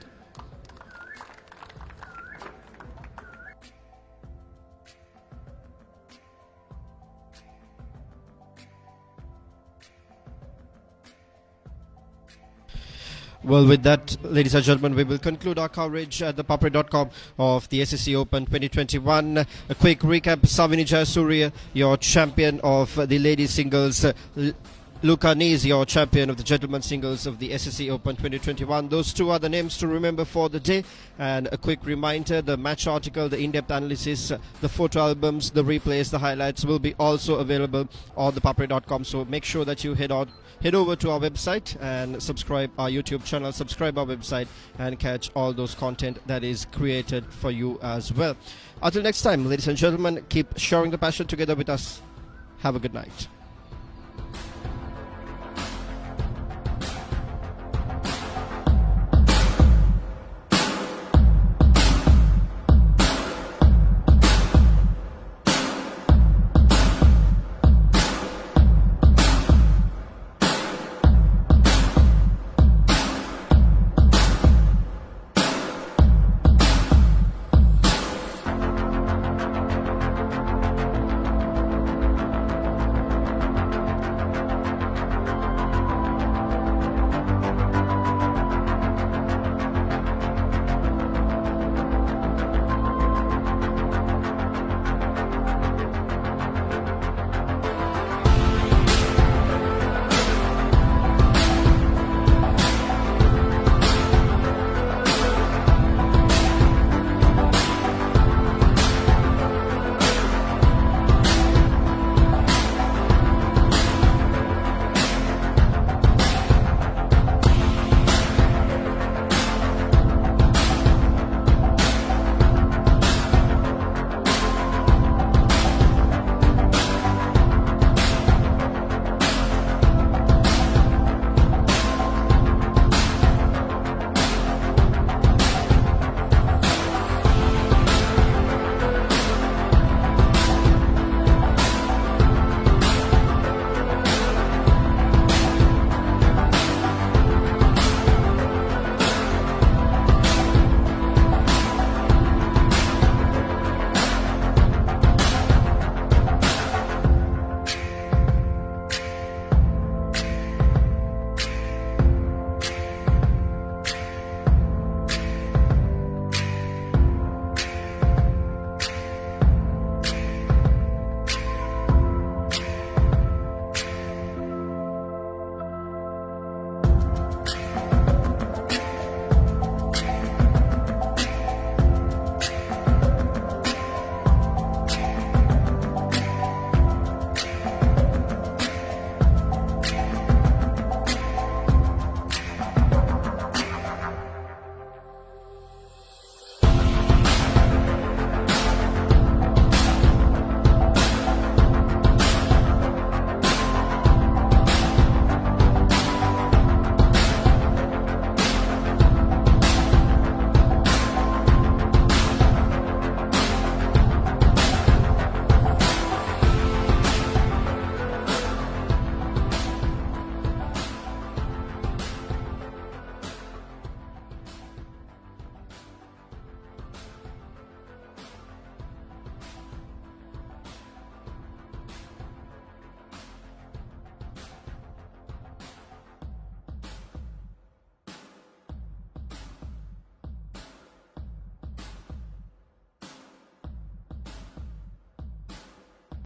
Speaker 1: Well, with that, ladies and gentlemen, we will conclude our coverage at ThePapare.com of the SSC Open 2021. A quick recap: Savini Jayasuriya, your champion of the ladies singles. Luca Knese, your champion of the gentlemen singles of the SSC Open 2021. Those two are the names to remember for the day. And a quick reminder, the match article, the in-depth analysis, the photo albums, the replays, the highlights will be also available on ThePapare.com. So make sure that you head over to our website and subscribe our YouTube channel, subscribe our website, and catch all those content that is created for you as well. Until next time, ladies and gentlemen, keep sharing the passion together with us. Have a good night.